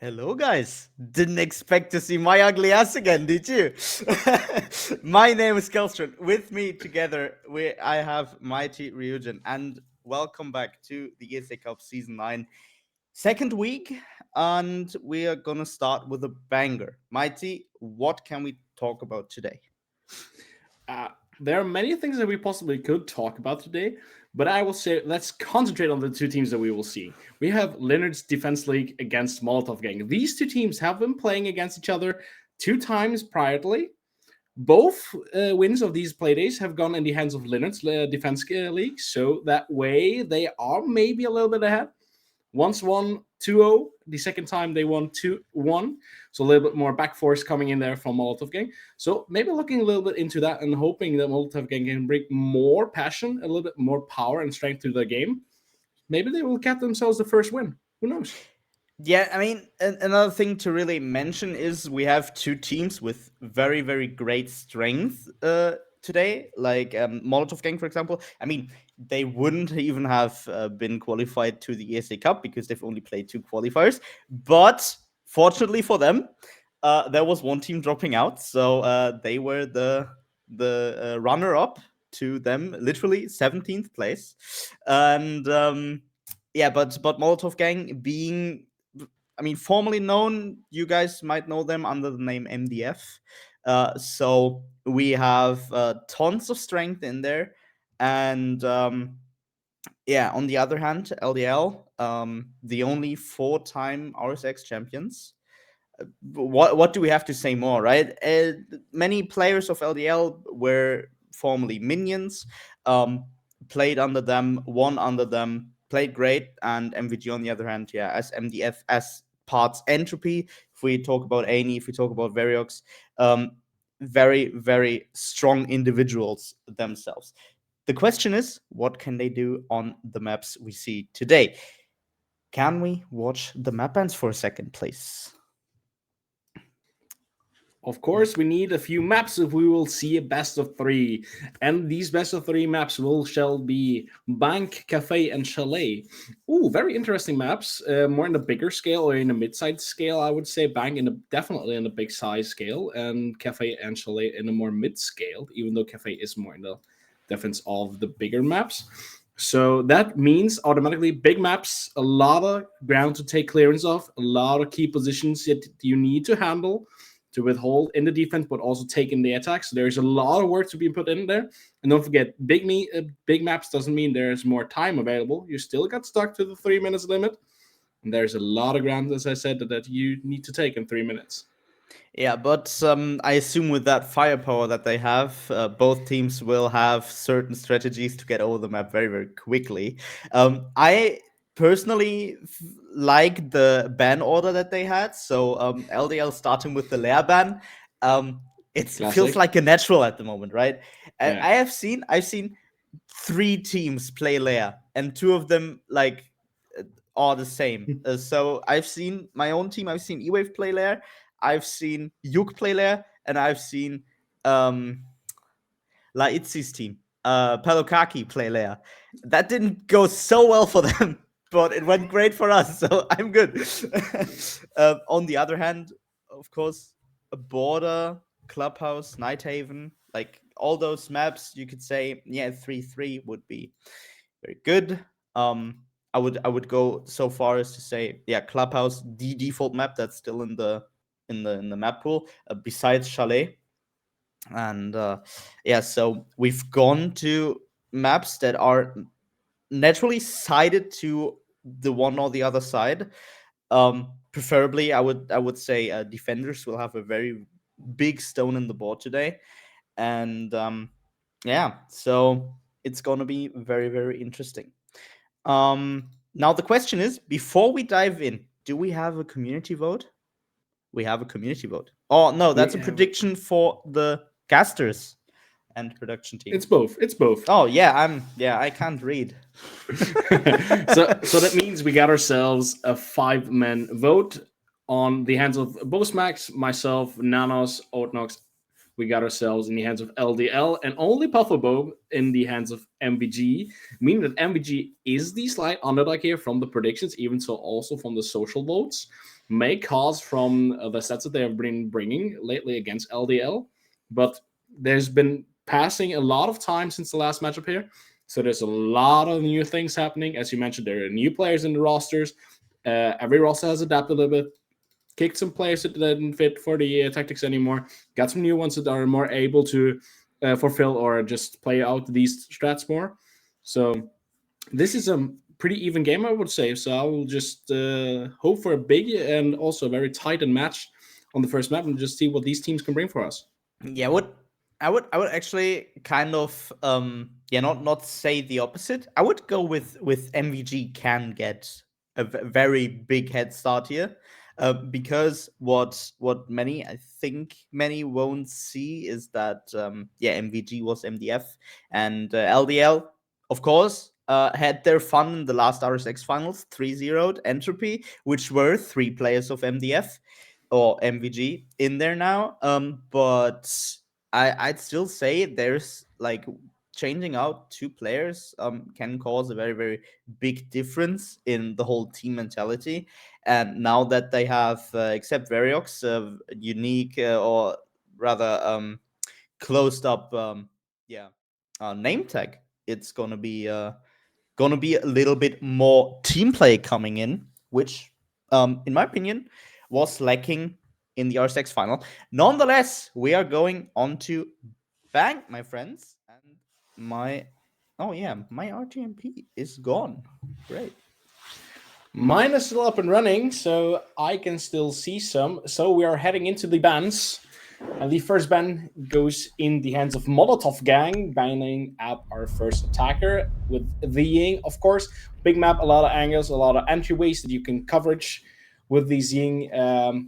Hello, guys. Didn't expect to see my ugly ass again, did you? My name is Kelstron. With me together, I have Mighty Ryujin, and welcome back to the ESA Cup Season 9, second week, and we are gonna start with a banger. Mighty, what can we talk about today? Uh, there are many things that we possibly could talk about today, but I will say let's concentrate on the two teams that we will see. We have Leonard's Defense League against MolotovGang. These two teams have been playing against each other two times priorly. Both wins of these playdays have gone in the hands of Leonard's Defense League, so that way they are maybe a little bit ahead. Once won 2-0. The second time they won 2-1. So a little bit more back force coming in there from MolotovGang. So maybe looking a little bit into that and hoping that MolotovGang can bring more passion, a little bit more power and strength to the game. Maybe they will get themselves the first win. Who knows? Yeah, I mean, another thing to really mention is we have two teams with very, very great strength today. Like Molotov Gang, for example. I mean, they wouldn't even have been qualified to the ESA Cup because they've only played two qualifiers. But fortunately for them, there was one team dropping out, so they were the runner up to them, literally 17th place, and. Yeah, but Molotov Gang being, I mean, formerly known, you guys might know them under the name MDF. So we have tons of strength in there, and yeah. On the other hand, LDL, the only four-time RSX champions. What do we have to say more, right? Many players of LDL were formerly minions, played under them, won under them, played great, and MVG on the other hand, yeah, as MDF, as parts entropy. If we talk about Ani, if we talk about Variox, very, very strong individuals themselves. The question is, what can they do on the maps we see today? Can we watch the map bands for a second, please? Of course, we need a few maps if we will see a best of three. And these best of three maps shall be Bank, Cafe, and Chalet. Ooh, very interesting maps. More in the bigger scale or in the mid-sized scale, I would say. Bank definitely in the big size scale, and Cafe and Chalet in a more mid-scale, even though Cafe is more in the defense of the bigger maps. So that means automatically big maps, a lot of ground to take clearance of, a lot of key positions that you need to handle to withhold in the defense, but also take in the attack. So there's a lot of work to be put in there. And don't forget, big maps doesn't mean there's more time available. You still got stuck to the 3 minutes limit. And there's a lot of ground, as I said, that you need to take in 3 minutes. Yeah, but I assume with that firepower that they have, both teams will have certain strategies to get over the map very, very quickly. I personally like the ban order that they had. So LDL starting with the lair ban. It feels Classic. like a natural at the moment, right? Yeah. I've seen three teams play lair, and two of them are the same. So I've seen my own team. I've seen E-Wave play lair. I've seen Yuk play lair, and I've seen La Itzi's team, Pelokaki play lair. That didn't go so well for them, but it went great for us, so I'm good. On the other hand, of course, a Border, Clubhouse, Nighthaven, like all those maps, you could say, yeah, 3-3 would be very good. I would go so far as to say, yeah, Clubhouse, the default map that's still in the map pool, besides Chalet. And yeah, so we've gone to maps that are naturally sided to the one or the other side. Preferably, I would say defenders will have a very big stone in the board today, and yeah, so it's gonna be very, very interesting. Now the question is, before we dive in, do we have a community vote? We have a community vote. Oh no, that's We a have prediction for the casters and production team. It's both. It's both. Oh yeah, I can't read. So that means we got ourselves a 5-man vote on the hands of Bosmax, myself, Nanos, Otnox. We got ourselves in the hands of LDL and only Puffabo in the hands of MVG, meaning that MVG is the slight underdog here from the predictions, even so also from the social votes. may cause from the sets that they have been bringing lately against LDL, but there's been passing a lot of time since the last matchup here. So there's a lot of new things happening. As you mentioned, there are new players in the rosters. Every roster has adapted a little bit, kicked some players that didn't fit for the tactics anymore, got some new ones that are more able to fulfill or just play out these strats more. So this is a pretty even game, I would say. So I will just hope for a big and also very tight and match on the first map and just see what these teams can bring for us. Yeah, I would actually kind of not say the opposite. I would go with MVG can get a very big head start here. Because what many, I think many won't see is that MVG was MDF and LDL, of course, had their fun in the last RSX finals, 3-0'd Entropy, which were 3 players of MDF or MVG in there now. But I'd still say there's like changing out 2 players can cause a very, very big difference in the whole team mentality. And now that they have, except Variox, unique or rather closed up name tag, it's gonna be a little bit more team play coming in, which in my opinion was lacking in the RSX final. Nonetheless, we are going on to Bang, my friends, and my RTMP is gone. Great. Mine is still up and running, so I can still see some. So we are heading into the bans. And the first ban goes in the hands of MolotovGang, banning out our first attacker with the Ying, of course. Big map, a lot of angles, a lot of entryways that you can coverage with the Ying.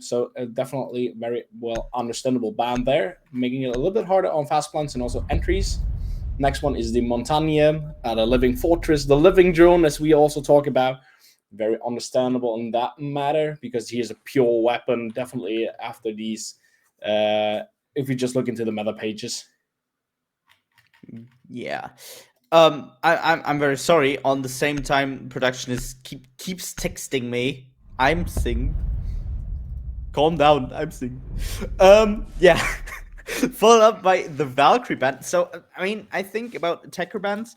So definitely very well understandable ban there, making it a little bit harder on fast plants and also entries. Next one is the Montagne, the Living Fortress, the Living Drone, as we also talk about. Very understandable in that matter, because he is a pure weapon, definitely after these, if we just look into the meta pages. Yeah. I'm very sorry. On the same time, production is keeps texting me. I'm synced. Calm down. I'm synced. Yeah. Followed up by the Valkyrie ban. So I mean, I think about attacker bans,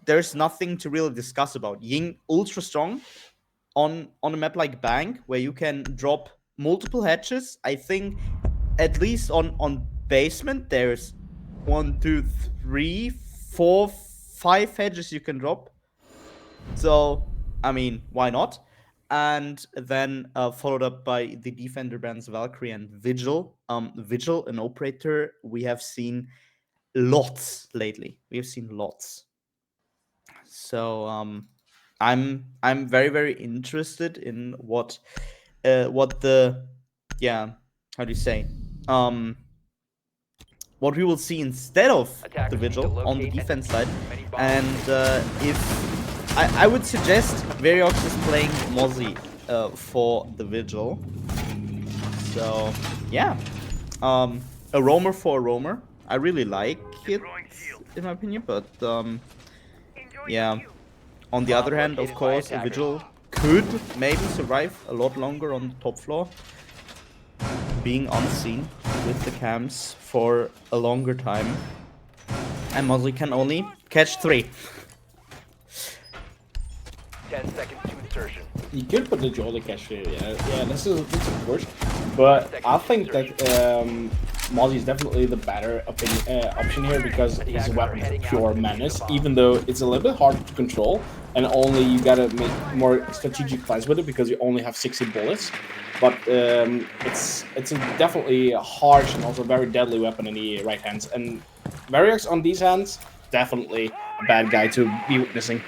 there's nothing to really discuss about. Ying ultra strong on a map like Bang, where you can drop multiple hatches. I think at least on basement there's 1, 2, 3, 4, 5 hedges you can drop. So I mean, why not? And then followed up by the defender bands Valkyrie and Vigil. Vigil, an operator we have seen lots lately. We have seen lots. So I'm very, very interested in what the how do you say what we will see instead of the Vigil on the defense side. And if I would suggest Variox is playing Mozzie for the Vigil. So yeah, a roamer for a roamer. I really like it in my opinion, but yeah. On the other hand, of course, a Vigil could maybe survive a lot longer on the top floor, being unseen with the cams for a longer time. And Mosley can only catch 3. 10 seconds to insertion. You could put the Jolly catch here, yeah, this is of course. But I think that Mozzie is definitely the better option here, because he's a weapon for pure menace, even though it's a little bit hard to control, and only you gotta make more strategic plays with it because you only have 60 bullets. But it's definitely a harsh and also very deadly weapon in the right hands. And Variox on these hands, definitely a bad guy to be witnessing.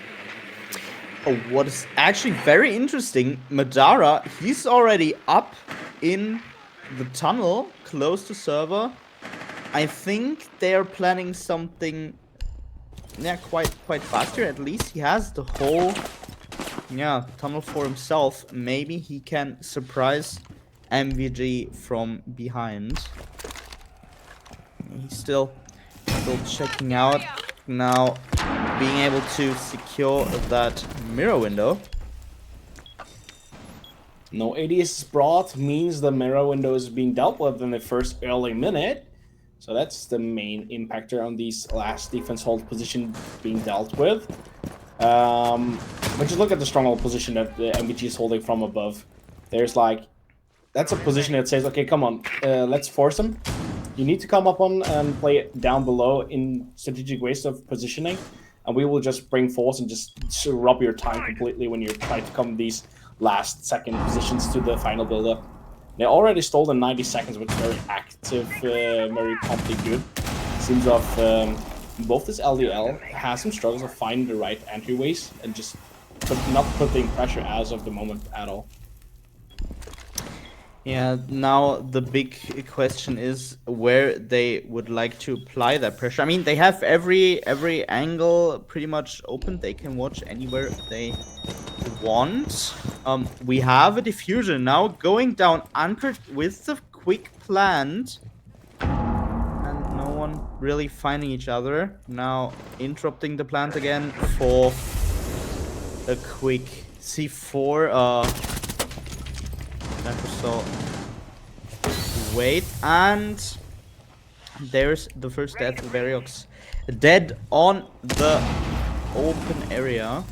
Oh, what is actually very interesting, Madara, he's already up in the tunnel close to server. I think they're planning something quite fast here. At least he has the whole tunnel for himself. Maybe he can surprise MVG from behind. He's still checking out now, being able to secure that mirror window. No ADS brought means the mirror window is being dealt with in the first early minute. So that's the main impactor on these last defense hold position being dealt with. But just look at the stronghold position that the MVG is holding from above. There's like, that's a position that says, okay, come on, let's force them. You need to come up on and play down below in strategic ways of positioning, and we will just bring force and just rob your time completely when you're trying to come these last second positions to the final build-up. They already stole the 90 seconds, which is very active, very promptly good. Seems off both this LDL has some struggles of finding the right entryways and just not putting pressure as of the moment at all. Yeah, now the big question is where they would like to apply that pressure. I mean, they have every angle pretty much open. They can watch anywhere they want. We have a diffusion now going down anchored with the quick plant. And no one really finding each other. Now interrupting the plant again for a quick C4. So wait, and there's the first death of Variox. Dead on the open area.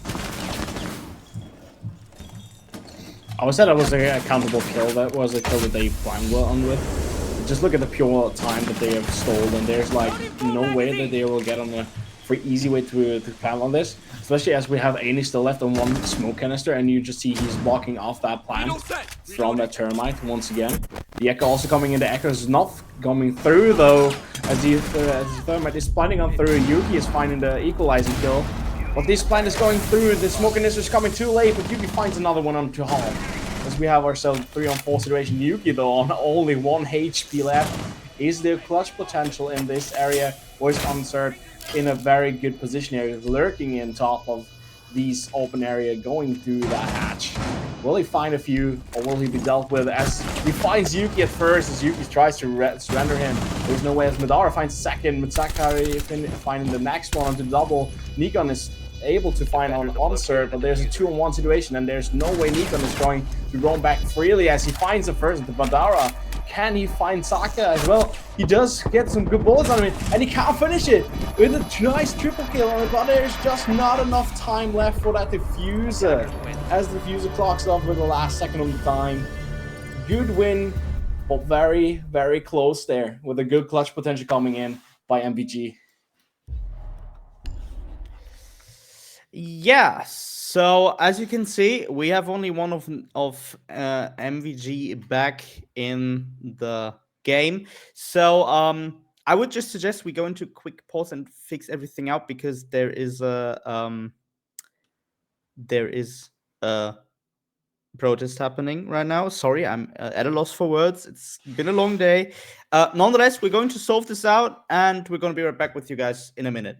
I would say that was a countable kill. That was a kill that they planned well on with. Just look at the pure time that they have stolen. There's like no way that they will get on a very easy way to plan on this. Especially as we have Aini still left on one smoke canister, and you just see he's blocking off that plant from that termite once again. The Echo also coming in. The Echo is not coming through though, as the thermite is spawning on through. Yuki is finding the equalizing kill. But this plant is going through. The smoke canister is coming too late, but Yuki finds another one on to Hall. As we have ourselves 3-on-4 situation. Yuki though on only 1 HP left. Is there clutch potential in this area? Or is Unsert in a very good position here, lurking in top of these open area, going through that hatch? Will he find a few, or will he be dealt with as he finds Yuki at first, as Yuki tries to surrender him? There's no way as Madara finds second, Mitsakari finding the next one onto double. Nikon is able to find on Unsert, but there's a 2-on-1 situation, and there's no way Nikon is going to roam back freely as he finds the first, the Madara. Can he find Saka as well? He does get some good bullets on him, and he can't finish it with a nice triple kill on it, but there's just not enough time left for that diffuser. As the diffuser clocks off with the last second of the time. Good win, but very, very close there, with a good clutch potential coming in by MVG. Yeah, so as you can see, we have only one of MVG back in the game. So I would just suggest we go into a quick pause and fix everything out, because there is a protest happening right now. Sorry, I'm at a loss for words. It's been a long day. Nonetheless, we're going to solve this out, and we're going to be right back with you guys in a minute.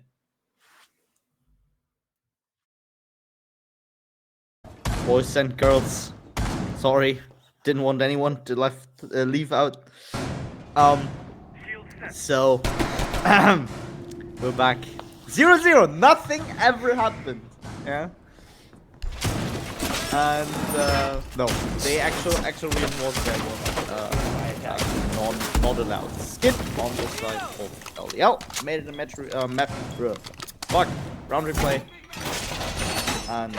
Boys and girls, sorry, didn't want anyone to leave out. So we're back. 0-0. Nothing ever happened. Yeah. And no, the actual reinforced there was not allowed. Skip on the side of LDL. Made it a map. Fuck. Round replay. And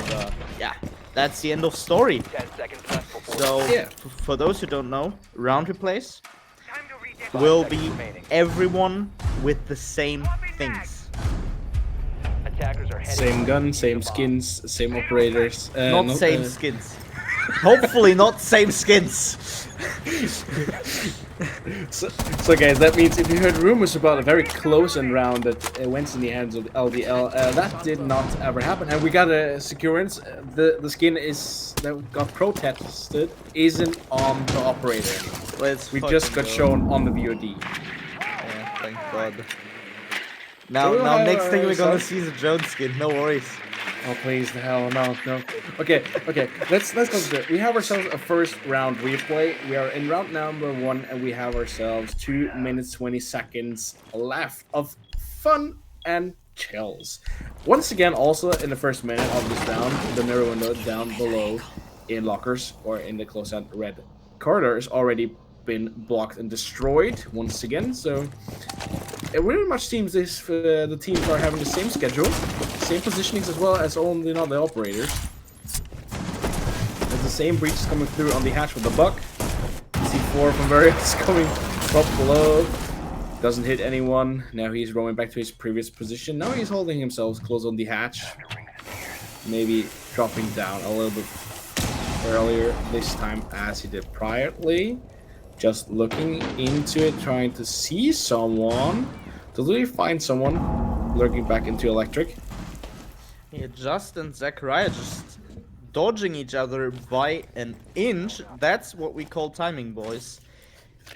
yeah. That's the end of story. 10 seconds left before So, Yeah. for those who don't know, round replays will be everyone with the same things. attackers are heading Same gun, same skins, same operators. Not same skins. Hopefully not same skins. So guys, that means if you heard rumors about a very close end round that went in the hands of LDL, that did not ever happen. And we got a securance. The skin that got protested isn't on the operator. We just got shown on the VOD. Yeah, thank God. Now next thing we're gonna see is a Jones skin. No worries. Oh please, the hell no. Okay. Let's go through it. We have ourselves a first round replay. We are in round number 1, and we have ourselves 2 minutes 20 seconds left of fun and chills. Once again, also in the first minute of this round, the mirror window down below in lockers or in the close out red corridor has already been blocked and destroyed once again. So it really much seems this the teams are having the same schedule, same positionings as well as only not the operators. There's the same breaches coming through on the hatch with the buck. C4 from Various coming top below. Doesn't hit anyone. Now he's roaming back to his previous position. Now he's holding himself close on the hatch. Maybe dropping down a little bit earlier this time as he did priorly. Just looking into it, trying to see someone. Does he find someone lurking back into electric? Yeah, Just and Zachariah just dodging each other by an inch. That's what we call timing, boys.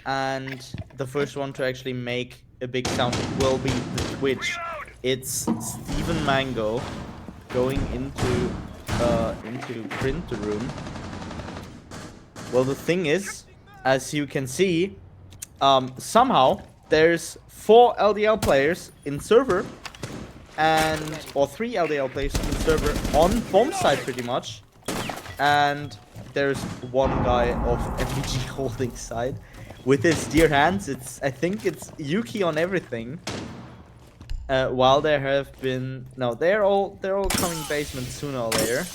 And the first one to actually make a big sound will be the Twitch. It's Steven Mango going into print room. Well, the thing is, as you can see, somehow there's 4 LDL players in server, or 3 LDL players in server on bomb side pretty much, and there's one guy of MVG holding side with his dear hands. I think it's Yuki on everything. While there have been they're all coming basement sooner or later.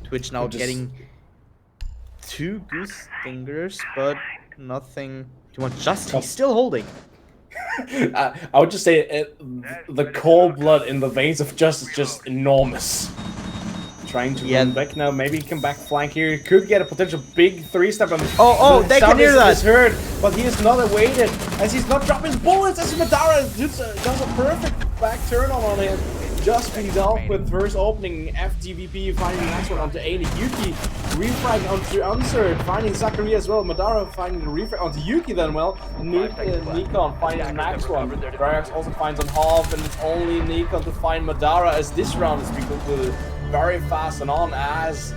Twitch now getting 2 goose fingers, but nothing too much. Just he's still holding. I would just say the cold blood in the veins of Just is just enormous. Trying to run back now. Maybe he can back flank here. He could get a potential big 3-step. Oh, they can hear that. Is heard, but he is not awaited as he's not dropping his bullets. As Madara does a perfect back turn on him. Just being dealt with first opening. FGVP finding the next one onto Aini. Yuki refrag onto Unsert, finding Zachary as well. Madara finding the refrag onto Yuki then. Well, Nikon finding the next one. Drax also finds on half, and it's only Nikon to find Madara as this round is being concluded very fast and on as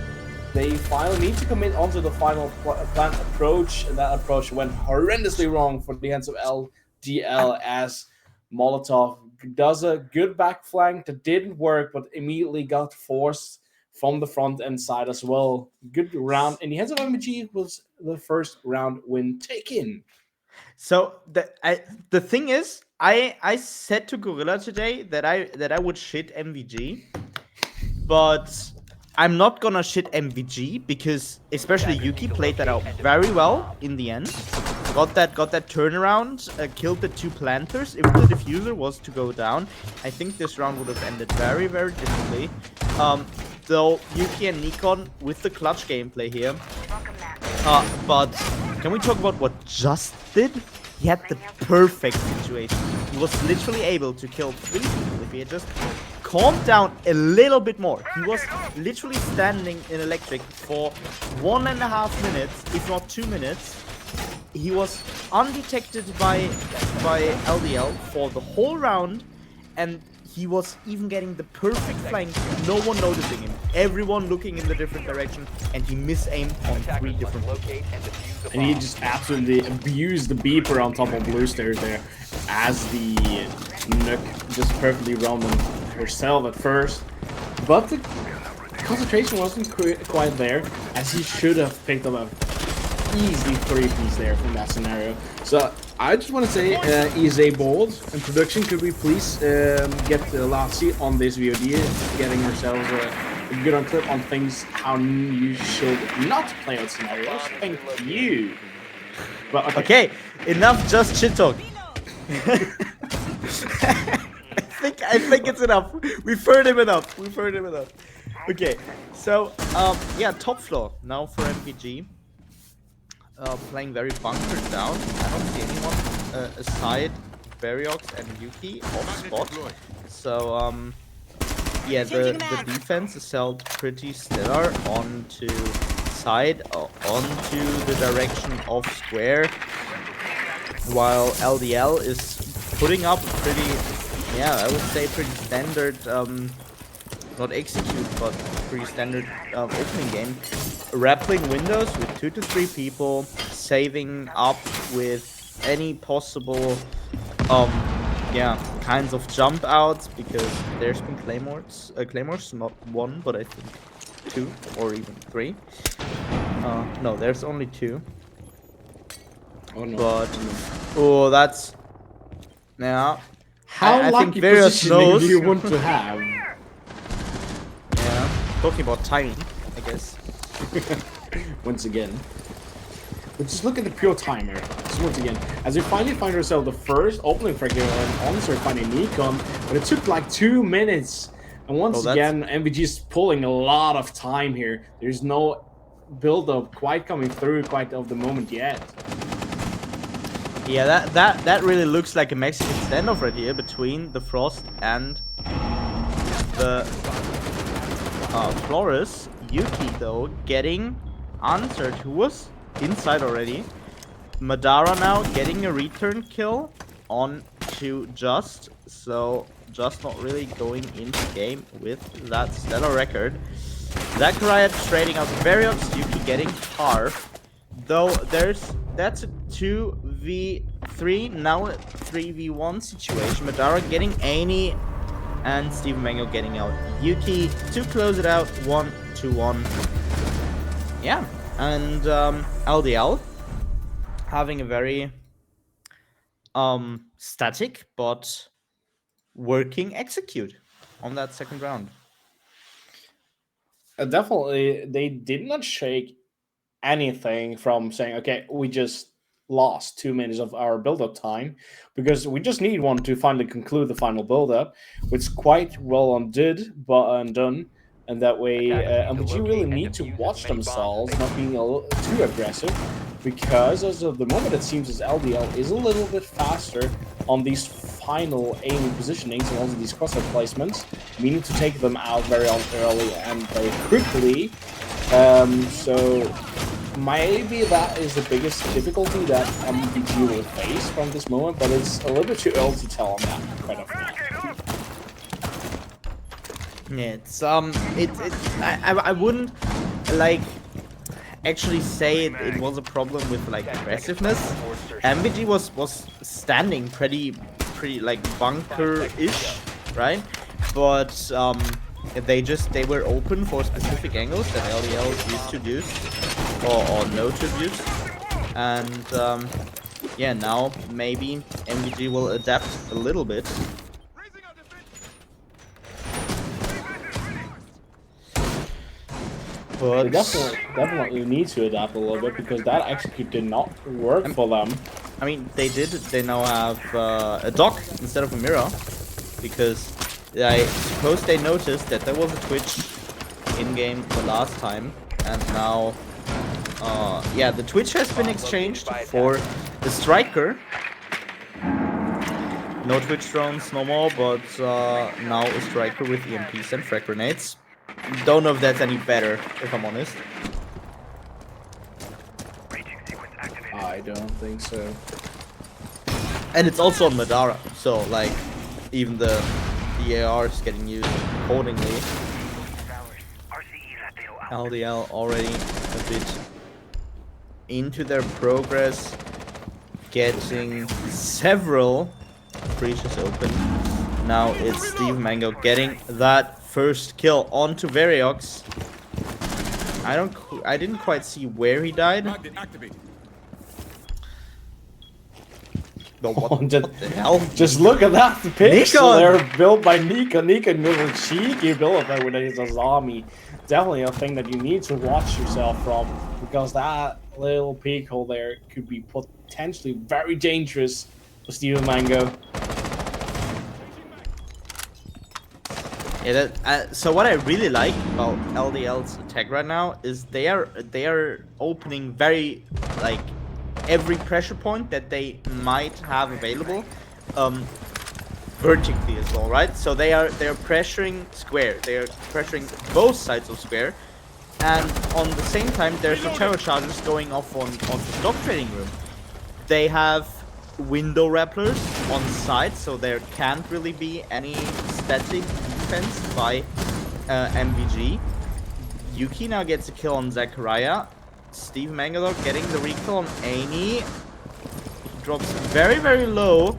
they finally need to commit onto the final planned approach, and that approach went horrendously wrong for the hands of LDL as Molotov does a good back flank that didn't work, but immediately got forced from the front end side as well. Good round in the hands of MG was the first round win taken. So the thing is, I said to Gorilla today that I would shit MVG, but I'm not gonna shit MVG because especially Yuki played that out very well in the end. Got that turnaround, killed the 2 planters. If the diffuser was to go down, I think this round would have ended very, very differently. Though Yuki and Nikon with the clutch gameplay here. But can we talk about what Just did? He had the perfect situation. He was literally able to kill 3 people if he had just calmed down a little bit more. He was literally standing in electric for 1.5 minutes, if not 2 minutes. He was undetected by LDL for the whole round, and he was even getting the perfect flank, no one noticing him, everyone looking in the different direction, and he misaimed on 3 different locations. And he just absolutely abused the beeper on top of Blue Stairs there, as the Nook just perfectly roamed on herself at first. But the concentration wasn't quite there, as he should have picked up a easy 3-piece there from that scenario. So I just want to say, ESA board and production, could we please get Lassie on this VOD, getting ourselves a good on clip on things how you should not play out scenarios. Thank you. But okay, enough just shit talk. I think it's enough. We've heard him enough. Okay, so yeah, top floor now for MPG. Playing very bunkered down. I don't see anyone aside Variox and Yuki off spot. So yeah, the defense is held pretty stellar onto side, onto the direction of square, while LDL is putting up a pretty, yeah, I would say pretty standard, not execute, but pretty standard opening game. Rappling windows with 2 to 3 people, saving up with any possible, yeah, kinds of jump outs, because there's been claymores, not 1, but I think 2 or even 3. No, there's only 2. Oh no. But oh, that's yeah. How I think lucky Various positioning knows. do you want to have? Yeah, talking about timing, I guess. Once again. But just look at the pure timer. Just once again, as we finally find ourselves the first opening frag here on Onser finding Nikon, but it took like 2 minutes. And once again, MVG is pulling a lot of time here. There's no build-up quite coming through quite of the moment yet. Yeah, that really looks like a Mexican standoff right here between the Frost and the Flores. Yuki though getting answered, who was inside already. Madara now getting a return kill on to Just, so Just not really going into game with that stellar record. Zachariah trading out Variox, Yuki getting half. Though that's a 2v3, now a 3v1 situation. Madara getting Annie and Steven Mango getting out Yuki to close it out 1-1. Yeah, and LDL having a very static but working execute on that second round. Definitely, they did not shake anything from saying, okay, we just lost 2 minutes of our build-up time, because we just need one to finally conclude the final build-up, which quite well undone, and that way MPG really need to watch themselves not being too aggressive, because as of the moment it seems as LDL is a little bit faster on these final aiming positionings and also these crosshair placements, meaning to take them out very early and very quickly. So maybe that is the biggest difficulty that MPG will face from this moment, but it's a little bit too early to tell on that quite often. Yeah, it's I wouldn't like actually say it was a problem with like aggressiveness. MVG was standing pretty like bunker-ish, right? But they were open for specific angles that LDL used to use or know to use, and yeah, now maybe MVG will adapt a little bit. But they definitely need to adapt a little bit, because that execute did not work for them. I mean, they did. They now have a dock instead of a mirror, because I suppose they noticed that there was a Twitch in-game the last time, and now, yeah, the Twitch has been exchanged for the Striker. No Twitch drones no more, but now a Striker with EMPs and frag grenades. Don't know if that's any better, if I'm honest. I don't think so. And it's also on Madara, so like even the AR is getting used accordingly. LDL already a bit into their progress, getting several breaches open. Now it's Steve Mango getting that first kill onto Variox. I didn't quite see where he died. But what the hell? Just look at that pixel Nikon! there, built by Nikon. Nikon with a cheeky build up with his Azami. Definitely a thing that you need to watch yourself from, because that little peek hole there could be potentially very dangerous for Steven Mango. Yeah, so what I really like about LDL's attack right now is they are opening very like every pressure point that they might have available, vertically as well, right? So they are pressuring square, they are pressuring both sides of square, and on the same time there's some terror charges going off on the stock trading room. They have window rappellers on site, so there can't really be any static defense by MVG. Yuki now gets a kill on Zachariah. Steve Mangalore getting the recall on Annie. He drops very, very low.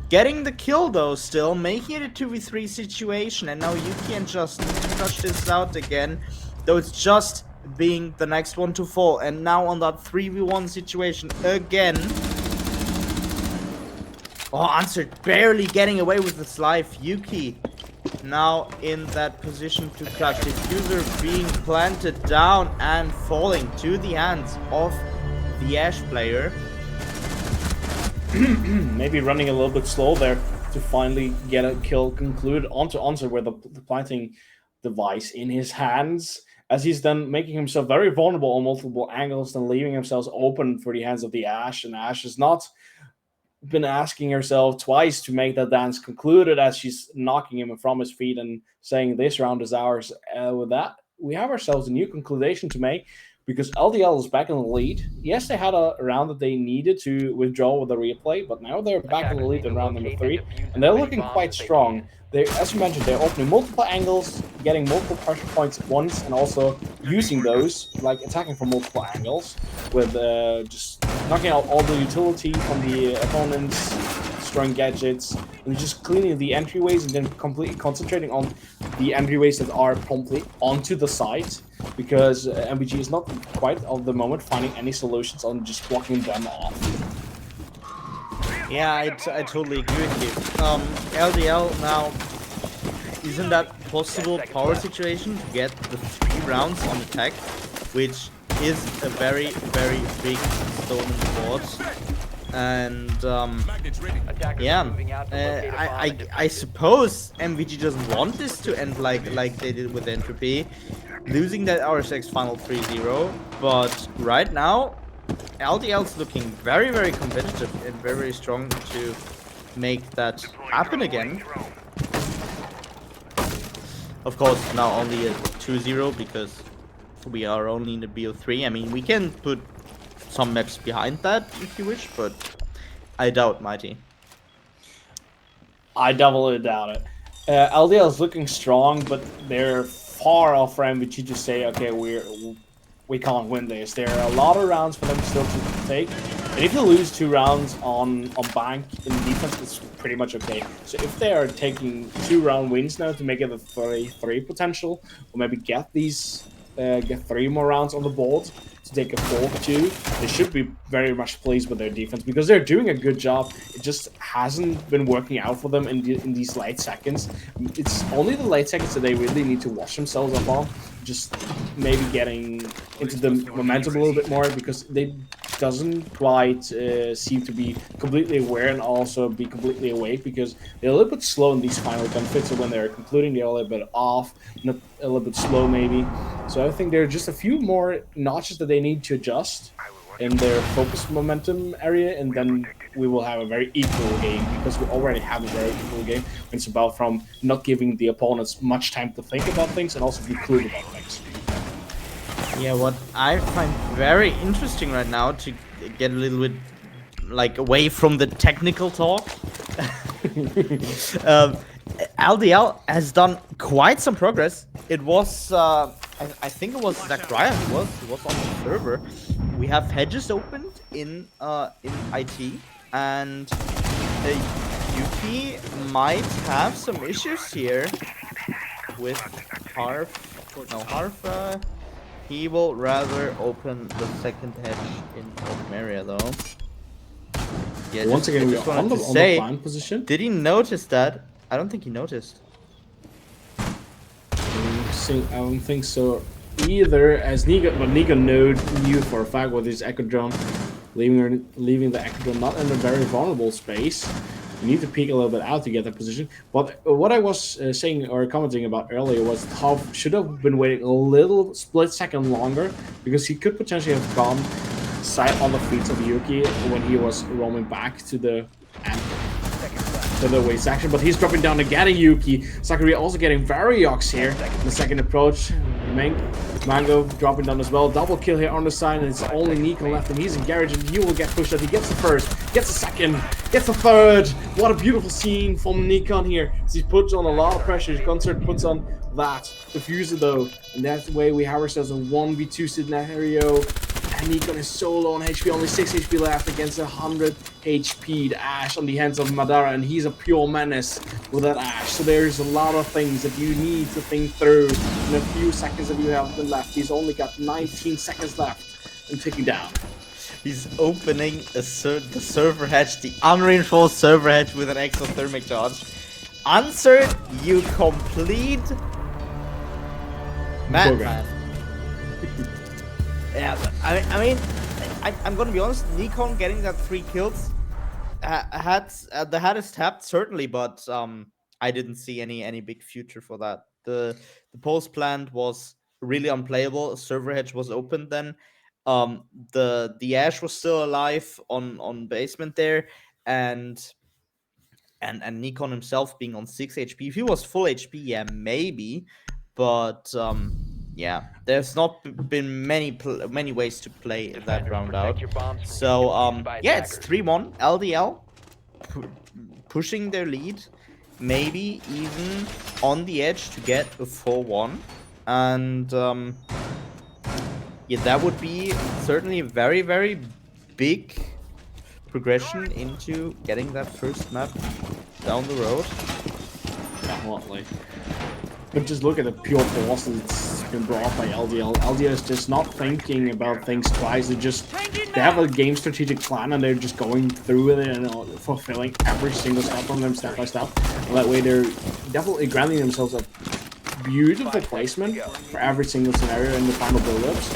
Getting the kill though still, making it a 2v3 situation, and now Yuki and Just need to flush this out again. though it's just being the next one to fall. And now on that 3v1 situation again. Oh, Answered barely getting away with his life. Yuki now in that position to clutch. Diffuser being planted down and falling to the hands of the Ash player. Maybe running a little bit slow there to finally get a kill concluded onto Answer with the planting device in his hands, as he's then making himself very vulnerable on multiple angles and leaving himself open for the hands of the Ash. And Ash has not been asking herself twice to make that dance concluded, as she's knocking him from his feet and saying this round is ours. With that, we have ourselves a new conclusion to make, because LDL is back in the lead. Yes, they had a round that they needed to withdraw with the replay, but now they're back in the lead in round number 3, and they're looking quite strong. They, as you mentioned, they're opening multiple angles, getting multiple pressure points at once, and also using those, like attacking from multiple angles, with just knocking out all the utility from the opponents, destroying gadgets, and just cleaning the entryways, and then completely concentrating on the entryways that are promptly onto the site, because MBG is not quite at the moment finding any solutions on just blocking them off. Yeah, I totally agree with you. LDL now is in that possible power situation to get the 3 rounds on attack, which is a very, very big stone in the board. And yeah, I suppose MVG doesn't want this to end like they did with Entropy, losing that RSX final 3-0. But right now, LDL's looking very, very competitive and very, very strong to make that happen again. Of course, now only a 2-0 because we are only in the BO3. I mean, we can put some maps behind that if you wish, but I doubt, Mighty. I doubly doubt it. LDL is looking strong, but they're far off for MVG to say, okay, we can't win this. There are a lot of rounds for them still to take. And if you lose 2 rounds on Bank in defense, it's pretty much okay. So if they are taking 2-round wins now to make it a 3 potential, or maybe get these get 3 more rounds on the board to take a 4-2, they should be very much pleased with their defense, because they're doing a good job. It just hasn't been working out for them in these late seconds. It's only the late seconds that they really need to wash themselves up on, just maybe getting into the momentum a little bit more, because they doesn't quite seem to be completely aware and also be completely awake, because they're a little bit slow in these final gunfights. So when they're concluding, they're a little bit off, not a little bit slow maybe. So I think there are just a few more notches that they need to adjust in their focus momentum area, and then we will have a very equal game, because we already have a very equal game. It's about from not giving the opponents much time to think about things and also be clear about things. Yeah, what I find very interesting right now, to get a little bit like away from the technical talk, LDL has done quite some progress. It was I think it was Zachariah who was on the server. We have hedges opened in IT, and Yuki might have some issues here with Harf. No, Harf. He will rather open the second hedge in open area, though. Yeah, once again, we are on the plan position. Did he notice that? I don't think he noticed. I don't think so either, as Nico knew for a fact with his Echo Drone, leaving the Echo Drone not in a very vulnerable space. You need to peek a little bit out to get that position. But what I was saying or commenting about earlier was how should have been waiting a little split second longer, because he could potentially have gone sight on the feet of Yuki when he was roaming back to the waist section. But he's dropping down and getting Yuki. Sakura also getting Variox here in the second approach. Mango dropping down as well. Double kill here on the side, and it's only Nico left, and he's in garage, and he will get pushed out. He gets the first, gets the second, gets the third. What a beautiful scene from Nikon here. He puts on a lot of pressure. His concert puts on that diffuser though, and that's the way we have ourselves a 1v2 scenario. And Nikon is so low on HP, only 6 HP left against 100 HP. The Ash on the hands of Madara, and he's a pure menace with that Ash. So there's a lot of things that you need to think through in a few seconds that you have left. He's only got 19 seconds left and ticking down. He's opening the server hatch, the unreinforced server hatch with an exothermic charge. Answer, you complete madman. Yeah, I mean, I'm gonna be honest. Nikon getting that 3 kills had the hat is tapped certainly, but I didn't see any big future for that. The post plant was really unplayable. Server hedge was open then. The Ash was still alive on basement there, and Nikon himself being on 6 HP. If he was full HP, yeah, maybe, but yeah, there's not been many ways to play that round out. So yeah, it's 3-1 LDL pushing their lead, maybe even on the edge to get a 4-1, and yeah, that would be certainly a very, very big progression into getting that first map down the road. Definitely. But just look at the pure force that's been brought up by LDL. LDL is just not thinking about things twice. They have a game strategic plan and they're just going through with it and fulfilling every single step from them step by step. And that way they're definitely granting themselves a beautiful placement for every single scenario in the final build-ups.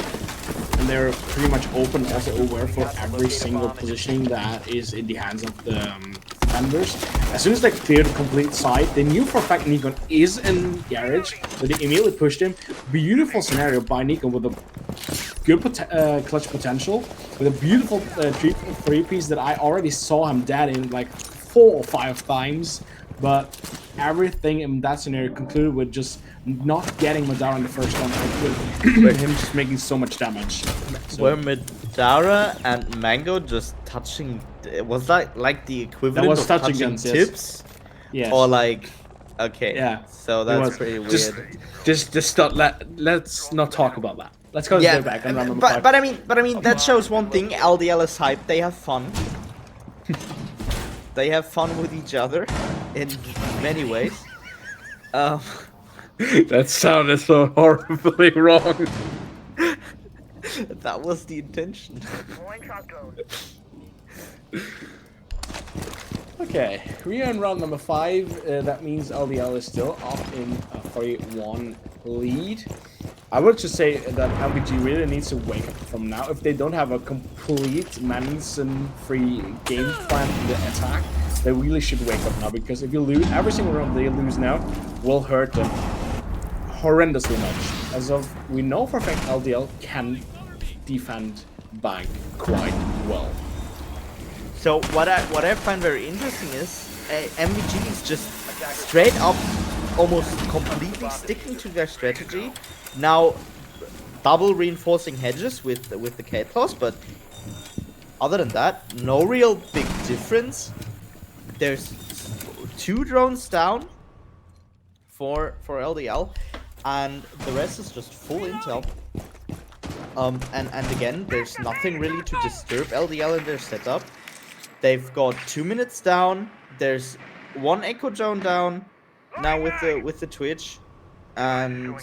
And they're pretty much open, also aware for every single positioning that is in the hands of the defenders. As soon as they cleared the complete site, they knew for a fact Nikon is in garage, so they immediately pushed him. Beautiful scenario by Nikon with a good clutch potential, with a beautiful three-piece that I already saw him dead in like 4 or 5 times, but everything in that scenario concluded with just not getting Madara in the first one, with him just making so much damage. So, were Madara and Mango just touching? Was that like the equivalent was of touching touching guns, yes. tips? yes. Or like, okay, Yeah. so It that's was pretty weird. Just stop. Let's not talk about that. Let's go Yeah, back and run number but 5. but I mean that shows one thing. LDL is hype. They have fun. They have fun with each other in many ways. That sounded so horribly wrong. That was the intention. Okay, we are in round number 5. That means LDL is still up in a 3-1 lead. I would just say that LBG really needs to wake up from now. If they don't have a complete Manson-free game plan in the attack, they really should wake up now, because if you lose, every single round they lose now will hurt them horrendously much. As of, we know for a fact LDL can defend Bank quite well. So what I find very interesting is MVG is just straight up, almost completely sticking to their strategy. Now, double reinforcing hedges with the K-Claws, but other than that, no real big difference. There's 2 drones down for LDL, and the rest is just full intel. And again, there's nothing really to disturb LDL in their setup. They've got 2 minutes down. There's 1 Echo drone down now with the Twitch, and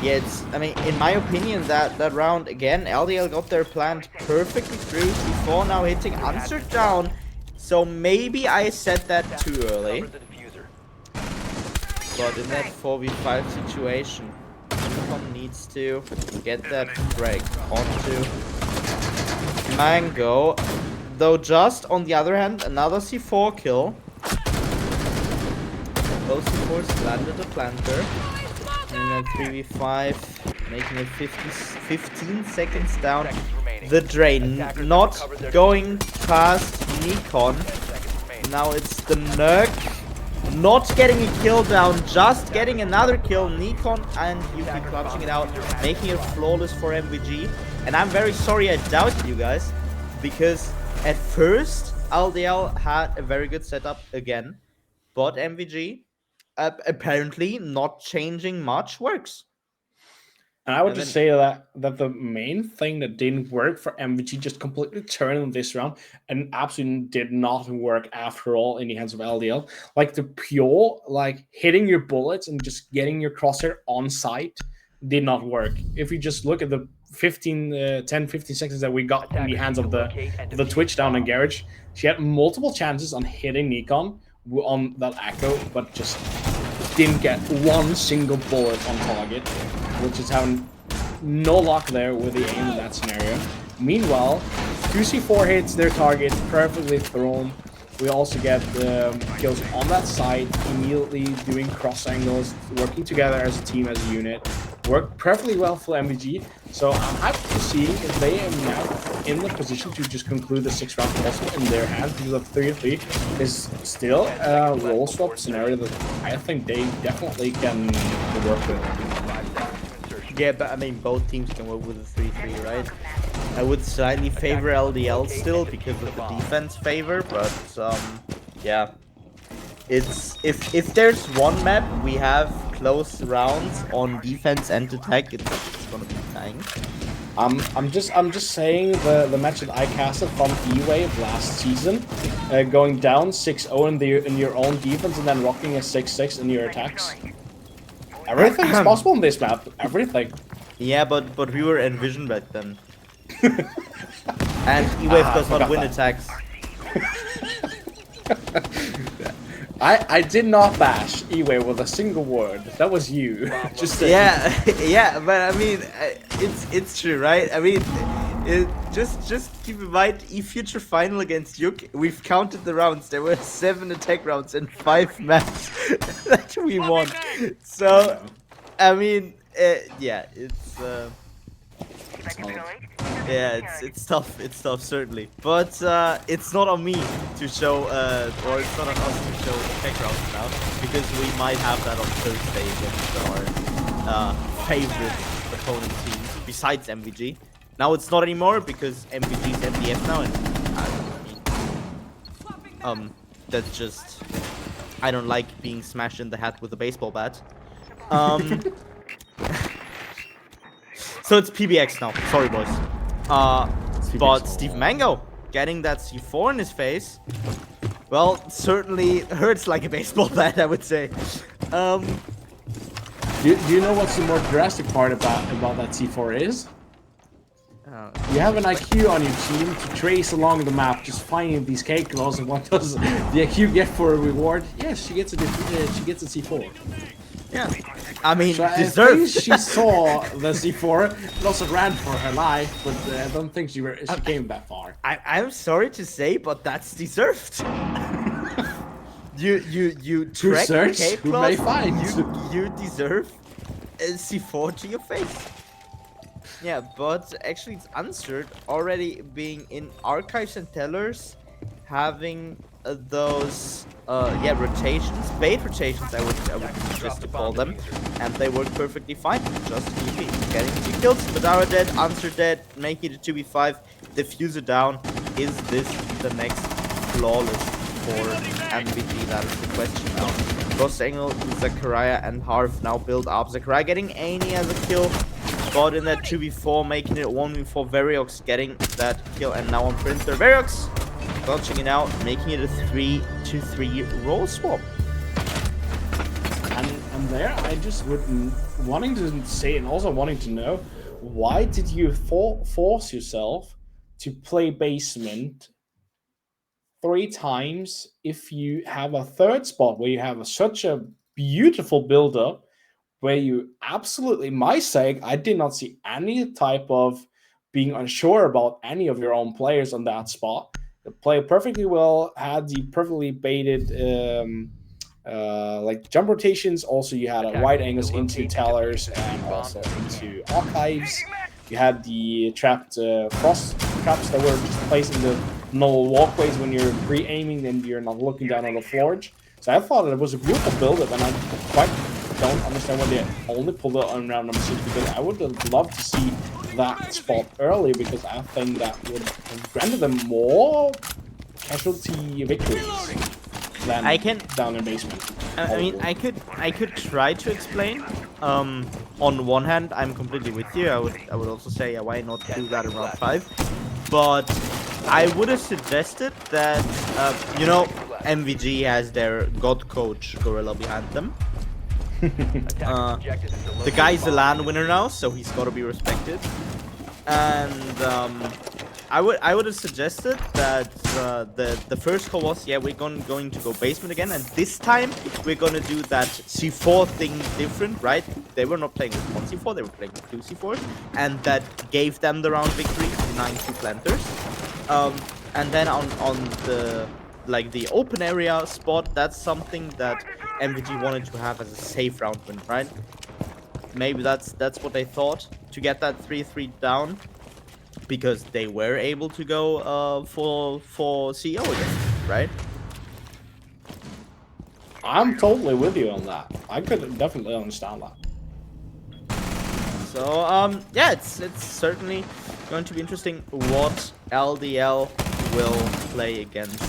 yeah, it's, I mean, in my opinion, that round again, LDL got their plan perfectly through. Before now hitting answered down, so maybe I said that too early. But in that 4v5 situation, Nikon needs to get that break onto Mango. Though just on the other hand, another C4 kill. Both C4s landed a planter. And then 3v5, making it 15 seconds down. The drain not going past Nikon. Now it's the Nerk. Not getting a kill down, just getting another kill. Nikon and Yuki clutching it out, making it flawless for MVG. And I'm very sorry I doubted you guys, because at first LDL had a very good setup again, but MVG apparently not changing much works. And I would And just then- say that the main thing that didn't work for MVG just completely turned in this round and absolutely did not work after all in the hands of LDL. Like the pure, like hitting your bullets and just getting your crosshair on sight did not work. If you just look at the 10-15 seconds that we got in the hands of the Twitch down in Garage, she had multiple chances on hitting Nikon on that echo, but just didn't get one single bullet on target, which is having no luck there with the aim in that scenario. Meanwhile, 2C4 hits their target, perfectly thrown. We also get kills on that side, immediately doing cross angles, working together as a team, as a unit. Worked perfectly well for MVG, so I'm happy to see if they are now in the position to just conclude the 6th round also in their hands, because the 3-3 is still a role swap scenario that I think they definitely can work with. Yeah, but I mean, both teams can work with a 3-3, right? I would slightly favor LDL still because of the defense favor, but yeah. It's if there's one map we have close rounds on defense and attack, it's gonna be Tank. I'm just saying the match that I casted from E-Wave last season, going down 6-0 in your own defense and then rocking a 6-6 in your attacks. Everything is possible in this map. Everything. Yeah, but we were Envision back then. And E-Wave does not win attacks. I did not bash E-Wave with a single word. That was you. Just saying. Yeah, yeah, but I mean, it's true, right? I mean, just keep in mind, future final against Yuk, we've counted the rounds. There were 7 attack rounds and 5 maps that we won. So, I mean, yeah, it's yeah, it's tough, certainly. But it's not on me to show, or it's not on us to show attack rounds now, because we might have that on Thursday against our favorite opponent team, besides MVG. Now it's not anymore, because MVG's MDF now, and I mean, that's just, I don't like being smashed in the head with a baseball bat. So it's PBX now. Sorry, boys. But Steve Mango getting that C4 in his face, well, certainly hurts like a baseball bat, I would say. Do you know what's the more drastic part about that C4 is? You have an IQ on your team to trace along the map, just finding these cake claws, and what does the IQ get for a reward? Yes, she gets a C4. Yeah. I mean, So I deserved. think she saw the C4, and also ran for her life, but I don't think she came that far. I'm sorry to say, but that's deserved. you track the search, cake who claws, may find. you deserve a C4 to your face. Yeah, but actually it's Unsert already being in archives and tellers, having those rotations, bait rotations, I would just to call them, and they work perfectly fine. Just easy, getting 2 kills. Madara dead, Answer dead, making it 2v5, diffuser down. Is this the next flawless for MVG? That is the question now. Cross Angle, Zachariah and Harv now build up. Zachariah getting Annie as a kill. Got in that 2v4, making it 1v4. Variox getting that kill, and now on Printer. Variox dodging it out, making it a 3-2-3 roll swap. And there, I just would wanting to say and also wanting to know, why did you force yourself to play basement 3 times if you have a third spot where you have such a beautiful build-up, where you absolutely, my sake, I did not see any type of being unsure about any of your own players on that spot. They played perfectly well, had the perfectly baited like jump rotations. Also, you had a wide angles into tellers and also into archives. You had the trapped frost traps that were just placed in the normal walkways when you're pre-aiming and you're not looking down on the forge. So I thought it was a beautiful build-up, and I quite don't understand why they only pulled it on round number 6, because I would have loved to see that spot early, because I think that would have granted them more casualty victories than down in basement. I mean, I could try to explain. On one hand, I'm completely with you. I would also say, yeah, why not do that in round 5? But I would have suggested that, MVG has their god coach Gorilla behind them. The guy's a LAN winner now, so he's got to be respected. And I would have suggested that the first call was, yeah, we're going to go basement again, and this time we're gonna do that C4 thing different, right? They were not playing with 1 C4, they were playing with 2 C4s, and that gave them the round victory, 9-2 planters. And then on the open area spot, that's something that MVG wanted to have as a safe round win, right? Maybe that's what they thought, to get that 3-3 down, because they were able to go for CO again, right? I'm totally with you on that. I could definitely understand that. So yeah, it's certainly going to be interesting what LDL will play against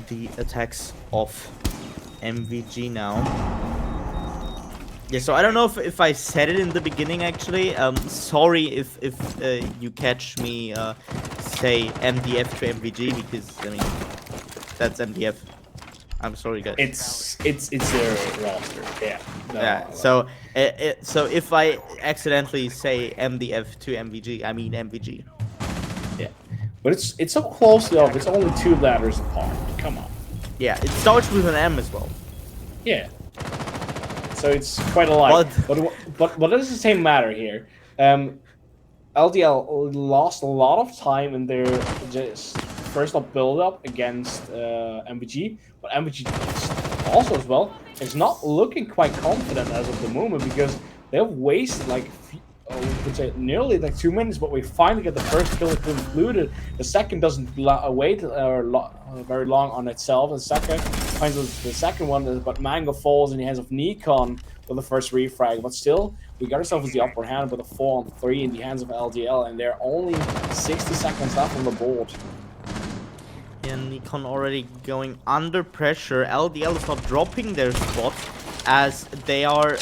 the attacks of MVG now. Yeah, so I don't know if I said it in the beginning, actually. Sorry if you catch me say MDF to MVG, because I mean that's MDF. I'm sorry, guys. It's their roster. Yeah. No, Yeah. no. So if I accidentally say MDF to MVG, I mean MVG. Yeah, but it's so closely off. It's only 2 ladders apart. Come on. Yeah, it starts with an M as well. Yeah. So it's quite a lot. But it doesn't same matter here. LDL lost a lot of time in their just first up build up against MVG, but MVG also as well is not looking quite confident as of the moment, because they've wasted like we could say nearly like 2 minutes, but we finally get the first kill concluded. The second doesn't wait very long on itself. The second one is, but Mango falls in the hands of Nikon with the first refrag. But still, we got ourselves with the upper hand with a 4-on-3 in the hands of LDL, and they're only 60 seconds left on the board. And Nikon already going under pressure. LDL is not dropping their spot, as they are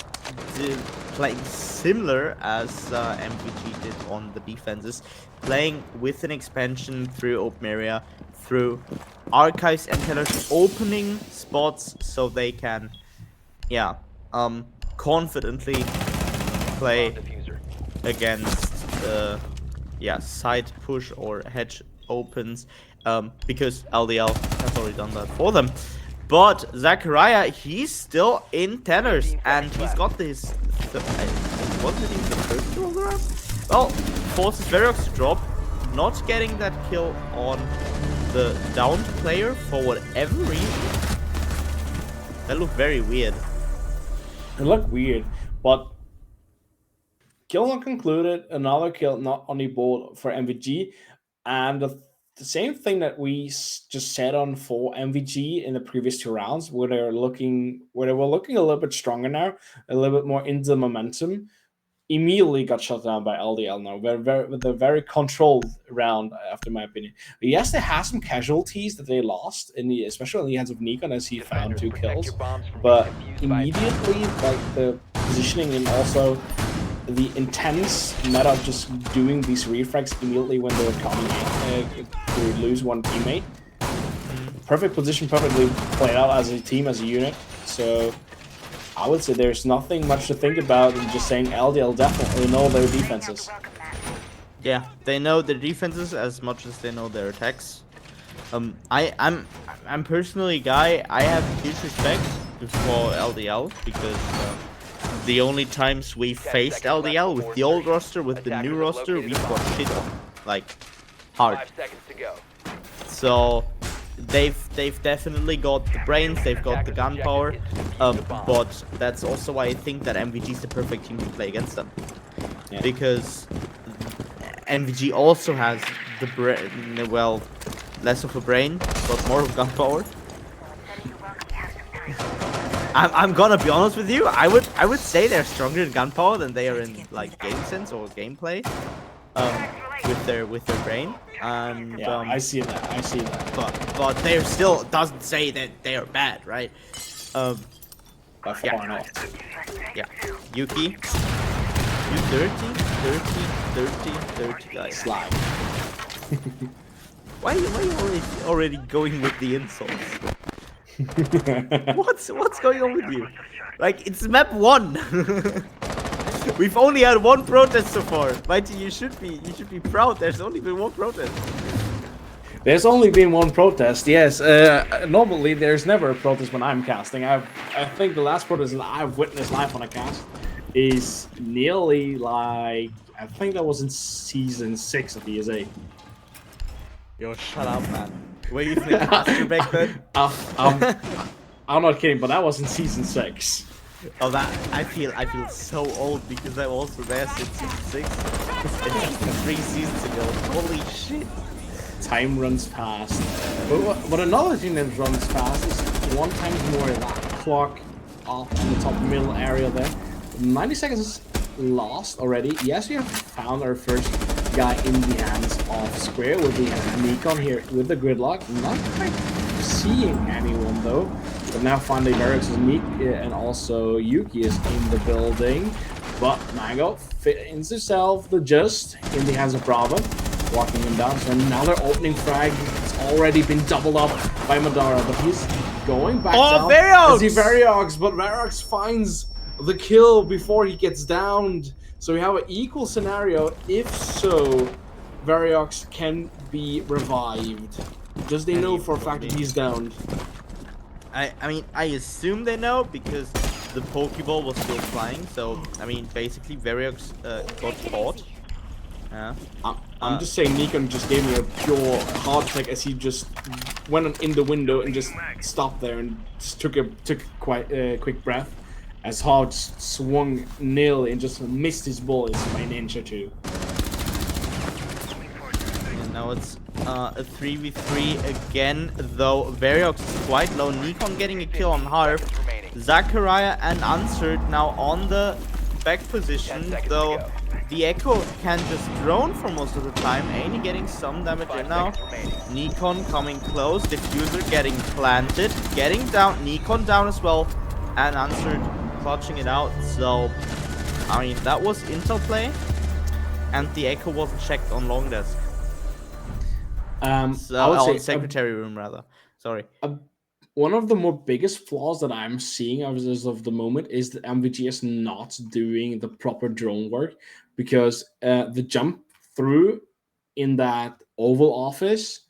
playing similar as MVG did on the defenses, playing with an expansion through open area, through archives and tellers, opening spots so they can, yeah, confidently play against side push or hedge opens, because LDL has already done that for them. But Zachariah, he's still in tenors, and he's got this. Wasn't it even the first kill of the round? Well, forces Verox to drop, not getting that kill on the downed player for whatever reason. That looked very weird. It looked weird, but kill not concluded. Another kill not on the board for MVG, and the same thing that we just said on for MVG in the previous 2 rounds, where they were looking a little bit stronger now, a little bit more into the momentum, immediately got shut down by LDL now. With a very controlled round, after my opinion. But yes, they have some casualties that they lost, especially in the hands of Nikon, as he found 2 kills. But immediately, like the positioning and also the intense meta of just doing these refrags immediately when they're coming in to lose one teammate. Perfect position, perfectly played out as a team, as a unit. So I would say there's nothing much to think about in just saying LDL definitely know their defenses. Yeah, they know their defenses as much as they know their attacks. I'm personally a guy, I have huge respect for LDL, because the only times we faced LDL with the old roster, with the new roster, we got shit on, like, hard. 5 seconds to go. So they've definitely got the brains, they've got the gunpowder, but that's also why I think that MVG is the perfect team to play against them. Yeah. Because MVG also has the brain, well, less of a brain, but more of gunpowder. I'm gonna be honest with you. I would say they're stronger in gunpowder than they are in like game sense or gameplay, with their brain. And yeah, I see that. But they still doesn't say that they are bad, right? by far not. Yeah. Yuki, you dirty guy. Slime. Why are you already going with the insults? What's going on with you? Like, it's map 1. We've only had one protest so far. Mighty, you should be proud. There's only been one protest. There's only been one protest, yes. Normally, there's never a protest when I'm casting. I think the last protest that I've witnessed live on a cast is nearly like, I think that was in season 6 of ESA. Yo, shut up, man. Were you the caster back then? I'm not kidding, but that was in season 6. Oh, that I feel so old because I'm also there since season 6 and 3 seasons ago. Holy shit! Time runs fast. But another thing that runs fast is 1 times more that clock off in the top middle area there. 90 seconds lost already. Yes, we have found our first guy in the hands of Square, where we have Nikon here with the gridlock. Not quite seeing anyone though. But now finally Varix is Meek and also Yuki is in the building. But Mango finds himself just in the hands of Bravo, walking him down. So now they're opening frag. It's already been doubled up by Madara, but he's going back down. Variox! Is he Variox? But Variox finds the kill before he gets downed. So we have an equal scenario. If so, Variox can be revived. Does they know for a fact that he's downed? I mean, I assume they know because the Pokeball was still flying. So, I mean, basically, Variox got caught. Yeah. I'm just saying Nikon just gave me a pure heart attack as he just went in the window and just stopped there and just took quite a quick breath as Hard swung nearly and just missed his bullets by an inch or two. And now it's a 3v3 again, though Variox is quite low. Nikon getting a kill on Harv. Zachariah and Answered now on the back position, though the Echo can just drone for most of the time. Aini getting some damage in now. Nikon coming close. Diffuser getting planted. Getting down. Nikon down as well. And Answered clutching it out. So, I mean, that was intel play. And the Echo wasn't checked on long desk. So, I would say secretary room rather. Sorry. One of the more biggest flaws that I'm seeing as of the moment is that MVG is not doing the proper drone work, because the jump through in that Oval office,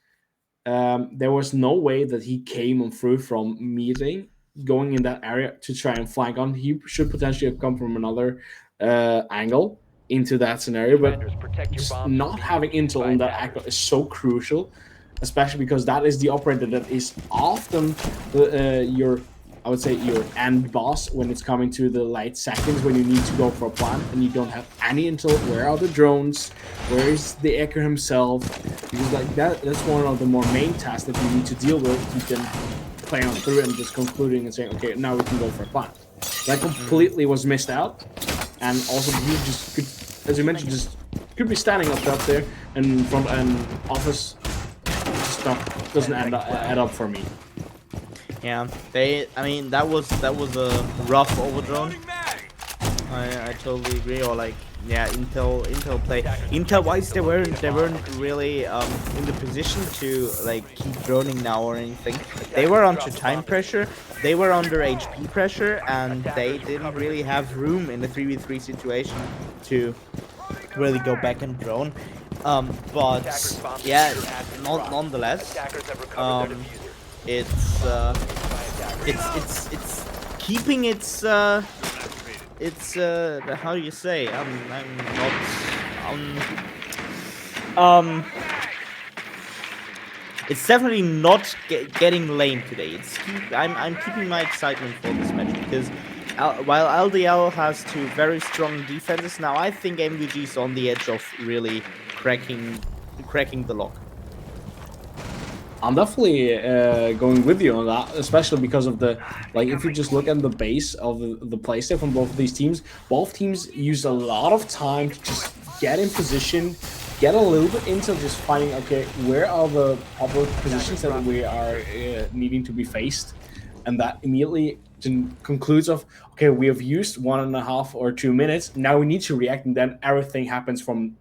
there was no way that he came and through from meeting, going in that area to try and flank on. He should potentially have come from another angle into that scenario, but just not having intel on that angle is so crucial. Especially because that is the operator that is often your, I would say, your end boss when it's coming to the late seconds when you need to go for a plant and you don't have any intel. Where are the drones? Where is the Echo himself? Because like that's one of the more main tasks that you need to deal with. You can play on through and just concluding and saying, okay, now we can go for a plant. That completely was missed out, and also he just could, as you mentioned, just could be standing up there and from an office. Stuff doesn't add up for me. Yeah, I mean, that was a rough overdrone. I totally agree. Or like, yeah, Intel play. Intel wise, they weren't really in the position to like keep droning now or anything. They were under time pressure. They were under HP pressure, and they didn't really have room in the 3v3 situation to really go back and drone. But yeah, nonetheless, it's keeping its how do you say? I'm not it's definitely not getting lame today. I'm keeping my excitement for this match because while LDL has 2 very strong defenses now, I think MVG is on the edge of really cracking the lock. I'm definitely going with you on that, especially because of the, like, if you just look at the base of the playstyle from both of these teams, both teams use a lot of time to just get in position, get a little bit into just finding, okay, where are the proper positions that we are needing to be faced, and that immediately concludes of, okay, we have used 1.5 or 2 minutes. Now we need to react, and then everything happens from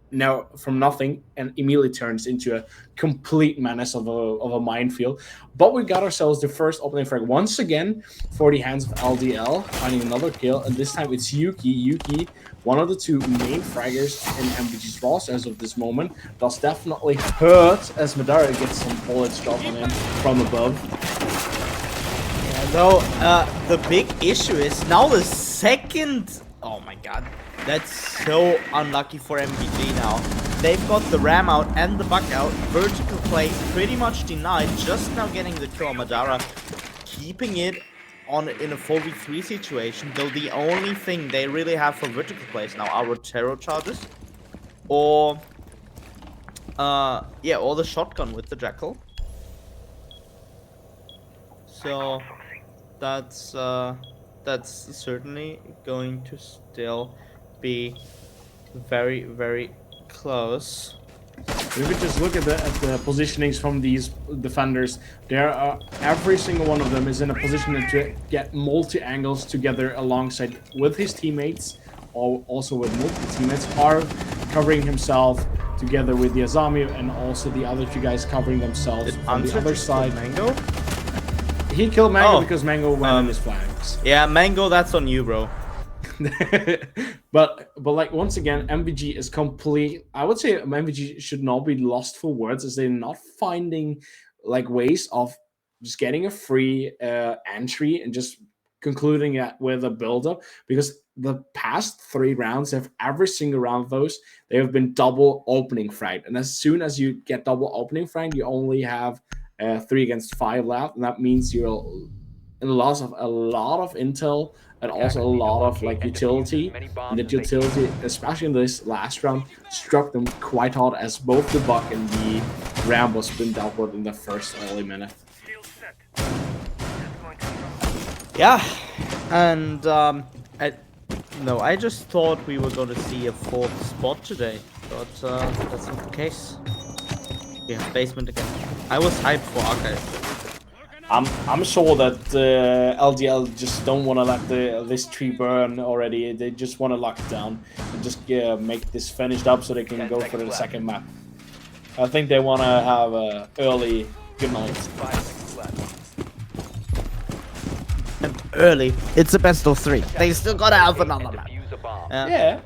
nothing and immediately turns into a complete menace of a minefield. But we got ourselves the first opening frag once again for the hands of LDL, finding another kill, and this time it's Yuki, one of the two main fraggers in MVG's roster as of this moment. Does definitely hurt as Madara gets some bullets dropped on him from above. Yeah, though the big issue is now the second. Oh my god. That's so unlucky for MVG now. They've got the ram out and the buck out. Vertical play pretty much denied. Just now getting the kill on Madara. Keeping it in a 4v3 situation. Though the only thing they really have for vertical plays now are Rotero charges. Or or the shotgun with the Jackal. So that's certainly going to still be very, very close. If we just look at the positionings from these defenders, every single one of them is in a position to get multi angles together alongside with his teammates, or also with multiple teammates. Harv covering himself together with the Azami, and also the other two guys covering themselves on the other side. Mango? He killed Mango because Mango went on his flanks. Yeah, Mango, that's on you, bro. but like, once again, MVG is complete. I would say MVG should not be lost for words, as they're not finding like ways of just getting a free entry and just concluding it with a build-up, because the past 3 rounds, every single round of those, they have been double opening frag, and as soon as you get double opening frag, you only have 3 against 5 left, and that means you're in loss of a lot of intel and also a lot of like utility. And the utility, especially in this last round, struck them quite hard, as both the buck and the ram was been dealt with in the first early minute. Yeah, and I just thought we were going to see a 4th spot today, but that's not the case. We have basement again. I was hyped for Archive. I'm sure that LDL just don't want to let this tree burn already. They just want to lock it down and just make this finished up so they can go for the second map. I think they want to have a early good night. 5 seconds left. And early. It's a best of 3. They still gotta have another map. Defuse a bomb. Yeah,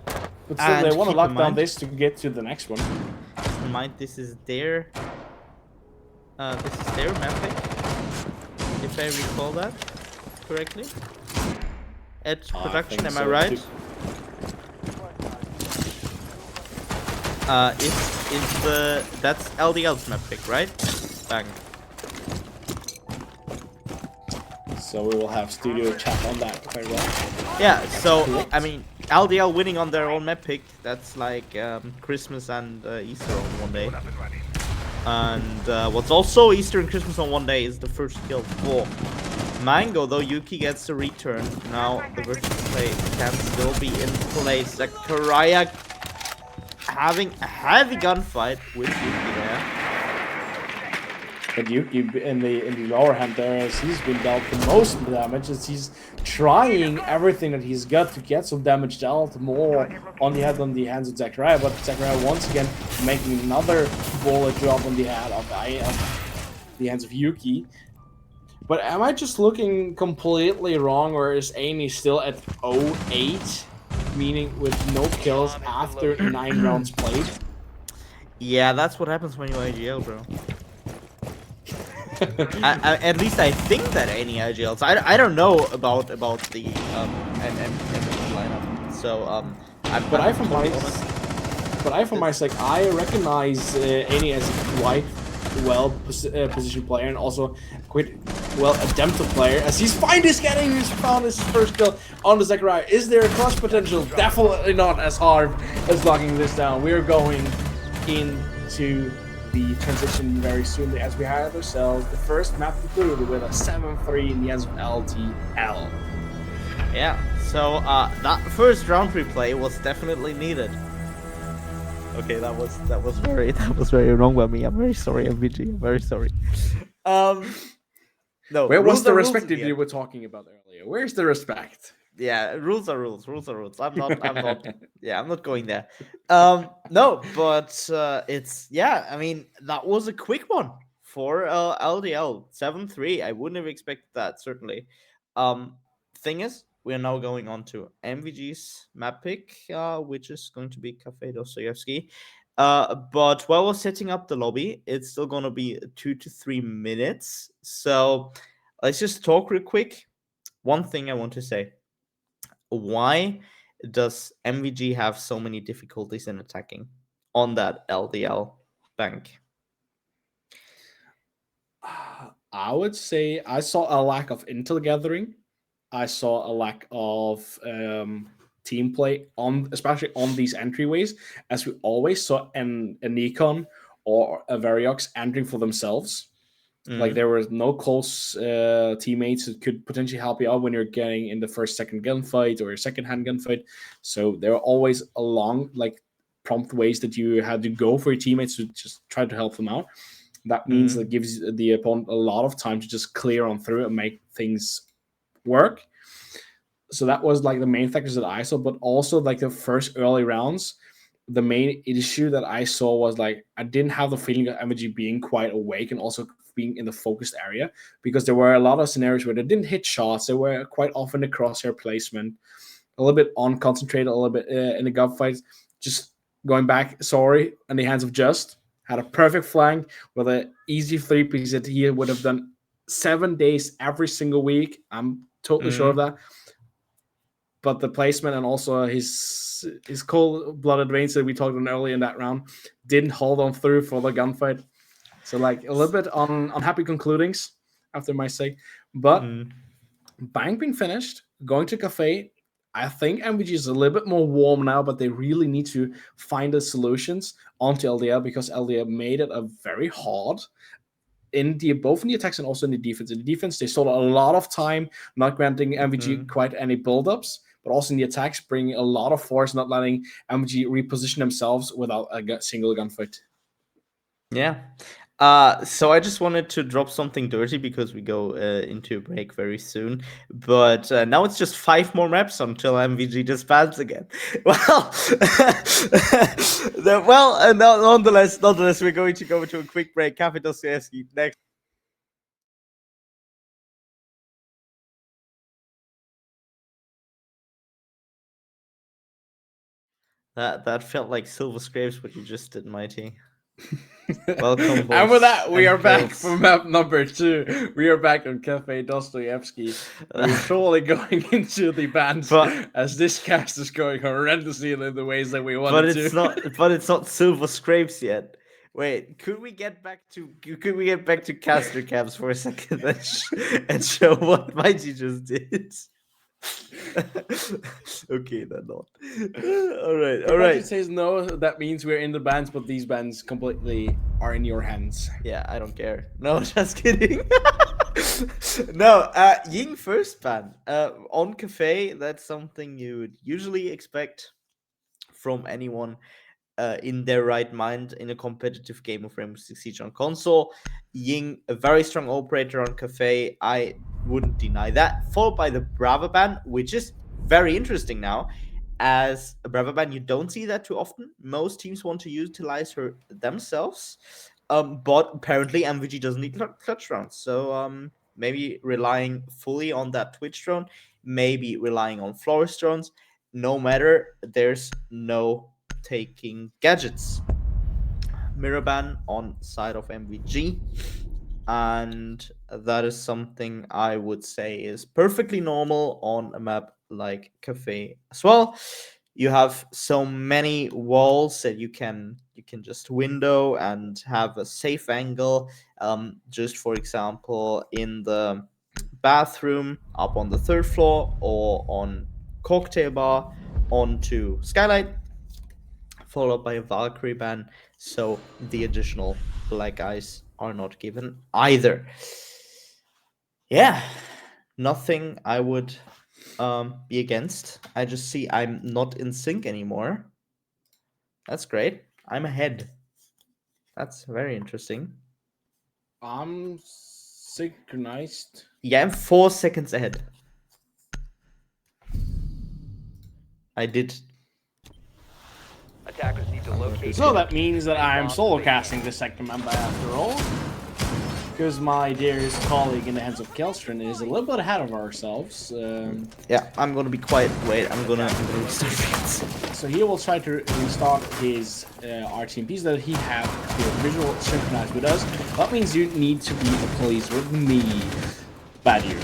but still And they want to keep lock in down mind- this to get to the next one. Keep in mind, this is their mapping, if I recall that correctly. At production, am I right? That's LDL's map pick, right? Bang. So we will have studio chat on that very well. Yeah, so correct. I mean, LDL winning on their own map pick, that's like Christmas and Easter on one day. And what's also Easter and Christmas on one day is the first kill for Mango, though Yuki gets a return. Now the vertical play can still be in place. Zachariah having a heavy gunfight with Yuki there. But Yuki in the lower hand there, as he's been dealt the most damage, as he's trying everything that he's got to get some damage dealt more on the hands of Zachariah. But Zachariah once again making another bullet drop on the head of the hands of Yuki. But am I just looking completely wrong, or is Amy still at 0-8, meaning with no kills after 9 rounds played? Yeah, that's what happens when you're IGL, bro. At least I think that any IGLs. I don't know about the lineup. So from my side, I recognize Annie as a quite well positioned player, and also quite well adaptive player, as he's found his first kill on the Zachariah. Is there a clutch potential? Definitely not as hard as locking this down. We're going into the transition very soon, as we have ourselves the first map concluded with a 7-3 in the hands of LDL. Yeah, so that first round replay was definitely needed. Okay, that was very wrong by me. I'm very sorry, MVG. I'm very sorry. No, Where was rules the are rules respect in that the you end. were talking about earlier? Where's the respect? Yeah, rules are rules. Rules are rules. I'm not. I'm not. Yeah, I'm not going there. No, but it's yeah. I mean, that was a quick one for LDL 7-3. I wouldn't have expected that certainly. Um, Thing is, we are now going on to MVG's map pick, which is going to be Cafe Dostoevsky. But while we're setting up the lobby, it's still going to be 2 to 3 minutes. So let's just talk real quick. One thing I want to say: why does MVG have so many difficulties in attacking on that LDL bank? I would say I saw a lack of intel gathering. I saw a lack of team play on, especially on these entryways, as we always saw a Nikon or a Variox entering for themselves. Like there were no close teammates that could potentially help you out when you're getting in the first, second gunfight or your second hand gunfight. So there were always a long, like prompt ways that you had to go for your teammates to just try to help them out. That means that gives the opponent a lot of time to just clear on through and make things work. So that was like the main factors that I saw, but also like the first early rounds, the main issue that I saw was like I didn't have the feeling of MG being quite awake and also being in the focused area, because there were a lot of scenarios where they didn't hit shots. They were quite often the crosshair placement, a little bit unconcentrated, a little bit in the gunfights. Just going back, sorry, in the hands of Just had a perfect flank with an easy 3-piece that he would have done 7 days every single week. I'm totally sure of that. But the placement and also his cold-blooded veins that we talked on earlier in that round didn't hold on through for the gunfight. So like a little bit on unhappy concludings after my sake. But Bang being finished, going to Cafe. I think MVG is a little bit more warm now, but they really need to find the solutions onto LDL, because LDL made it a very hard in the both in the attacks and also in the defense. In the defense, they stole a lot of time, not granting MVG quite any buildups, but also in the attacks, bringing a lot of force, not letting MVG reposition themselves without a single gunfight. Yeah. So I just wanted to drop something dirty because we go into a break very soon. But now it's just 5 more maps until MVG disbands again. Well, nonetheless, we're going to go to a quick break. Cafe Dostoevsky next. That felt like Silver Scrapes, what you just did, Mighty. Welcome, And with that, we are back pills. for map number 2. We are back on Cafe Dostoevsky. We're totally going into the bands as this cast is going horrendously in the ways that we wanted to. But it's not Silver Scrapes yet. Wait, could we get back to caster caps for a second and show what Mighty just did? Okay, then not. All right. If Mighty says no, that means we're in the bands, but these bands completely are in your hands. Yeah, I don't care. No, just kidding. No, Ying first ban. On Cafe, that's something you would usually expect from anyone in their right mind in a competitive game of Rainbow Six Siege on console. Ying, a very strong operator on Cafe, I wouldn't deny that. Followed by the Brava ban, which is very interesting now. As a Brava ban, you don't see that too often. Most teams want to utilize her themselves. But apparently MVG doesn't need clutch rounds. So maybe relying fully on that Twitch drone, maybe relying on Florist drones. No matter, there's no taking gadgets. Mirror ban on side of MVG. And that is something I would say is perfectly normal on a map like Cafe as well. You have so many walls that you can just window and have a safe angle. Just for example, in the bathroom up on the 3rd floor or on cocktail bar onto skylight, followed by a Valkyrie ban, so the additional black eyes are not given either. Yeah, nothing I would be against. I just see I'm not in sync anymore. That's great. I'm ahead. That's very interesting. I'm Synchronized. Yeah, I'm 4 seconds ahead. I did. Attackers need to locate. So that means that I'm solo casting the second member after all. Because my dearest colleague in the hands of Kelstrin is a little bit ahead of ourselves. Yeah, I'm gonna be quiet. Wait, I'm gonna restart things. So he will try to restart his RTMPs that he have to visual synchronized with us. That means you need to be the police with me, Badu.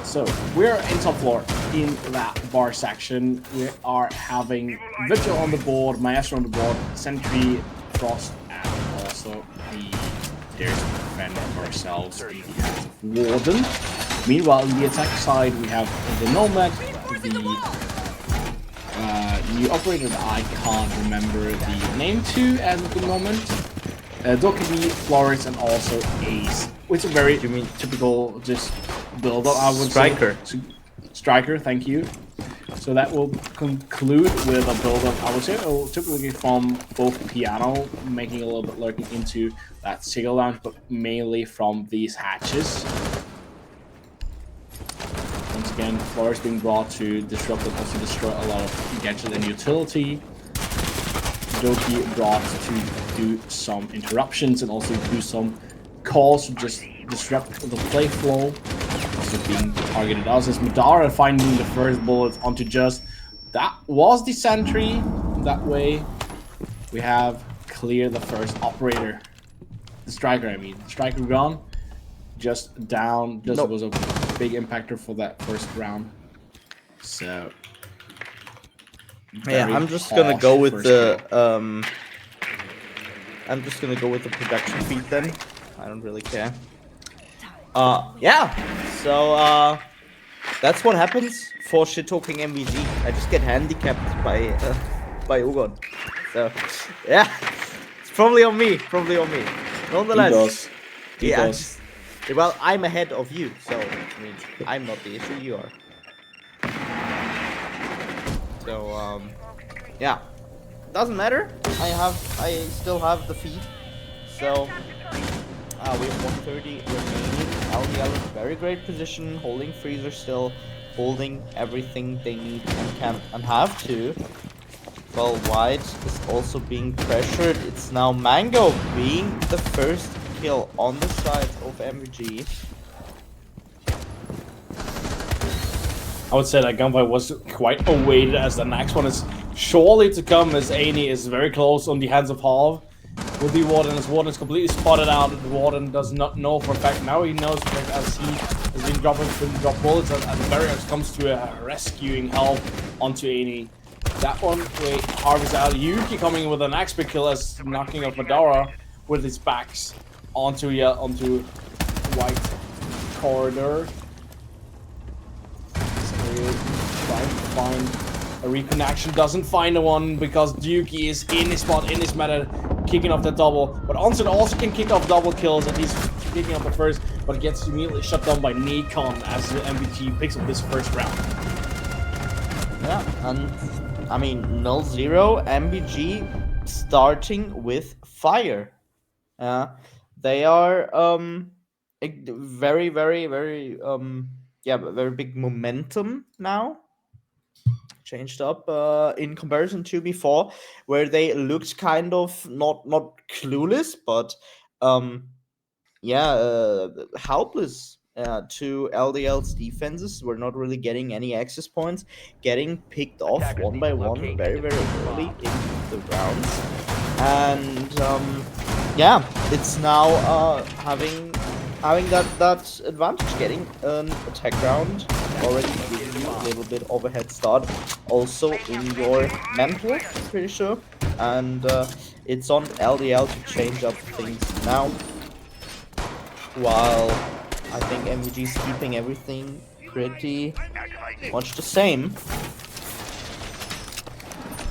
So we're in top floor in that bar section. We are having Vigil on the board, Maestro on the board, Sentry, Frost, and also there's a defend of ourselves in the hands of Warden. Meanwhile, on the attack side, we have the Nomad, the new operator that I can't remember the name to at the moment. Dokkaebi, Flores, and also Ace. Which is a very typical just build-up, I would Striker. say. Striker, thank you. So that will conclude with a build-up, I would say, typically from both Piano, making a little bit lurking into that single lounge, but mainly from these hatches. Once again, Flores being brought to disrupt and also destroy a lot of gadget and utility. Doki brought to do some interruptions and also do some calls to just disrupt the play flow. Also being targeted us as Madara finding the first bullet onto Just. That was the sentry. That way we have cleared the first operator. The striker, I mean. Striker gone. Just down. Just was a big impactor for that first round. So yeah, I'm just gonna go with the I'm just gonna go with the production feed then. I don't really care. Yeah. So that's what happens for shit-talking MVG. I just get handicapped by Ugon. So yeah, it's probably on me. Nonetheless, He does. Well, I'm ahead of you, so I mean, I'm not the issue. You are. So yeah, doesn't matter. I still have the feed. So we have 130 remaining. LDL in very great position, holding freezer still, holding everything they need and can and have to. Well, White is also being pressured. It's now Mango being the first kill on the side of MVG. I would say that gunfight was quite awaited, as the next one is surely to come, as Aini is very close on the hands of Halv. With the Warden, as Warden is completely spotted out, the Warden does not know for a fact. Now he knows for a fact, as he has been dropping bullets, and the barrier comes to a rescuing Halv onto Aini. That one, wait, Harvey's out. Yuki coming in with an axe kill as knocking off Madara with his backs onto White corridor. Trying to find a reconnection, doesn't find the one because Yuki is in his spot, in his meta, kicking off the double. But Onsen also can kick off double kills, and he's kicking off the first, but gets immediately shut down by Nikon as the MVG picks up this first round. Yeah, and I mean 0-0 MVG starting with fire. They are very very big momentum now. Changed up in comparison to before, where they looked kind of not clueless, but helpless to LDL's defenses. We're not really getting any access points, getting picked off one by one very early in the rounds, and it's now having that advantage, getting an attack round already giving you a little bit of a head start also in your mental, pretty sure, and it's on LDL to change up things now, while I think MVG is keeping everything pretty much the same.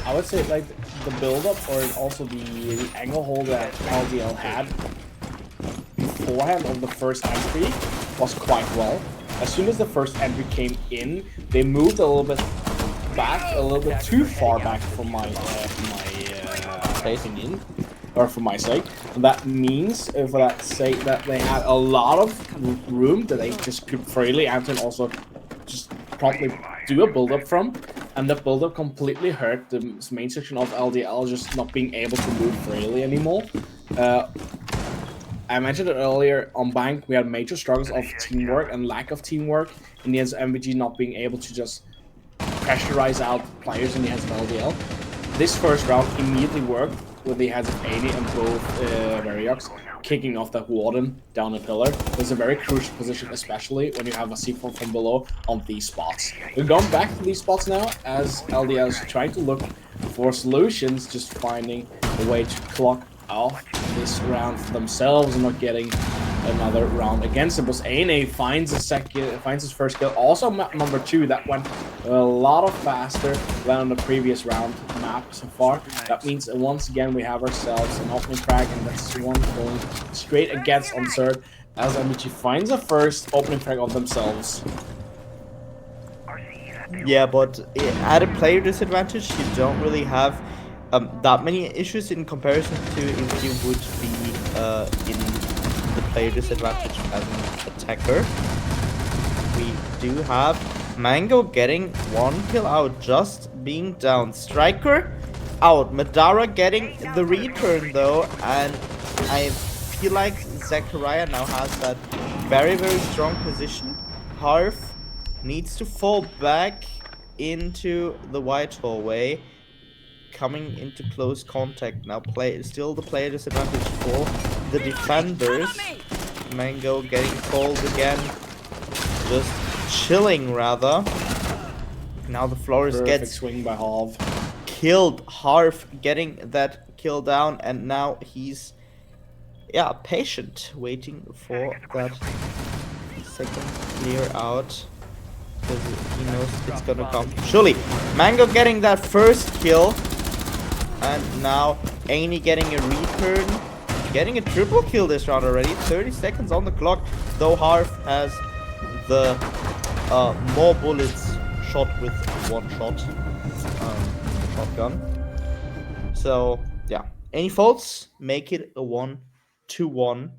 I would say like the build-up, or also the angle hold that LDL had beforehand of the first entry was quite well. As soon as the first entry came in, they moved a little bit back, a little bit too far back from my placing in. or for my sake. And that means, for that sake, that they had a lot of room that they just could freely enter and also just promptly do a build-up from. And the build-up completely hurt the main section of LDL just not being able to move freely anymore. I mentioned it earlier, on Bank we had major struggles of teamwork and lack of teamwork in the hands of MVG not being able to just pressurize out players in the hands of LDL. This first round immediately worked with the hands of 80 and both Variox kicking off that Warden down a pillar. It was a very crucial position, especially when you have a C4 from below on these spots. We've gone back to these spots now as LDL is trying to look for solutions, just finding a way to clock off this round for themselves and not getting another round against it. But Ane finds his first kill. Also map number 2 that went a lot faster than on the previous round map so far. That means once again we have ourselves an opening frag, and that's one going straight against on third as MVG finds a first opening frag of themselves. Yeah, but at a player disadvantage, you don't really have that many issues in comparison to if you would be in the player disadvantage as an attacker. We do have Mango getting 1 kill out, just being down. Striker out. Madara getting the return though, and I feel like Zachariah now has that very, very strong position. Harf needs to fall back into the white hallway, coming into close contact now. Still the player disadvantage for the defenders. Mango getting called again, just chilling rather. Now the Flores gets swing by Halv. Killed. Harf getting that kill down, and now he's patient, waiting for that second clear out, because he knows it's gonna come. Surely, Mango getting that first kill, and now Ane getting a return, getting a triple kill this round already. 30 seconds on the clock, though Harf has the more bullets shot with one shot shotgun. So yeah, any faults make it a 1-1.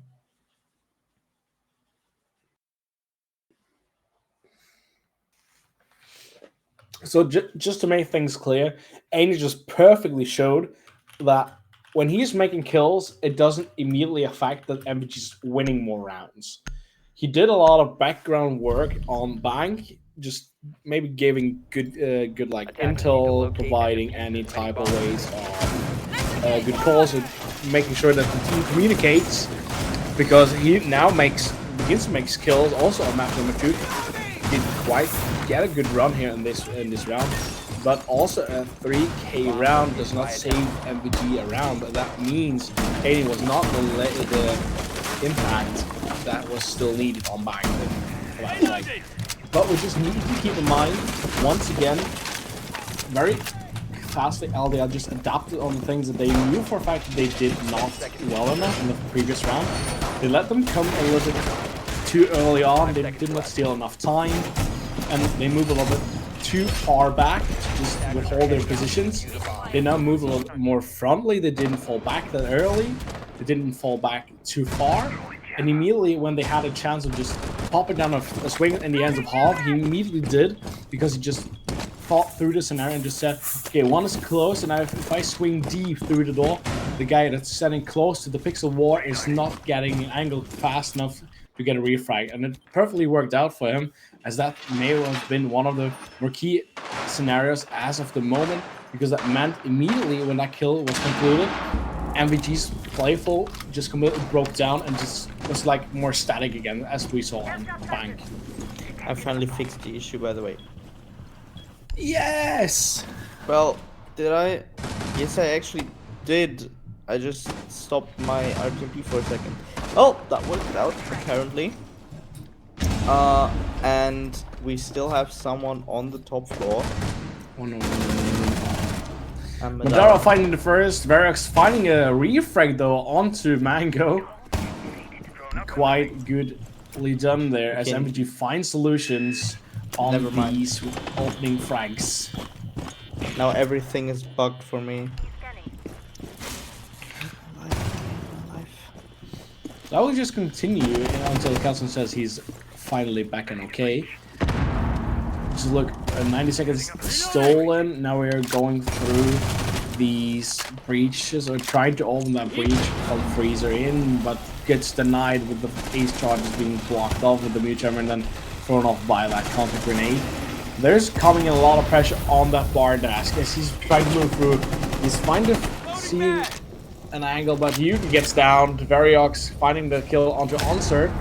So just to make things clear, Ane just perfectly showed that when he's making kills, it doesn't immediately affect that MVG's winning more rounds. He did a lot of background work on Bank, just maybe giving good like intel, providing any type of ways of good calls, and making sure that the team communicates, because he now begins to make kills. Also on map number 2, did quite get a good run here in this round, but also a 3k round does not save MVG a round. That means Ane was not the impact that was still needed on Bank. But we just need to keep in mind, once again, very fastly LDL just adapted on the things that they knew for a fact that they did not well enough in the previous round. They let them come a little bit too early on, they did not steal enough time, and they moved a little bit too far back to just withhold their positions. They now move a little more frontally, they didn't fall back that early, they didn't fall back too far, and immediately when they had a chance of just popping down a swing in the hands of Halv, he immediately did, because he just thought through the scenario and just said, okay, one is close, and if I swing deep through the door, the guy that's standing close to the pixel wall is not getting an angle fast enough to get a refrag. And it perfectly worked out for him, as that may have been one of the more key scenarios as of the moment, because that meant immediately when that kill was concluded, MVG's playful just completely broke down and just was like more static again, as we saw on Bank. I finally fixed the issue, by the way. Yes! Well, did I? Yes, I actually did. I just stopped my RTMP for a second. Oh, that worked out, apparently. And we still have someone on the top floor. Oh no. Madara finding the first, Variox finding a refrag though onto Mango. Quite goodly done there, as MVG finds solutions on these opening frags. Now everything is bugged for me. So I will just continue until Kelson says he's finally back and okay. Just look, 90 seconds stolen. Now we're going through these breaches, or trying to open that breach from Freezer in, but gets denied with the ace charges being blocked off with the mute jammer and then thrown off by that counter grenade. There's coming a lot of pressure on that bar desk as he's trying to move through. He's finally seeing an angle, but Yuki gets down. Variox finding the kill onto Onser.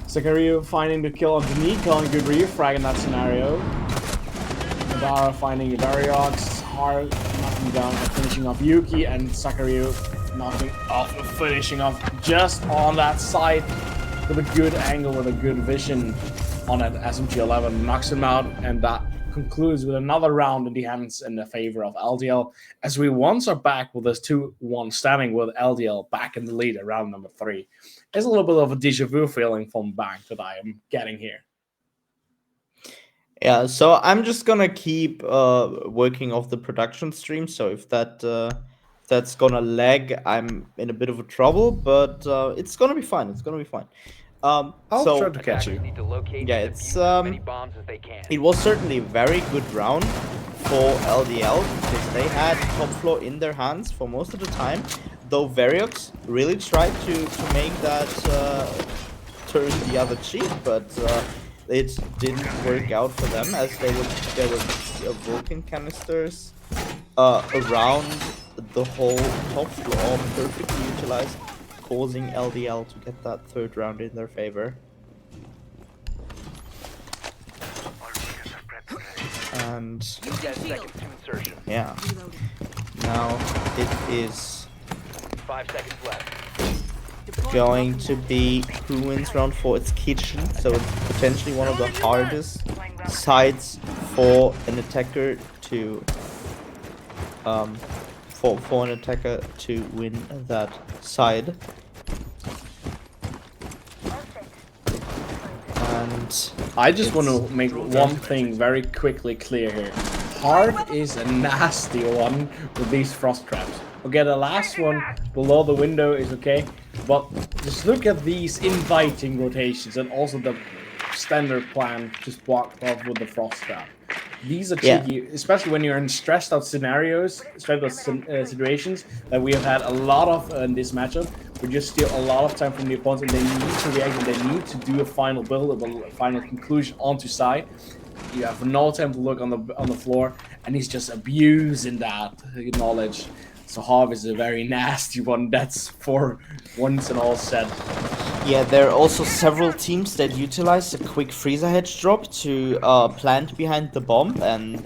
Sakaryu finding the kill onto Nico, and good refrag in that scenario. Madara finding Variox, hard knocking down and finishing off Yuki, and Sakaryu knocking off, finishing off just on that side with a good angle, with a good vision on that SMG-11, knocks him out, and that concludes with another round in the hands in the favor of LDL, as we once are back with this 2-1 standing with LDL back in the lead at round number 3. It's a little bit of a deja vu feeling from Bank that I am getting here. Yeah, so I'm just gonna keep working off the production stream. So if that's gonna lag, I'm in a bit of a trouble, but it's gonna be fine. It's gonna be fine. I'll So try to catch you. Need to locate yeah, and it's defuse as many bombs as they can. it was certainly a very good round for LDL because they had top floor in their hands for most of the time. Though Variox really tried to make that turn the other cheek, but it didn't work out for them, as there were Vulcan canisters around the whole top floor, perfectly utilized, causing LDL to get that third round in their favor. And 10 seconds to insertion. yeah, now it is 5 seconds left. going to be who wins round 4. It's kitchen, so it's potentially one of the hardest sides for an attacker to for an attacker to win that side. And I just want to make one thing very quickly clear here. Hard is a nasty one with these frost traps. Okay, the last one below the window is okay, but just look at these inviting rotations and also the standard plan just blocked off with the frost trap. These are cheeky, especially when you're in stressed out scenarios, situations that we have had a lot of in this matchup. We just steal a lot of time from the opponents, and they need to react, and they need to do a final build, a final conclusion onto side. You have no time to look on the floor, and he's just abusing that knowledge. So Harv is a very nasty one. That's for once and all said. yeah, there are also several teams that utilize a quick freezer hedge drop to plant behind the bomb, and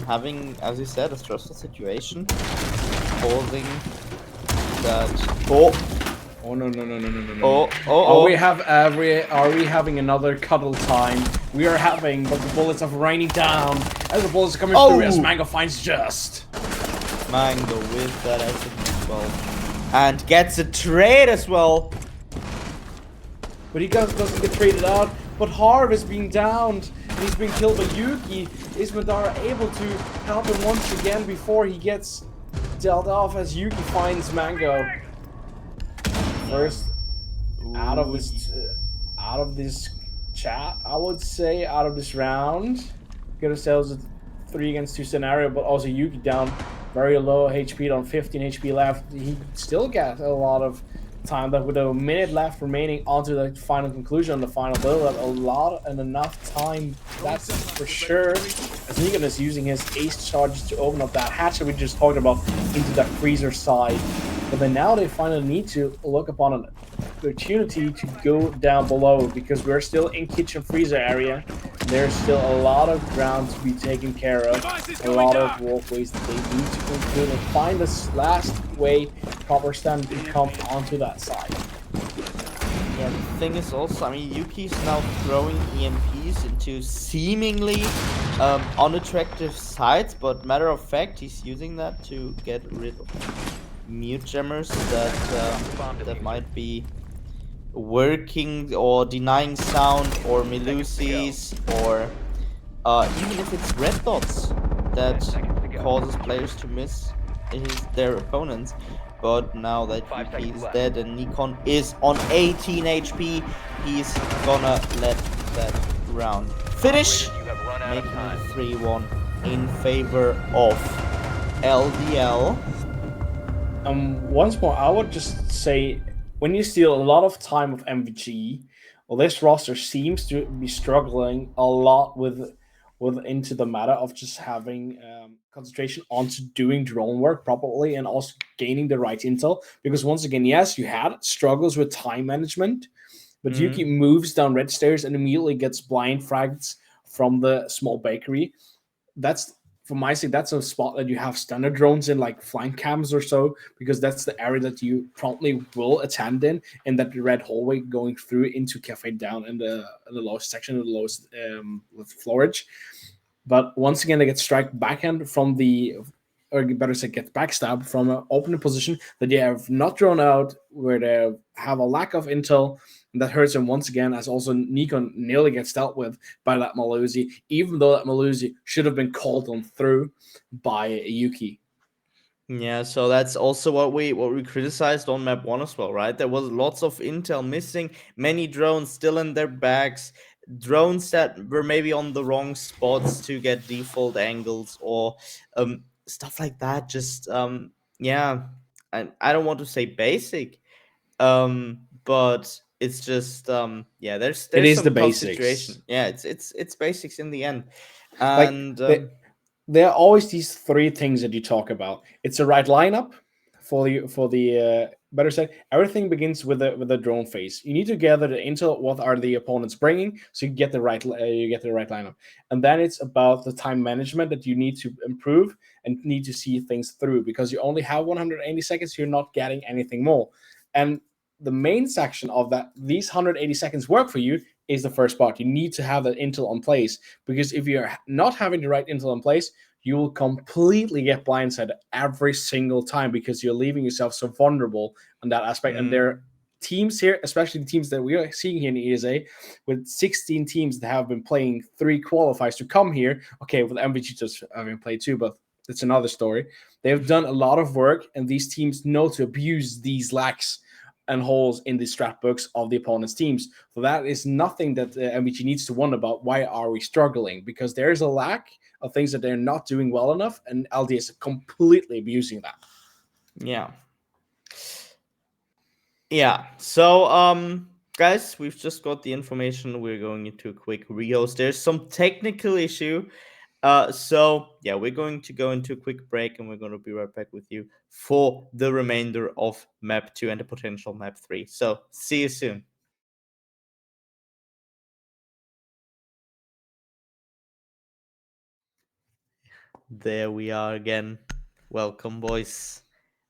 having, as you said, a stressful situation, causing that. Oh no. Oh. Are we having another cuddle time? We are having, but the bullets are raining down as the bullets are coming through as Mango finds just. Mango with that SMG-12 and gets a trade as well. But he doesn't get traded out. But Harv is being downed and he's being killed by Yuki. Is Madara able to help him once again before he gets dealt off as Yuki finds Mango? First, out of this chat, I would say, out of this round, get ourselves a 3 against 2 scenario, but also Yuki down very low HP, on 15 HP left. He still got a lot of time, but with a minute left remaining onto the final conclusion on the final build, a lot and enough time, that's for sure. As Negan is using his ace charges to open up that hatch that we just talked about into that freezer side. But then now they finally need to look upon an opportunity to go down below, because we're still in kitchen freezer area. There's still a lot of ground to be taken care of, a lot of walkways that they need to conclude and find this last way proper stand to come onto that side. Yeah, the thing is also, I mean, Yuki's now throwing EMPs into seemingly unattractive sides, but matter of fact, he's using that to get rid of mute jammers that might be working or denying sound, or Melusis, or even if it's red dots that causes players to miss their opponents. But now that 5 UP seconds is left. dead and Nikon is on 18 HP, he's gonna let that round finish, Operators, you have run out of making time. it 3-1 in favor of LDL. Once more, I would just say when you steal a lot of time of MVG, well, this roster seems to be struggling a lot with into the matter of just having concentration onto doing drone work properly and also gaining the right intel. Because once again, yes, you had struggles with time management, but Yuki moves down red stairs and immediately gets blind frags from the small bakery. That's for my sake, that's a spot that you have standard drones in, like flank cams or so, because that's the area that you promptly will attend in that red hallway going through into cafe down in the lowest section, the lowest with floorage. But once again, they get strike backhand from the, or better say, get backstab from an open position that they have not drawn out, where they have a lack of intel. And that hurts him once again, as also Nikon nearly gets dealt with by that Malusi, even though that Malusi should have been called on through by Yuki. Yeah, so that's also what we criticized on map 1 as well, right? There was lots of intel missing, many drones still in their bags, drones that were maybe on the wrong spots to get default angles or stuff like that. Just yeah, I don't want to say basic, but it's just yeah, there's It is some the concentration. basics. Yeah, it's basics in the end. Like And there are always these three things that you talk about. It's the right lineup for the better said. Everything begins with the drone phase. You need to gather the intel. What are the opponents bringing? So you get the right lineup, and then it's about the time management that you need to improve and need to see things through, because you only have 180 seconds. You're not getting anything more, and the main section of that these 180 seconds work for you is the first part. You need to have that intel in place, because if you're not having the right intel in place, you will completely get blindsided every single time, because you're leaving yourself so vulnerable on that aspect. And there are teams here, especially the teams that we are seeing here in ESA, with 16 teams that have been playing 3 qualifiers to come here. Okay, with MVG just having played 2, but it's another story. They've done a lot of work, and these teams know to abuse these lacks and holes in the strat books of the opponent's teams. So that is nothing that MVG needs to wonder about. Why are we struggling? Because there is a lack of things that they're not doing well enough, and LD is completely abusing that. yeah. Yeah. So guys, we've just got the information. We're going into a quick rehost. There's some technical issue. So yeah, we're going to go into a quick break, and we're going to be right back with you for the remainder of map 2 and the potential map 3. So see you soon. There we are again. Welcome, boys.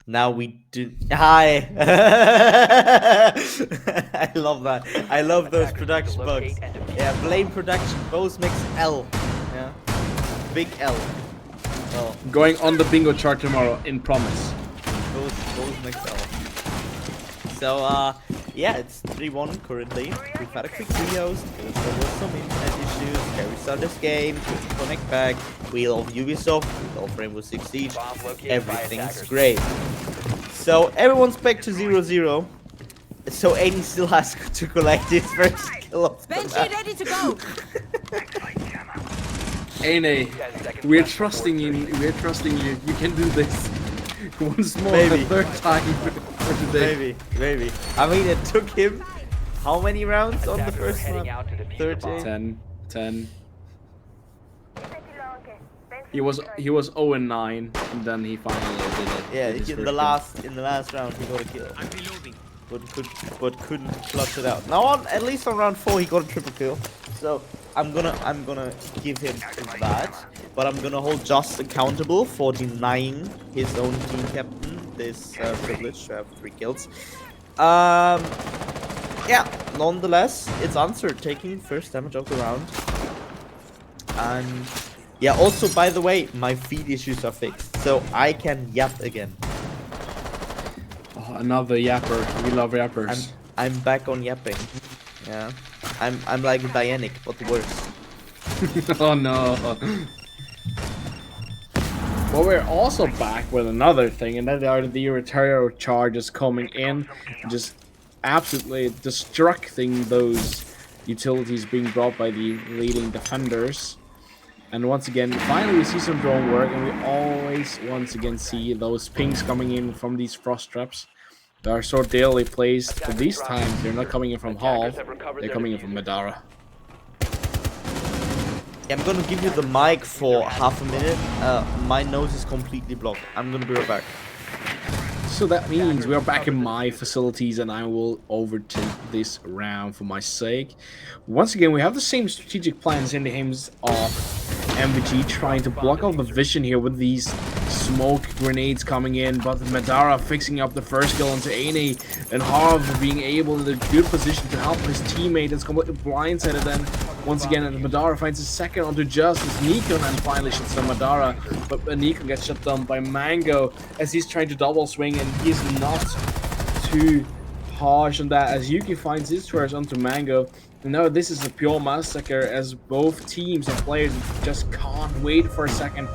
Now we do. Hi. I love that. I love those Attackers need to production bugs. locate and defuse Yeah, the blame bomb. production. Both makes L. Yeah. Big L. Oh, Going on the bingo chart tomorrow, in promise. both makes L. So yeah, it's 3-1 currently. We've had a quick rehost because there was some internet issues. Carry started this game, couldn't connect back. We love Ubisoft, we love Rainbow Six Siege. Bomb located by Everything's attackers. great. So everyone's back to 0-0. So Aiden still has to collect his first kill of the Benji map. ready to go. Ane, 10 seconds we're left before trusting you. insertion. We're trusting you. You can do this. Once more, Maybe. the third time for today. Maybe. I mean, it took him how many rounds on the Attackers are first heading one? out to defuse the 13. bomb. 10. He was 0-9, and then he finally did it. Yeah, Did his in first the kill. last round he got a kill. But couldn't clutch it out. Now at least on round 4 he got a triple kill. So I'm gonna give him that. But I'm gonna hold Just accountable for denying his own team captain this privilege to have 3 kills. Yeah, nonetheless, it's answered, taking first damage of the round. And yeah, also by the way, my feed issues are fixed, so I can yap again. Oh, another yapper. We love yappers. I'm back on yapping. Yeah. I'm like Dianic, but worse. Oh no. But we're also back with another thing, and that are the retire charges coming in, just absolutely destructing those utilities being brought by the leading defenders. And once again, finally we see some drone work, and we always once again see those pings coming in from these frost traps. They are so daily placed, but these times they're not coming in from Hall, they're coming in from Madara. I'm gonna give you the mic for half a minute. My nose is completely blocked. I'm gonna be right back. So that means we are back in my facilities, and I will overtake this round for my sake. Once again, we have the same strategic plans in the hands of MVG, trying to block out the vision here with these smoke grenades coming in, but Madara fixing up the first kill onto Aine, and Harv being able in a good position to help his teammate that's completely blindsided. Then once again, Madara finds his second onto Justice. Nikon and finally shuts down Madara, but Nikon gets shut down by Mango as he's trying to double swing, and he's not too harsh on that as Yuki finds his first onto Mango. And now this is a pure massacre as both teams and players just can't wait for a second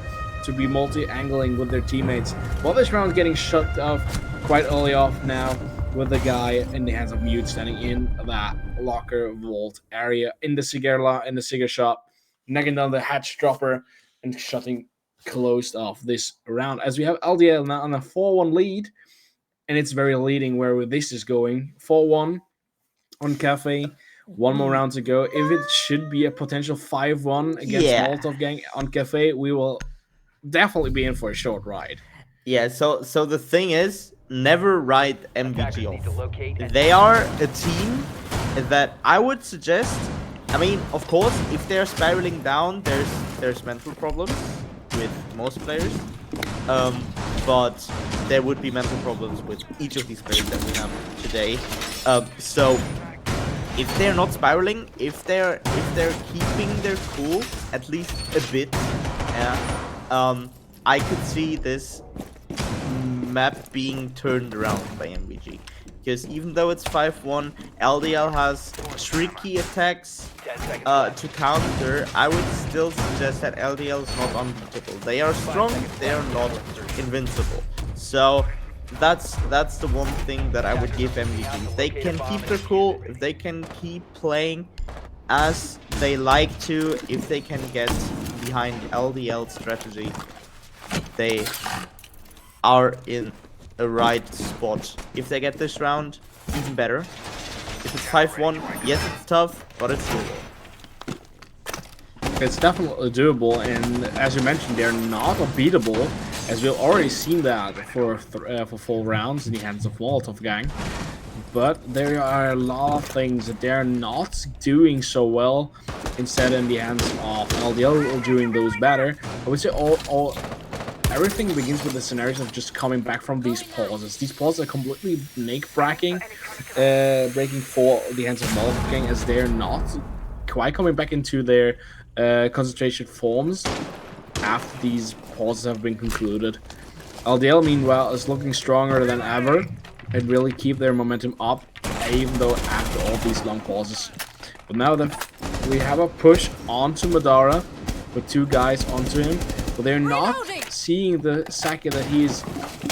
to be multi-angling with their teammates. Well, this round getting shut off quite early off now with the guy in the hands of Mute standing in that locker vault area in the cigar shop, knocking down the hatch dropper and shutting closed off this round. As we have LDL now on a 4-1 lead, and it's very leading where this is going. 4-1 on Cafe. One more round to go. If it should be a potential 5-1 against MolotovGang on Cafe, we will definitely be in for a short ride. Yeah, so the thing is, never write MVG off. They are a team that I would suggest. I mean, of course, if they're spiraling down, there's mental problems with most players. But there would be mental problems with each of these players that we have today. So if they're not spiraling, if they're keeping their cool at least a bit, yeah, I could see this map being turned around by MVG. Because even though it's 5-1, LDL has tricky attacks to counter. I would still suggest that LDL is not unbeatable. They are strong, they are not invincible. So that's the one thing that I would give MVG. If they can keep their cool, if they can keep playing as they like to, if they can get behind LDL strategy, they are in a right spot. If they get this round, even better. If it's 5-1, yes, it's tough, but it's doable. It's definitely doable, and as you mentioned, they're not unbeatable, as we've already seen that for 4 rounds in the hands of MolotovGang. But there are a lot of things that they're not doing so well. Instead, in the hands of LDL doing those better. I would say everything begins with the scenarios of just coming back from these pauses. These pauses are completely neck-breaking, breaking for the hands of MolotovGang, as they're not quite coming back into their concentration forms after these pauses have been concluded. LDL, meanwhile, is looking stronger than ever and really keep their momentum up, even though after all these long pauses. But now that we have a push onto Madara with 2 guys onto him, but they're not seeing the Saki that he's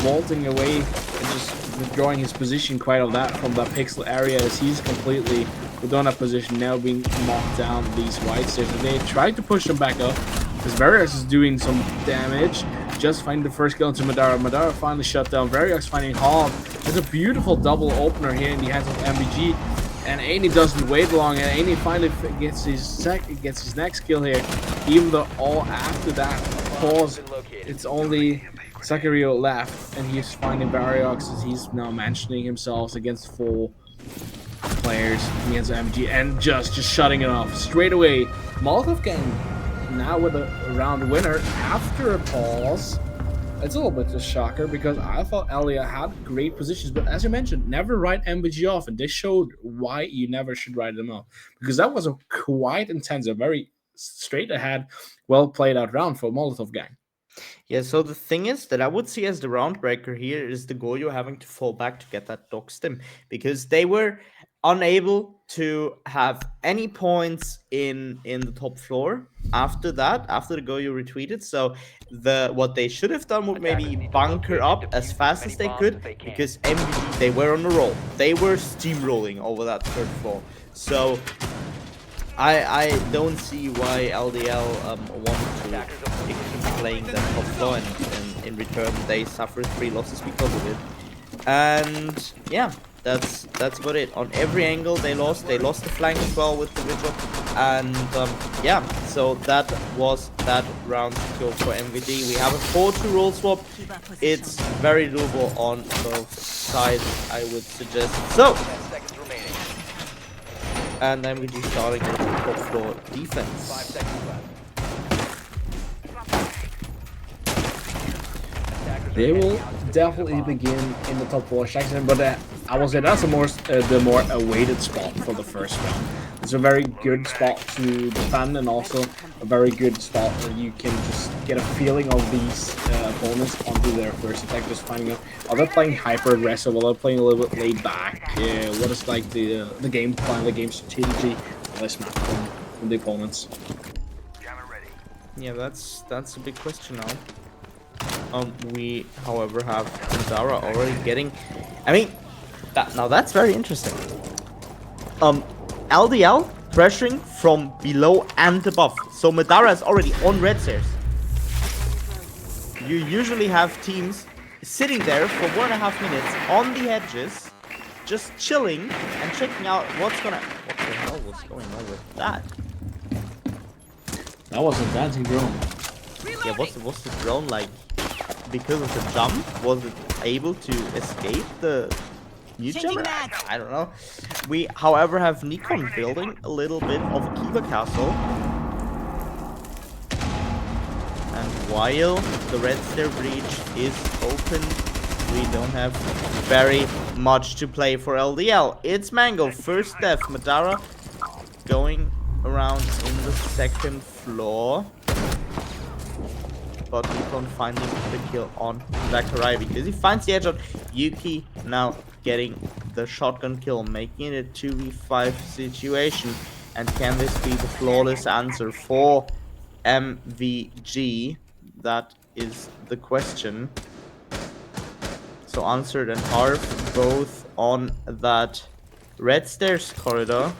vaulting away and just withdrawing his position quite a lot from that pixel area, as he's completely within that position now, being knocked down these white stairs. And they tried to push him back up as Variox is doing some damage. Just finding the first kill into Madara. Madara finally shut down. Variox finding Hog. There's a beautiful double opener here in the hands of MVG. And Aine doesn't wait long, and Aine finally gets his next kill here. Even though all after that pause, it's only Sakario left, and he's finding Variox as he's now mentioning himself against 4 players against MG, and just shutting it off straight away. MolotovGang now with a round winner after a pause. It's a little bit of a shocker because I thought Elia had great positions, but as you mentioned, never write MVG off, and this showed why you never should write them off, because that was a quite intense, a very straight ahead, well played out round for MolotovGang. Yeah, so the thing is that I would see as the round breaker here is the Goyo having to fall back to get that dog stim, because they were unable to have any points in the top floor after that, after the goal you retweeted. So what they should have done would maybe bunker up as fast as they could, because MVG, they were on a roll. They were steamrolling over that third floor. So I don't see why LDL wanted to keep playing that top floor, and in return they suffered 3 losses because of it. And yeah, that's about it. On every angle they lost. They lost the flank as well with the vigil. And yeah, so that was that round secure for MVD. We have a 4-2 roll swap. It's very doable on both sides, I would suggest. So, 10 seconds remaining. and MVD starting with the top floor 5 defense. seconds left. They will definitely begin in the top 4 section, but I will say that's the more awaited spot for the first round. It's a very good spot to defend, and also a very good spot where you can just get a feeling of these opponents onto their first attack, just finding out, are they playing hyper aggressive, are they playing a little bit laid back, what is like the game plan, the game strategy of this map from the opponents. Yeah, that's a big question now. We, however, have Zara already getting. I mean, that's very interesting. LDL pressuring from below and above. So Madara is already on red stairs. You usually have teams sitting there for 1.5 minutes on the edges, just chilling and checking out what the hell was going on with that? That was a dancing drone. Yeah, what's the drone like? Because of the jump, was it able to escape the new jumper? I don't know. We, however, have Nikon building a little bit of a Kiva castle. And while the red stair breach is open, we don't have very much to play for LDL. It's Mango, first death. Madara going around in the second floor. But Nikon finding the kill on Zachariah because he finds the edge on Yuki, now getting the shotgun kill, making it a 2v5 situation. And can this be the flawless answer for MVG? That is the question. So answered and Harv both on that red stairs corridor.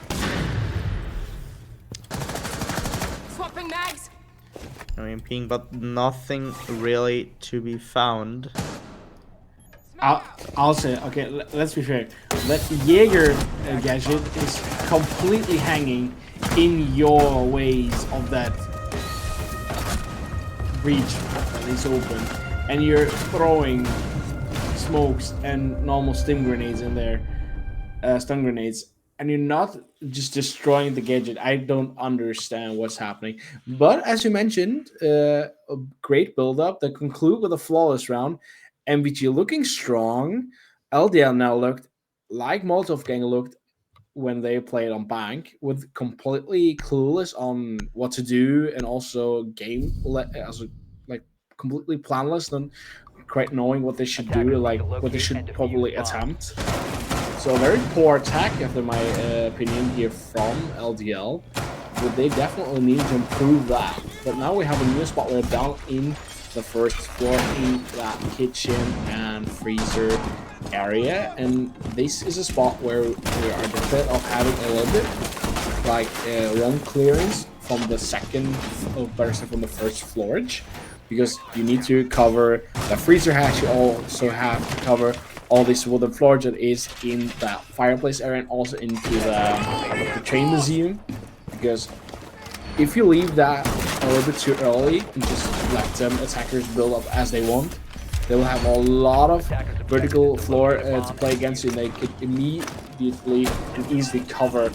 Swapping mags. I mean, ping, but nothing really to be found. I'll say, okay, let's be fair. That Jaeger gadget is completely hanging in your ways of that breach that is open, and you're throwing smokes and normal stim grenades in there, stun grenades, and you're not just destroying the gadget. I don't understand what's happening. But as you mentioned, a great build-up that conclude with a flawless round. MVG looking strong. LDL now looked like MolotovGang looked when they played on Bank, with completely clueless on what to do, and also like completely planless and quite knowing what they should do, like what they should probably attempt. So a very poor attack, after my opinion, here from LDL. But they definitely need to improve that. But now we have a new spot. We're down in the first floor in that kitchen and freezer area, and this is a spot where we are in the bit of having a little bit like roam clearance from the from the first floorage, because you need to cover the freezer hatch. You also have to cover all this wooden floor that is in that fireplace area, and also into the train museum, because if you leave that a little bit too early and just let them attackers build up as they want, they will have a lot of vertical floor to play against you, and they could immediately and easily cover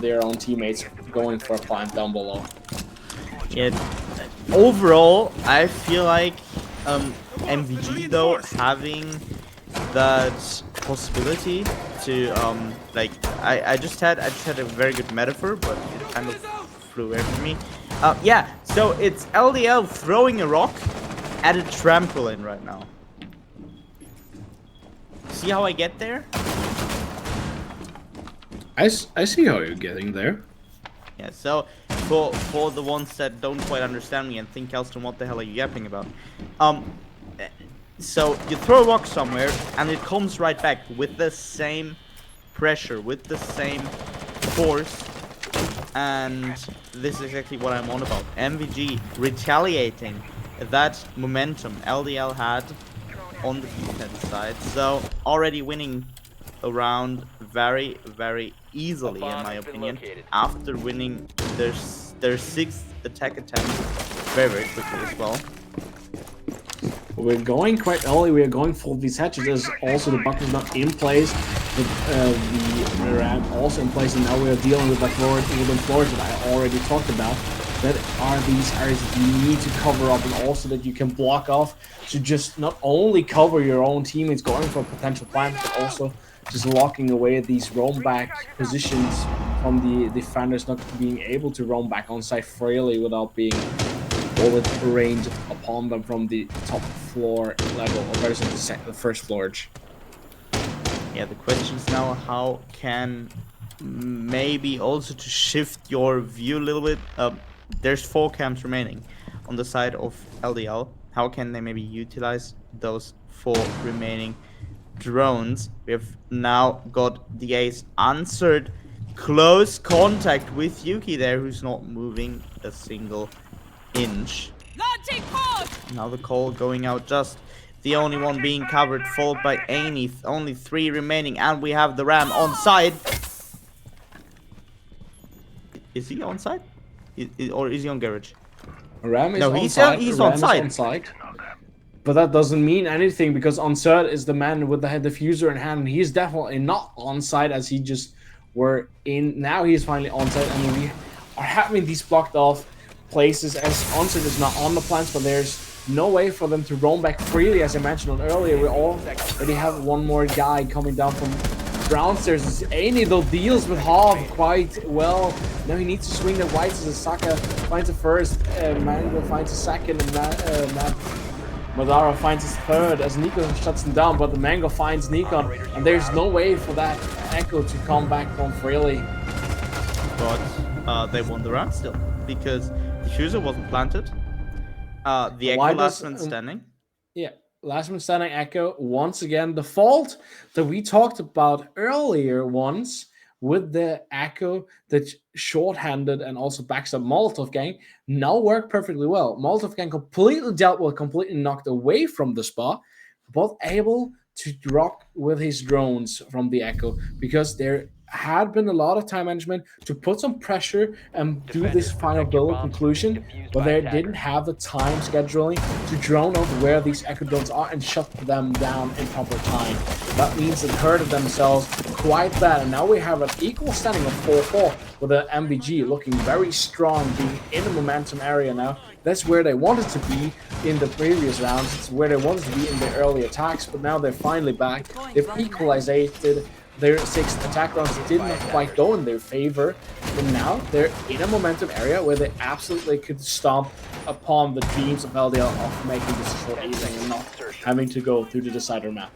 their own teammates going for a plant down below. Yeah, overall, I feel like MVG though having that possibility to like I just had a very good metaphor, but it kind of flew away from me. Yeah, so it's LDL throwing a rock at a trampoline right now. See how I get there? I see how you're getting there. Yeah, so for the ones that don't quite understand me and think, Elston, what the hell are you yapping about? So you throw a rock somewhere and it comes right back with the same pressure, with the same force, and this is exactly what I'm on about. MVG retaliating that momentum LDL had on the defense side, so already winning a round very, very easily, in my opinion, after winning their sixth attack attempt very, very quickly as well. We're going quite early. We are going for these hatches. As also the bucket is not in place. The ramp also in place, and now we are dealing with like wooden floors that I already talked about. That are these areas that you need to cover up, and also that you can block off to just not only cover your own teammates going for potential plants, but also just locking away these roam back positions from the defenders not being able to roam back on site freely without being bullet range upon them from the top floor level, or better the first floor. Yeah, the question is now how can maybe also to shift your view a little bit. There's 4 camps remaining on the side of LDL. How can they maybe utilize those 4 remaining drones? We have now got the ace answered. Close contact with Yuki there, who's not moving a single inch. Now the call going out, just the only one being covered, followed by Amy. Only 3 remaining, and we have the Ram on side. Is he on side? Or is he on garage? Ram is No, on he's side. he's Ram on is side. on side. But that doesn't mean anything, because Onserd is the man with the diffuser in hand. He's definitely not on side, as he just were in. Now he's finally on side. I mean, we are having these blocked off places as Onserd is not on the plants, but there's no way for them to roam back freely. As I mentioned earlier, we already have one more guy coming down from downstairs. Any though deals with Hav quite well. Now he needs to swing the whites as Saka finds the first, Mango finds the second, and Madara finds his third as Nico shuts him down, but the Mango finds Nikon, and there's no way for that Echo to come back from freely. But they won the round still, because the Diffuser wasn't planted. The Echo last man standing. Yeah, last man standing Echo. Once again, the fault that we talked about earlier once with the Echo that short-handed and also backs up MolotovGang now worked perfectly well. MolotovGang completely dealt with, completely knocked away from the spot, both able to drop with his drones from the Echo, because there had been a lot of time management to put some pressure and do this final build conclusion, but they didn't have the time scheduling to drone out where these Echo drones are and shut them down in proper time. That means it hurted themselves quite bad, and now we have an equal standing of 4-4 with the MVG looking very strong, being in the momentum area now. That's where they wanted to be in the previous rounds. It's where they wanted to be in the early attacks, but now they're finally back. They've equalized their 6th attack rounds did not quite go in their favor, but now they're in a momentum area where they absolutely could stomp upon the dreams of LDL of making this short evening and not having to go through the decider map.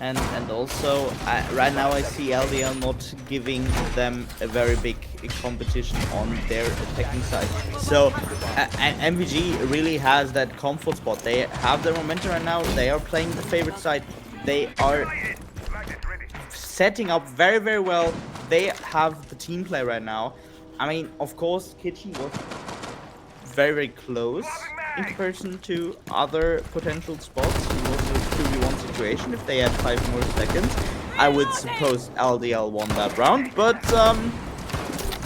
And also, right now I see LDL not giving them a very big competition on their attacking side. So MVG really has that comfort spot. They have their momentum right now. They are playing the favorite side. They are setting up very, very well. They have the team play right now. I mean, of course, Kitchen was very, very close in comparison to other potential spots. It was a 2v1 situation. If they had 5 more seconds, I would suppose LDL won that round. But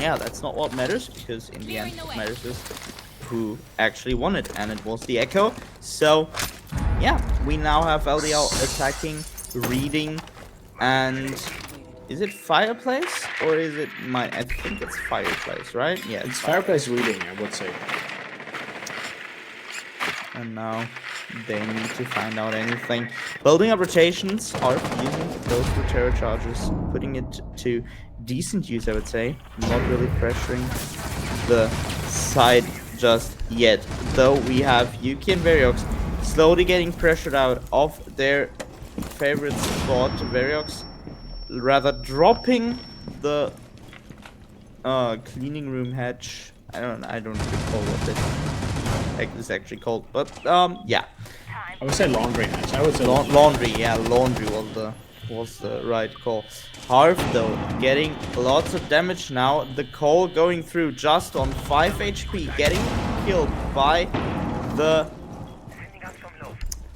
yeah, that's not what matters, because in the end, what matters is who actually won it, and it was the Echo. So yeah, we now have LDL attacking, reading, and is it Fireplace or is it mine? I think it's Fireplace, right? Yeah, it's Fireplace reading, I would say. And now they need to find out anything. Building up rotations, are using those Terror charges, putting it to decent use, I would say. Not really pressuring the side just yet. Though we have Yuki and Variox slowly getting pressured out of their favorite spot. Variox rather dropping the cleaning room hatch I don't recall what this is actually called, but yeah. I would say laundry hatch. I would say Laundry, yeah, laundry was the right call. Harv though getting lots of damage now. The call going through just on 5 HP, getting killed by the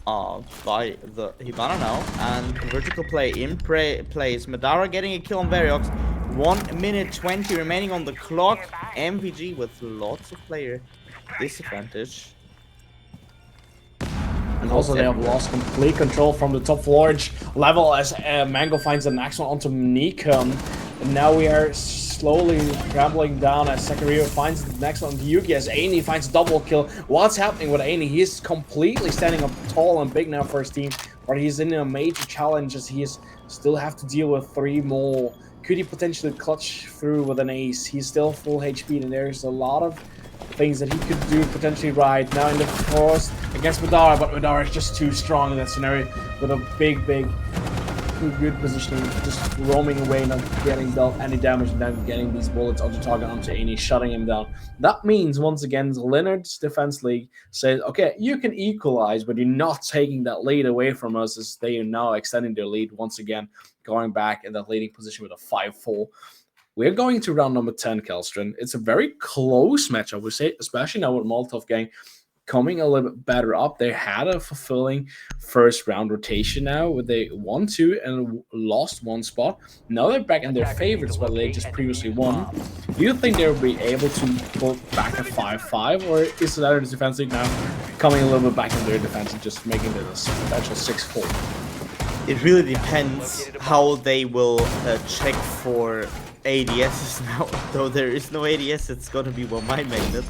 Hibana now, and vertical play in place. Madara getting a kill on Variox. 1 minute 20 remaining on the clock. MVG with lots of player disadvantage. And also they have lost complete control from the top large level as Mango finds the next one onto Nikon. And now we are slowly scrambling down as Sakario finds the next one to Yuki as Aini finds a double kill. What's happening with Aini? He's completely standing up tall and big now for his team, but he's in a major challenge as he still have to deal with 3 more. Could he potentially clutch through with an ace? He's still full HP and there's a lot of things that he could do potentially right now in the forest against Madara, but Madara is just too strong in that scenario with a big good positioning, just roaming away, not getting dealt any damage, and then getting these bullets onto target onto Aini, shutting him down. That means once again Leonard's Defense League says, okay, you can equalize, but you're not taking that lead away from us, as they are now extending their lead once again, going back in that leading position with a 5-4. We're going to round number 10, Kelstrin. It's a very close match, I would say, especially now with MolotovGang coming a little bit better up. They had a fulfilling first round rotation now, where they won 2 and lost 1 spot. Now they're back in their favorites, but they just previously won. Do you think they'll be able to pull back a 5-5, or is the Leonard's Defense League now coming a little bit back in their defense and just making it a potential 6-4? It really depends how they will check for ADSs now. Though there is no ADS, it's gonna be one my magnet.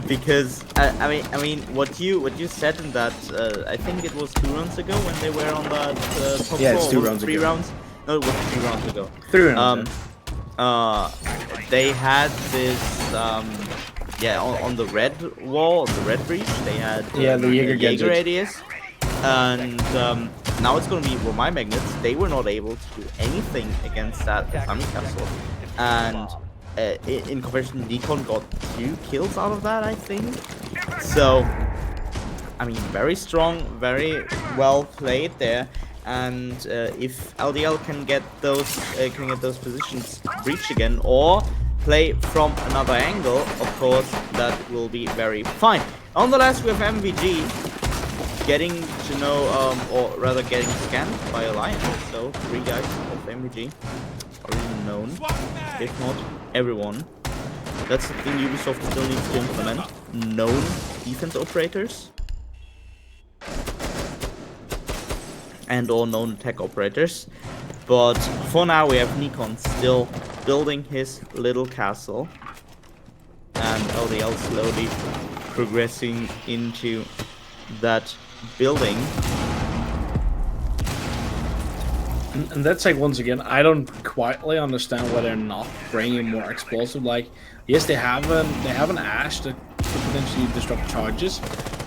Because I mean what you said in that I think it was 2 rounds ago when they were on that top yeah, floor. it's 2 rounds 3 ago. rounds? No, it was 3 rounds ago. 3 rounds. They had this on the red wall, on the red breach. They had the Jaeger ADS. And now it's going to be Romai Magnets. They were not able to do anything against that Kami Castle. And in comparison, Nikon got 2 kills out of that, I think. So, I mean, very strong, very well played there. And if LDL can get those positions breached again, or play from another angle, of course, that will be very fine. Nonetheless, we have MVG getting to know, or rather getting scanned by Alliance. So 3 guys of MVG already known, if not everyone. That's the thing Ubisoft still needs to implement. Known defense operators and all known tech operators. But for now we have Nikon still building his little castle, and LDL slowly progressing into that building. And that's like, once again, I don't quietly understand why they're not bringing more explosive. Like, yes, they have an Ash that could potentially disrupt charges.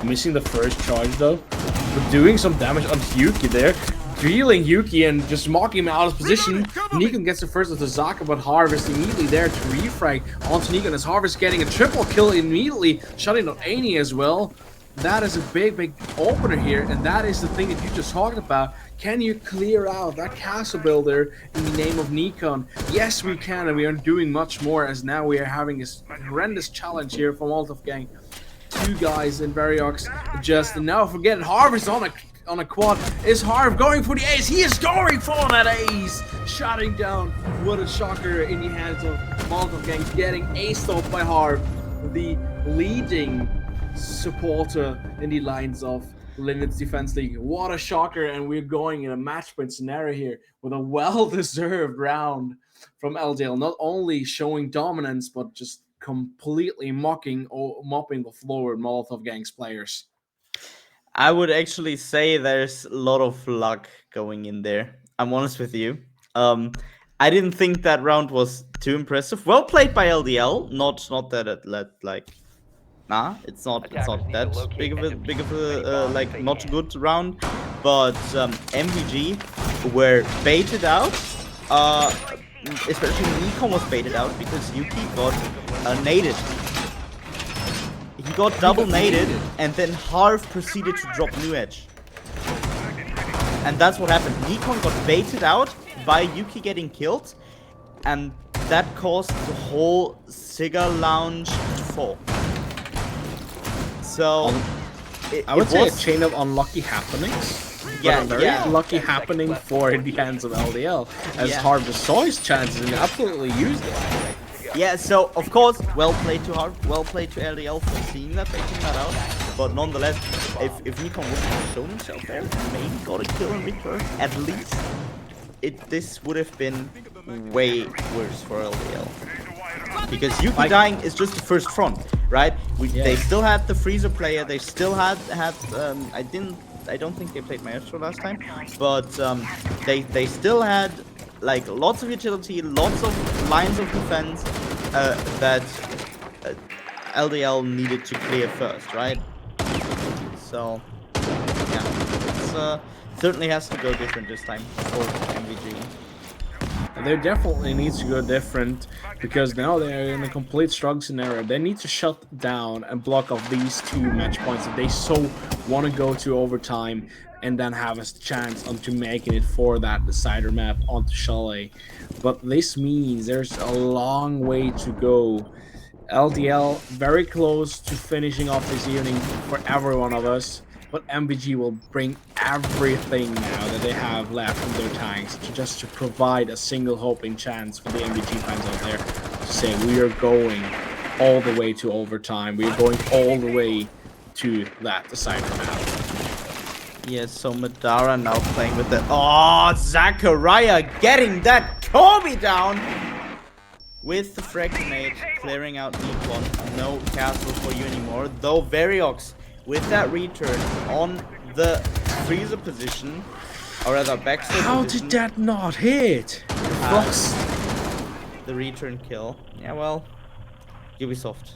Missing the first charge though, but doing some damage on Yuki there, drilling Yuki and just mocking him out of position. Nikon gets the first of the Zaka, but Harvest immediately there to refrag onto Nikon as Harvest getting a triple kill immediately, shutting down Aini as well. That is a big opener here, and that is the thing that you just talked about. Can you clear out that castle builder in the name of Nikon? Yes, we can, and we are doing much more, as now we are having this horrendous challenge here from MolotovGang. 2 guys in Variox, just now forget Harvest on a quad. Is Harv going for the ace? He is going for that ace! Shutting down. What a shocker in the hands of MolotovGang, getting aced off by Harv, the leading supporter in the lines of Lineage Defense League. What a shocker, and we're going in a match point scenario here with a well-deserved round from LDL, not only showing dominance but just completely mopping the floor with MolotovGang's players. I would actually say there's a lot of luck going in there. I'm honest with you. I didn't think that round was too impressive. Well played by LDL. Not that it let like. Nah, it's not that big of a like not good round, but MVG were baited out especially Nikon was baited out because Yuki got naded. He got double naded, and then Harv proceeded to drop New Edge. And that's what happened. Nikon got baited out by Yuki getting killed, and that caused the whole Cigar Lounge to fall. So I would say a chain of unlucky happenings. Yeah, But a very yeah. lucky happening for the hands of LDL, as Yeah. Harv just saw his chances and absolutely used it. Yeah, so of course, well played to Harv, well played to LDL for seeing that, baiting that out. But nonetheless, if Nikon wouldn't have shown himself there and maybe got a kill in return, at least this would have been way worse for LDL. Because Yuki dying is just the first front, right? They still had the freezer player. They still had I don't think they played Maestro last time, but they still had like lots of utility, lots of lines of defense that LDL needed to clear first, right? So yeah, it certainly has to go different this time for MVG. They definitely need to go different, because now they're in a complete struggle scenario. They need to shut down and block off these 2 match points if they so want to go to overtime and then have a chance onto making it for that decider map onto Chalet. But this means there's a long way to go. LDL very close to finishing off this evening for every one of us. But MVG will bring everything now that they have left in their tanks to provide a single hoping chance for the MVG fans out there to say we are going all the way to overtime. We are going all the way to that decider map. Yes, so Madara now playing with the... Oh, Zachariah getting that Kobe down! With the frag grenade, clearing out Nikon. No castle for you anymore. Though Variox, with that return on the freezer position, or rather backstay How position, did that not hit? Frost. the return kill. Yeah, well, Ubisoft.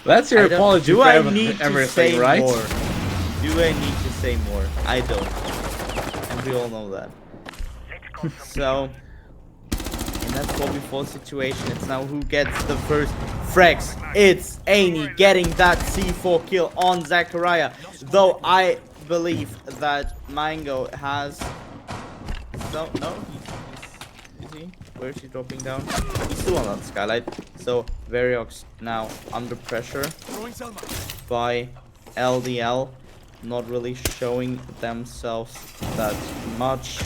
That's your apology Do for I need to everything, say right? more? Do I need to say more? I don't. And we all know that. So, in that 4v4 situation, it's now who gets the first frags. It's Aney getting that C4 kill on Zachariah. Though I believe that Mango has... No, is he? Where is he dropping down? He's still on that skylight. So, Variox now under pressure by LDL. Not really showing themselves that much.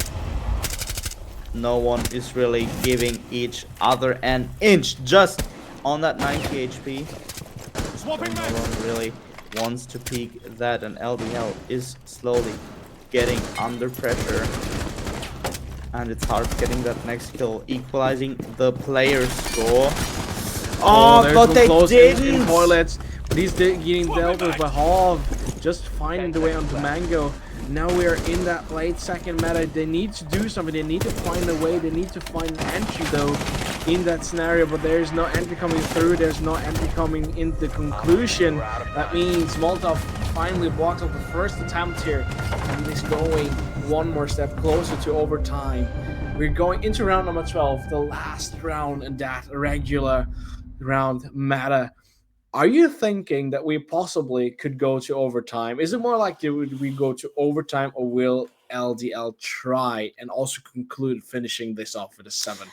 No one is really giving each other an inch just on that 90 HP. So no one really wants to peek that, and LDL is slowly getting under pressure. And it's hard getting that next kill, equalizing the player score. Oh, but they didn't! In toilets, but he's getting dealt with by Hov, just finding the way onto Mango. Now we are in that late second meta. They need to do something. They need to find a way. They need to find an entry, though, in that scenario. But there's no entry coming through. There's no entry coming in the conclusion. That means Molotov finally blocks up the first attempt here. And is going one more step closer to overtime. We're going into round number 12, the last round in that regular round meta. Are you thinking that we possibly could go to overtime? Is it more like would we go to overtime, or will LDL try and also conclude finishing this off with a 7-5?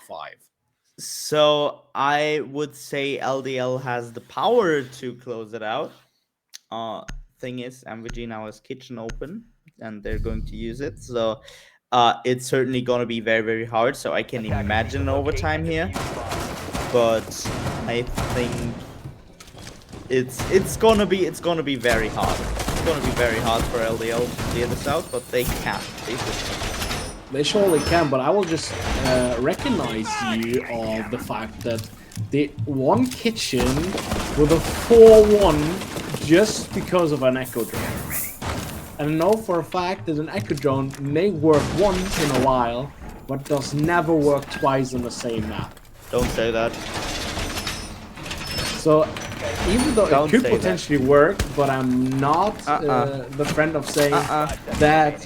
So I would say LDL has the power to close it out. Thing is, MVG now has kitchen open, and they're going to use it. So it's certainly going to be very, very hard. So I can imagine overtime here, but I think it's gonna be very hard. It's gonna be very hard for LDL to clear this out, but they can. They surely can, but I will just recognize you of the fact that they won kitchen with a 4-1 just because of an echo drone. And I know for a fact that an echo drone may work once in a while, but does never work twice on the same map. Don't say that. So even though Don't it could say that. potentially work, but I'm not the friend of saying that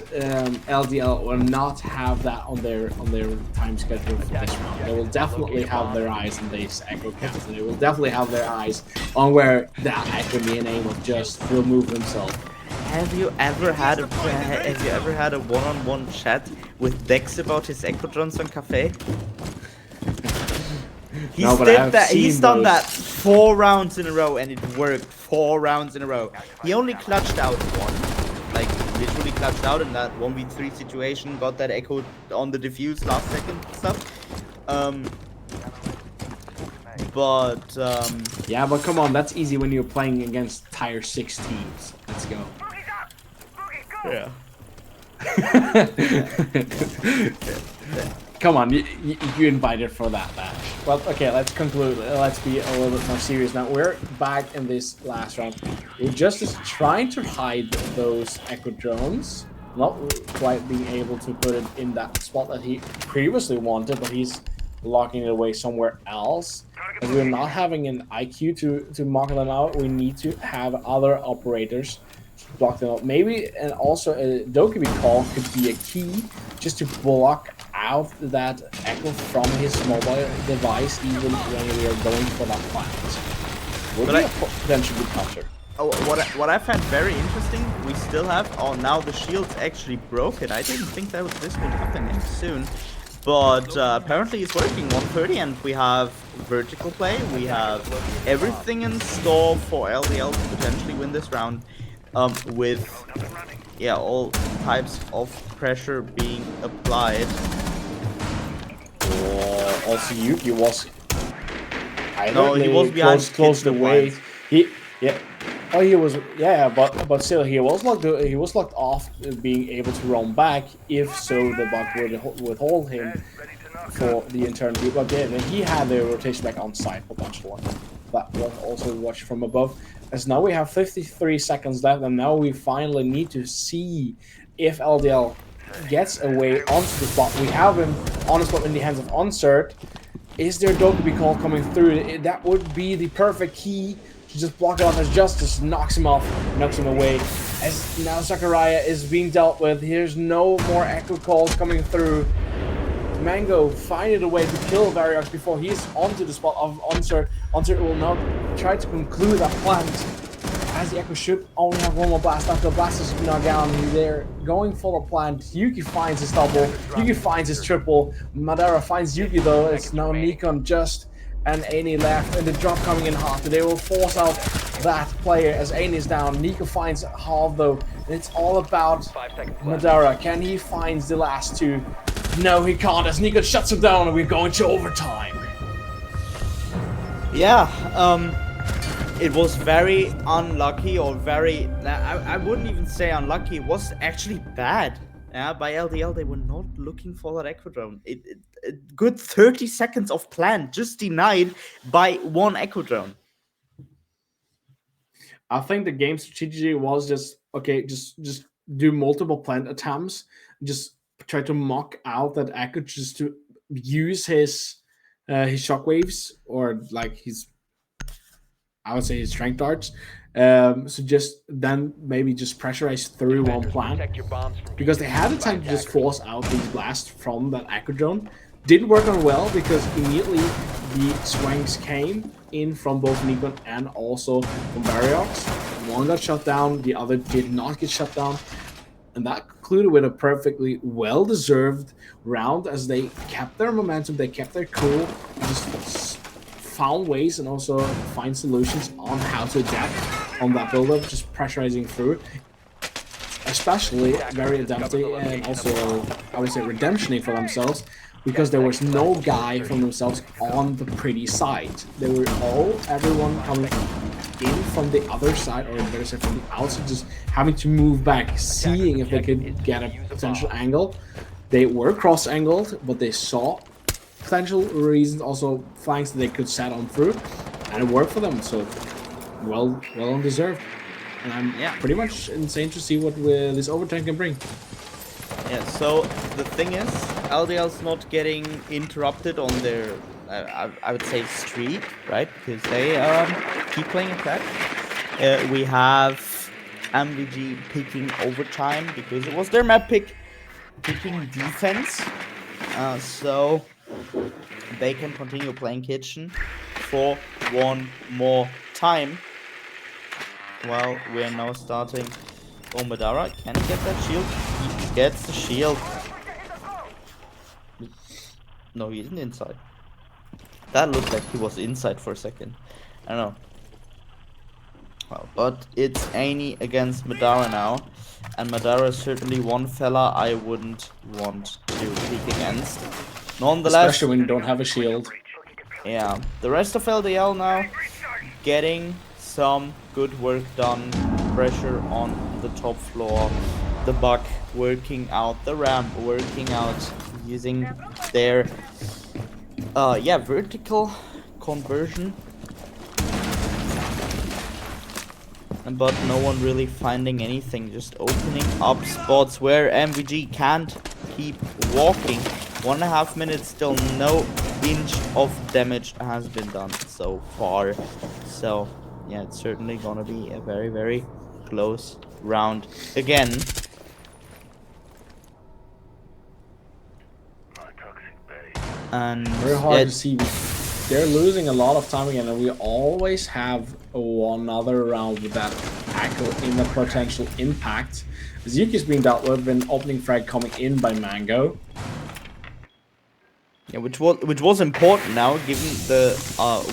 LDL will not have that on their time schedule for this round. They will definitely have their eyes on these echo counts, and they will definitely have their eyes on where that echo DNA will just remove themselves. Have you ever had a one-on-one chat with Dex about his echo drones on Cafe? No, but I've He's seen done those. that 4 rounds in a row, and it worked 4 rounds in a row. He only clutched out one, like literally clutched out in that 1v3 situation. Got that echo on the defuse last second stuff. Yeah, but come on, that's easy when you're playing against tier 6 teams. Let's go. Yeah. Come on, you invited for that match. Well, okay, let's conclude. Let's be a little bit more serious now. We're back in this last round. We're just trying to hide those echo drones. Not quite being able to put it in that spot that he previously wanted, but he's locking it away somewhere else. As we're not having an IQ to mark them out, we need to have other operators block them out. Maybe, and also a Dokkaebi call could be a key just to block out that echo from his mobile device even when we are going for that plant. Would be a potential good counter. Oh, what I found very interesting, we still have. Oh, now the shield's actually broken. I didn't think that this would happen soon, but apparently it's working. 130, and we have vertical play. We have everything in store for LDL to potentially win this round. With all types of pressure being applied. Also, Yuki was. No, he was behind close the way. But still, he was locked off being able to roam back. If so, the bug would withhold him for the eternity. But then he had the rotation back on site potentially. That was also watched from above. As now we have 53 seconds left, and now we finally need to see if LDL gets away onto the spot. We have him on the spot in the hands of Unsert. Is there Dokkaebi call coming through? That would be the perfect key to just block it off as Justice knocks him off, knocks him away. As now Zachariah is being dealt with. Here's no more echo calls coming through. Mango finding a way to kill Variox before he's onto the spot of Unsert. Unsert will not try to conclude that plant, as the Echo should only have one more blast after the blast is knocked down. They're going for the plant. Yuki finds his double. Yuki finds his triple. Madara finds Yuki though. It's now Nikon just and Aini left, and the drop coming in hot. They will force out that player as Aini is down. Nico finds half though, and it's all about Madara. Can he find the last two? No, he can't, as Nico shuts him down, and we're going to overtime. Yeah, it was very unlucky, or very... I wouldn't even say unlucky, it was actually bad. Yeah, by LDL, they were not looking for that Echo Drone. A good 30 seconds of plan just denied by one Echo Drone. I think the game strategy was just, okay, just do multiple plant attempts, just try to mock out that Echo, just to use his shockwaves, or like his, I would say his strength darts. So just then maybe just pressurize through one plant, because they had the time to just force out these blasts from that Echo Drone. Didn't work on well, because immediately the swings came in from both Nikon and also from Variox. One got shut down, the other did not get shut down. And that concluded with a perfectly well-deserved round, as they kept their momentum, they kept their cool, and just found ways and also find solutions on how to adapt on that build-up, just pressurizing through. Especially very adaptive, and also, I would say, redemptioning for themselves, because there was no guy from themselves on the pretty side. They were everyone coming in from the other side, or better said from the outside, just having to move back, seeing if they could get a potential angle. They were cross-angled, but they saw potential reasons, also flanks that they could set on through, and it worked for them. So well deserved. And I'm pretty much insane to see what this overtime can bring. Yeah, so the thing is, LDL's not getting interrupted on their I would say streak, right? Because they keep playing attack. We have MVG picking overtime because it was their map pick, picking defense. So they can continue playing kitchen for one more time. Well, we are now starting. Oh, Madara, can he get that shield? He gets the shield. No, he isn't inside. That looked like he was inside for a second. I don't know. Well, but it's Annie against Madara now. And Madara is certainly one fella I wouldn't want to peek against. Nonetheless, Especially when you don't have a shield. yeah, the rest of LDL now getting some good work done. Pressure on the top floor. The Buck working out the ramp, working out using their vertical conversion. But no one really finding anything, just opening up spots where MVG can't keep walking. 1.5 minutes, still no inch of damage has been done so far. So yeah, it's certainly gonna be a very, very close round again. And Very hard to see. They're losing a lot of time again, and we always have another round with that tackle in the potential impact. Zuki's being dealt with, an opening frag coming in by Mango. Yeah, which was important now, given the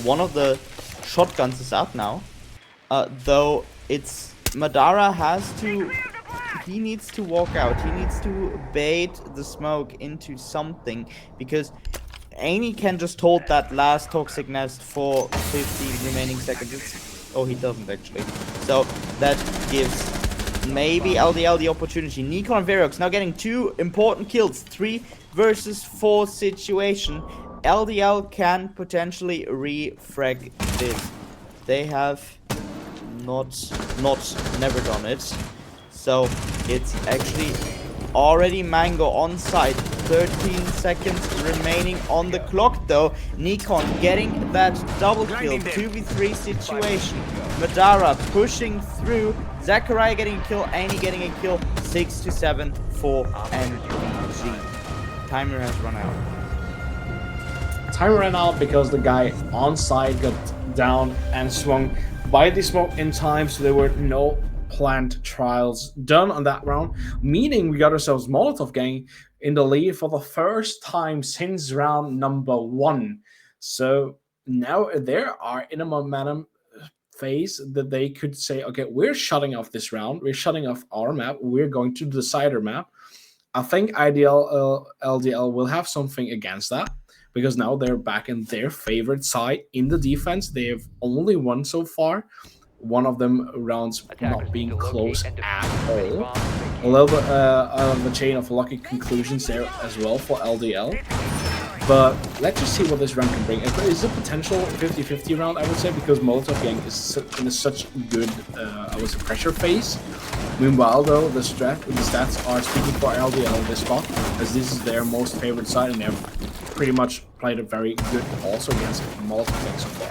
one of the shotguns is out now. Though it's Madara he needs to walk out. He needs to bait the smoke into something, because Annie can just hold that last toxic nest for 50 remaining seconds. Oh, he doesn't actually. So that gives maybe LDL the opportunity. Nikon and Verox now getting 2 important kills. 3 versus 4 situation. LDL can potentially refrag this. They have never done it. So it's actually already Mango on site. 13 seconds remaining on the clock though. Nikon getting that double kill. 2v3 situation. Madara pushing through. Zachariah getting a kill. Annie getting a kill. 6-7 for MVG. Timer has run out. Timer ran out because the guy on site got down and swung by the smoke in time, so there were no plant trials done on that round, meaning we got ourselves MolotovGang in the lead for the first time since round number 1. So now they are in a momentum phase that they could say, okay, we're shutting off this round, we're shutting off our map, we're going to the decider map. I think LDL will have something against that, because now they're back in their favorite side in the defense. They have only won so far. One of them rounds not being close at all. A little bit of a chain of lucky conclusions there as well for LDL. But let's just see what this round can bring. It's a potential 50-50 round, I would say, because MolotovGang is in such good, pressure phase. Meanwhile, though, the stats are speaking for LDL in this spot, as this is their most favorite side, and they've pretty much played it very good also against MolotovGang so far.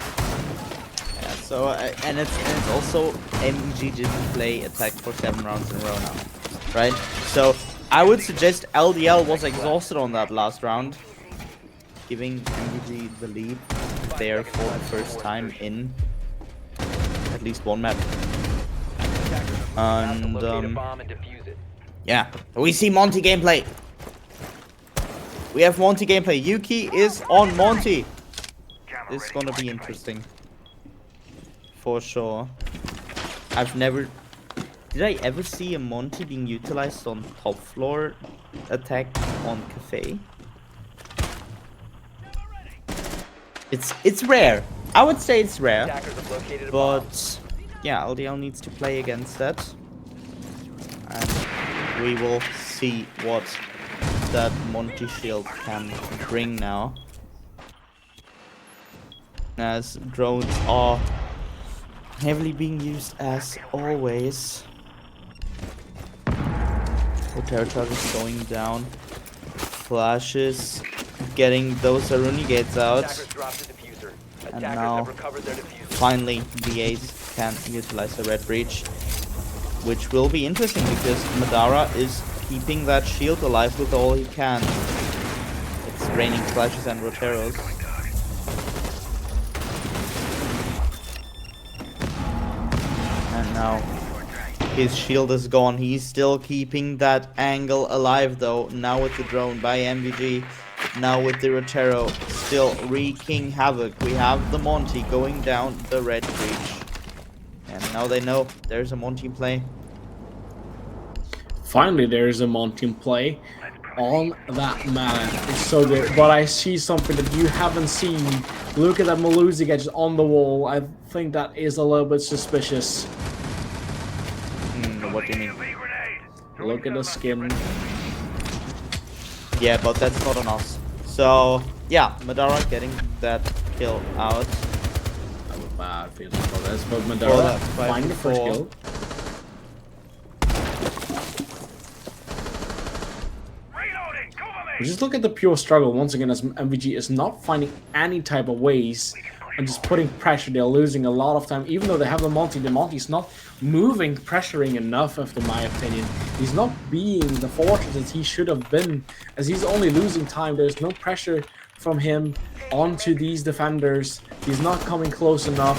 Yeah, so, and it's also MVG didn't play attack for 7 rounds in a row now, right? So I would suggest LDL was exhausted on that last round, giving MVG the lead there for the first time in at least one map. And yeah, we see Monty gameplay. We have Monty gameplay. Yuki is on Monty. This is gonna be interesting for sure. Did I ever see a Monty being utilized on top floor attack on Cafe? It's rare. I would say it's rare, but yeah, LDL needs to play against that, and we will see what that Monty shield can bring now, as drones are heavily being used as always. Hotel charge is going down. Flashes getting those Aruni gates out. Attackers dropped the diffuser. And Attackers now- have recovered their diffuser. Finally, the Ace can utilize the red breach, which will be interesting because Madara is keeping that shield alive with all he can. It's raining flashes and Roteros. And now his shield is gone. He's still keeping that angle alive though. Now with the drone by MVG. Now with the Rotero still wreaking havoc. We have the Monty going down the red breach. And now they know there's a Monty play. Finally, there is a Monty play on that map. It's so good. But I see something that you haven't seen. Look at that MolotovGang just on the wall. I think that is a little bit suspicious. What do you mean? Look at the skin. Yeah, but that's not on us. So, yeah, Madara getting that kill out. I have a bad feeling for this, but Oh, Madara that's finding the first 5-4. kill. We just look at the pure struggle once again as MVG is not finding any type of ways and just putting pressure. They're losing a lot of time, even though they have the Monty's not moving, pressuring enough, after my opinion. He's not being the fortress that he should have been, as he's only losing time. There's no pressure from him onto these defenders. He's not coming close enough.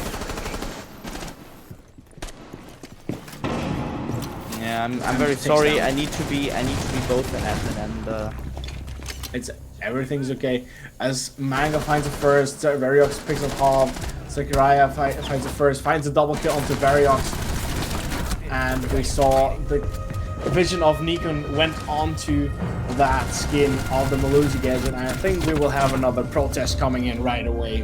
Yeah, I'm very sorry. I need to be both an admin and It's everything's okay. As Manga finds it first, Variox picks up Hob, Sakurai finds it first, finds a double kill onto Variox, and we saw the vision of Nikon went onto that skin of the MolotovGang, and I think we will have another protest coming in right away.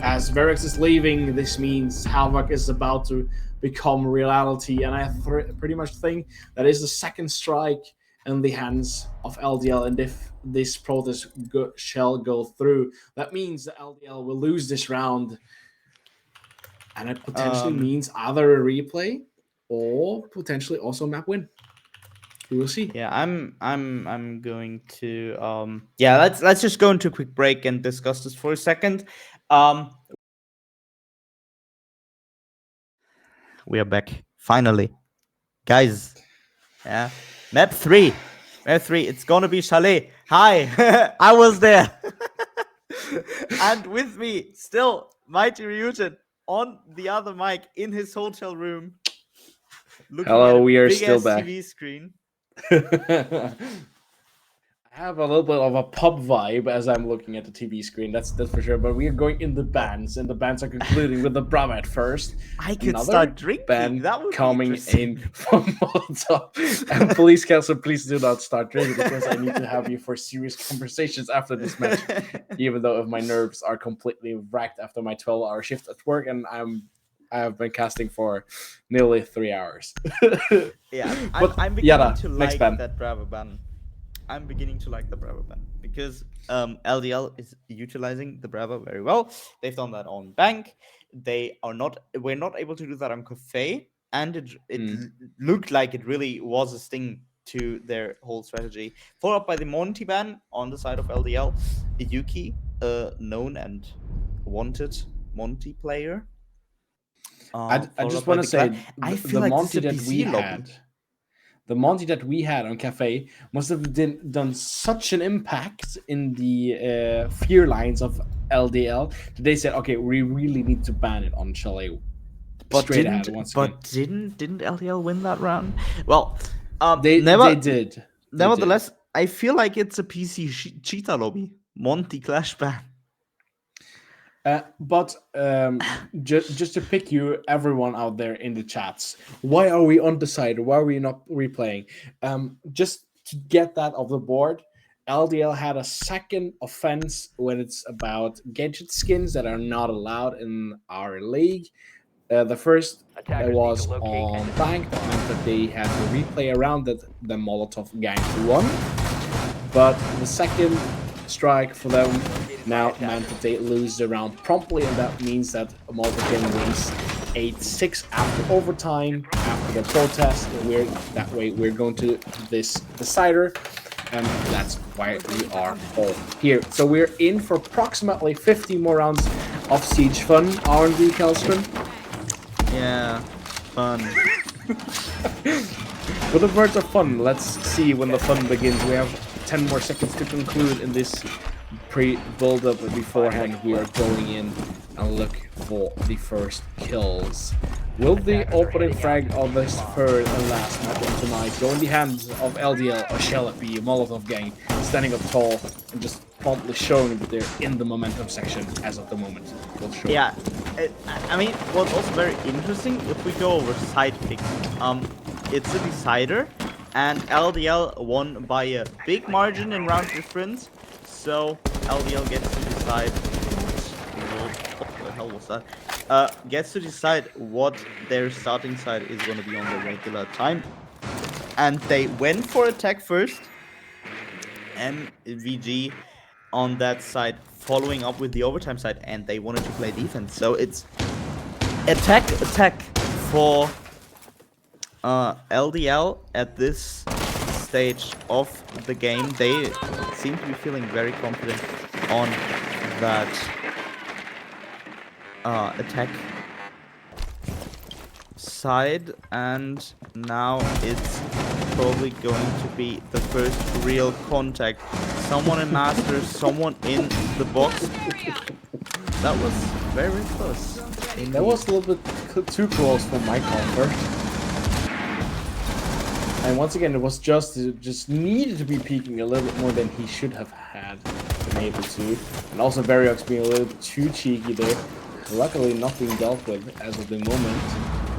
As Variox is leaving, this means Havoc is about to become reality, and I pretty much think that is the second strike in the hands of LDL, and if this protest shall go through, that means that LDL will lose this round, and it potentially means either a replay or potentially also a map win. We will see. yeah, I'm going to yeah, let's just go into a quick break and discuss this for a second. We are back finally, guys. Yeah, map 3. Map 3, it's gonna be Chalet. Hi, I was there. And with me, still, Mighty Ryujin on the other mic in his hotel room. Looking Hello, at a we are big-ass still back. TV screen. I have a little bit of a pub vibe as I'm looking at the TV screen, that's for sure. But we are going in the bands, and the bands are concluding with the Bravo at first. I could Another start drinking. band That would be coming interesting. in from Molotov. And police council, please do not start drinking, because I need to have you for serious conversations after this match. Even though if my nerves are completely wrecked after my 12-hour shift at work, and I have been casting for nearly 3 hours. Yeah, But I'm beginning Yada, to next like band. that Bravo ban. I'm beginning to like the Bravo ban because LDL is utilizing the Bravo very well. They've done that on Bank. We're not able to do that on Cafe, and it looked like it really was a sting to their whole strategy. Followed up by the Monty ban on the side of LDL. Yuki, known and wanted Monty player. I Followed just up by want to the say, I the feel like Monty this that is a we PC lobby. had, the Monty that we had on Cafe must have done such an impact in the fear lines of LDL that they said, okay, we really need to ban it on Chalet. But Straight ahead once again. didn't LDL win that round? Well, They did. Nevertheless, I feel like it's a PC cheetah lobby. Monty Clash ban. But just to pick you, everyone out there in the chats, why are we undecided? Why are we not replaying? Just to get that off the board, LDL had a second offense when it's about gadget skins that are not allowed in our league. The first Attackers was need to locate on and Bank. That meant that they had to replay around that the MolotovGang won. But the second strike for them now meant that they lose the round promptly, and that means that MolotovGang wins 8-6 after overtime, after the protest. We're going to this decider. And that's why we are all here. So we're in for approximately 50 more rounds of Siege fun, aren't we, Kelstrom? Yeah, fun. With the words of fun, let's see when the fun begins. We have 10 more seconds to conclude in this pre-build-up. Beforehand, we are going in and look for the first kills. Will the opening frag of this third and last match of tonight go in the hands of LDL, or shall it be MolotovGang standing up tall and just promptly showing that they're in the momentum section as of the moment? We'll show. Yeah, I mean, what's also very interesting, if we go over side picks, it's a decider, and LDL won by a big margin in round difference, so LDL gets to decide what the hell was that? Gets to decide what their starting side is going to be on the regular time. And they went for attack first. MVG on that side, following up with the overtime side, and they wanted to play defense. So it's attack for LDL at this stage of the game. They seem to be feeling very confident on that attack side, and now it's probably going to be the first real contact. Someone in master, someone in the box. That was very close. That was a little bit too close for my comfort. And once again, it was just needed to be peeking a little bit more than he should have had been able to. And also Variox being a little bit too cheeky there. Luckily, not being dealt with as of the moment.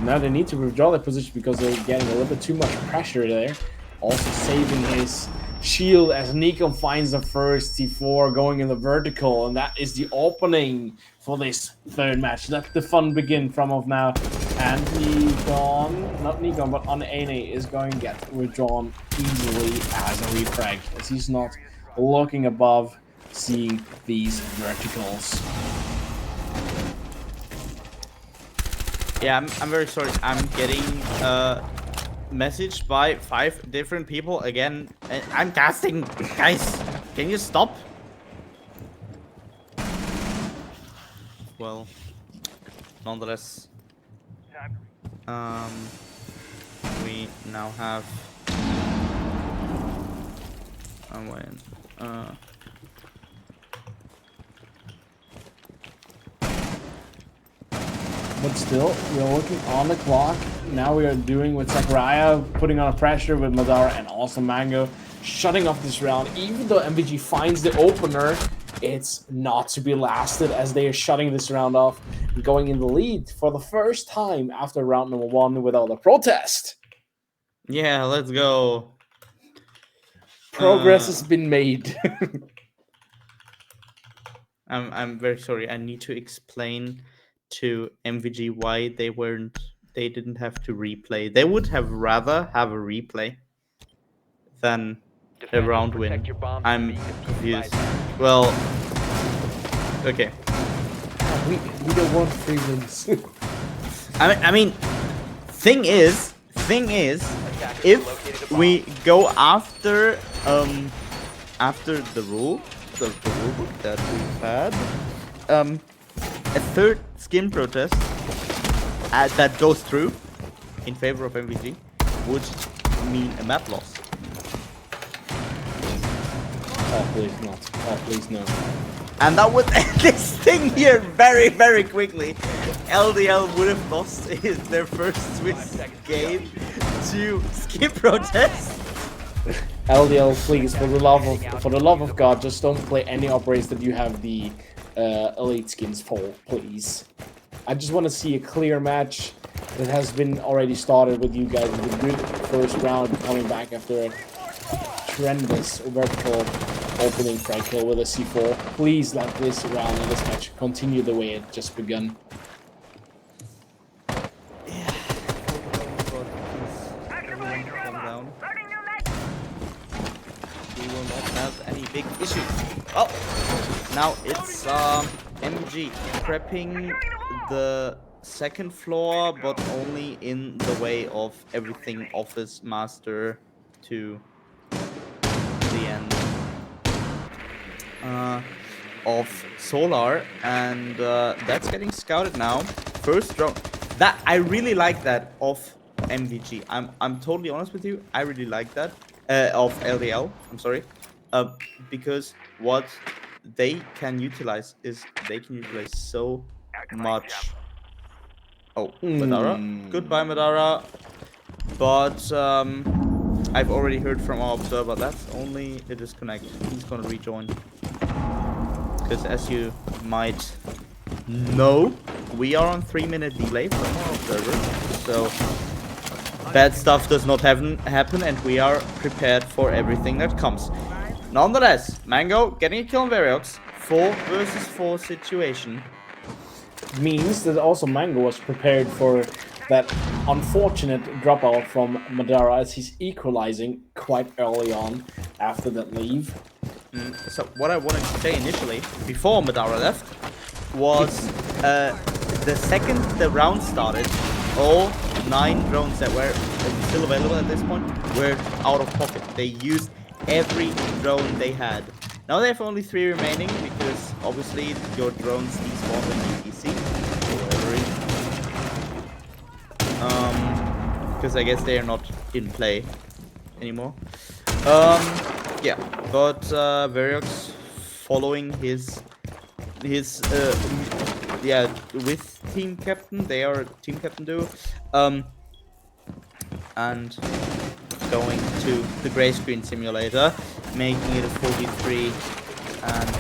Now they need to withdraw their position because they're getting a little bit too much pressure there. Also saving his shield as Nikon finds the first C4 going in the vertical. And that is the opening for this third match. Let the fun begin from of now. And Nikon, not Nikon, but Ane is going to get withdrawn easily as a refrag, as he's not looking above, seeing these verticals. Yeah, I'm very sorry. I'm getting messaged by 5 different people again. I'm casting, guys. Can you stop? Well, nonetheless, we now have. But still, we are working on the clock. Now we are doing with Sakurai, putting on a pressure with Madara and also Mango, shutting off this round. Even though MVG finds the opener, it's not to be lasted as they are shutting this round off, going in the lead for the first time after round number 1 without a protest. Yeah, let's go. Progress has been made. I'm very sorry. I need to explain to MVG why they didn't have to replay. They would have rather have a replay than a round win. I'm confused. Well, okay. we don't want 3 wins. I mean, thing is, if we go after the rulebook that we've had, a third skin protest that goes through in favor of MVG would mean a map loss. Oh, please not. Oh, please no. And that would end this thing here very, very quickly. LDL would have lost their first Swiss game to skin protest. LDL, please, for the love of God, just don't play any operators that you have the elite skins for, please. I just want to see a clear match that has been already started with you guys with a good first round coming back after a tremendous vertical opening frag kill with a C4. Please let this round and this match continue the way it just begun. Yeah. Everyone calm down. We will not have any big issues. Oh, now it's MG prepping the second floor, but only in the way of everything office master to the end of Solar, and that's getting scouted now. First drone. That I really like that of MVG. I'm totally honest with you. I really like that of LDL. I'm sorry, because what they can utilize is they can utilize so much. Oh, Madara. Goodbye, Madara. But I've already heard from our observer that's only a disconnect. He's gonna rejoin. Because as you might know, we are on 3-minute delay from our observer. So bad stuff does not happen, and we are prepared for everything that comes. Nonetheless, Mango getting a kill on Variox. 4 versus 4 situation. Means that also Mango was prepared for that unfortunate dropout from Madara, as he's equalizing quite early on after that leave. So what I wanted to say initially, before Madara left, was the second the round started, all 9 drones that were still available at this point were out of pocket. They used every drone they had. Now they have only 3 remaining because obviously your drones despawn when you DC. For whatever reason. Because I guess they are not in play anymore. Yeah, but Variox following his yeah, with team captain. They are team captain duo. And going to the gray screen simulator, making it a 43, and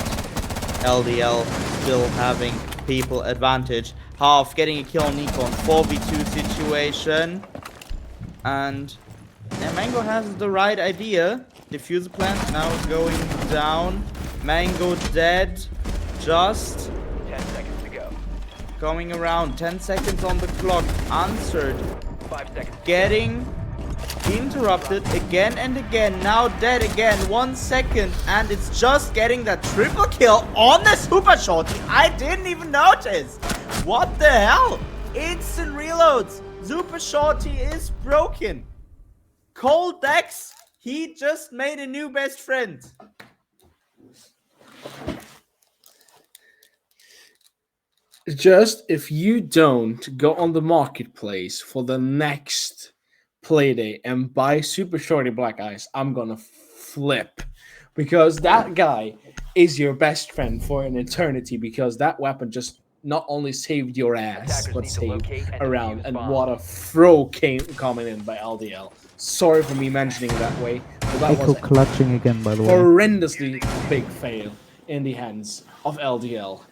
LDL still having people advantage. Half getting a kill on Nikon, 4v2 situation, and Mango has the right idea. Diffuser plant now going down. Mango dead. Just 10 seconds to go. coming around. 10 seconds on the clock. Answered. 5 seconds. Getting interrupted again and again. Now dead again. 1 second. And it's just getting that triple kill on the super shorty. I didn't even notice. What the hell? Instant reloads. Super shorty is broken. Cold Dex. He just made a new best friend. Just if you don't go on the marketplace for the next playday and buy Super Shorty Black Eyes, I'm gonna flip. Because that guy is your best friend for an eternity, because that weapon just not only saved your ass, Attackers but need to saved locate and around. defuse And bombs. what a throw coming in by LDL. Sorry for me mentioning it that way, but that Echo was clutching again, by the way. horrendously big fail in the hands of LDL.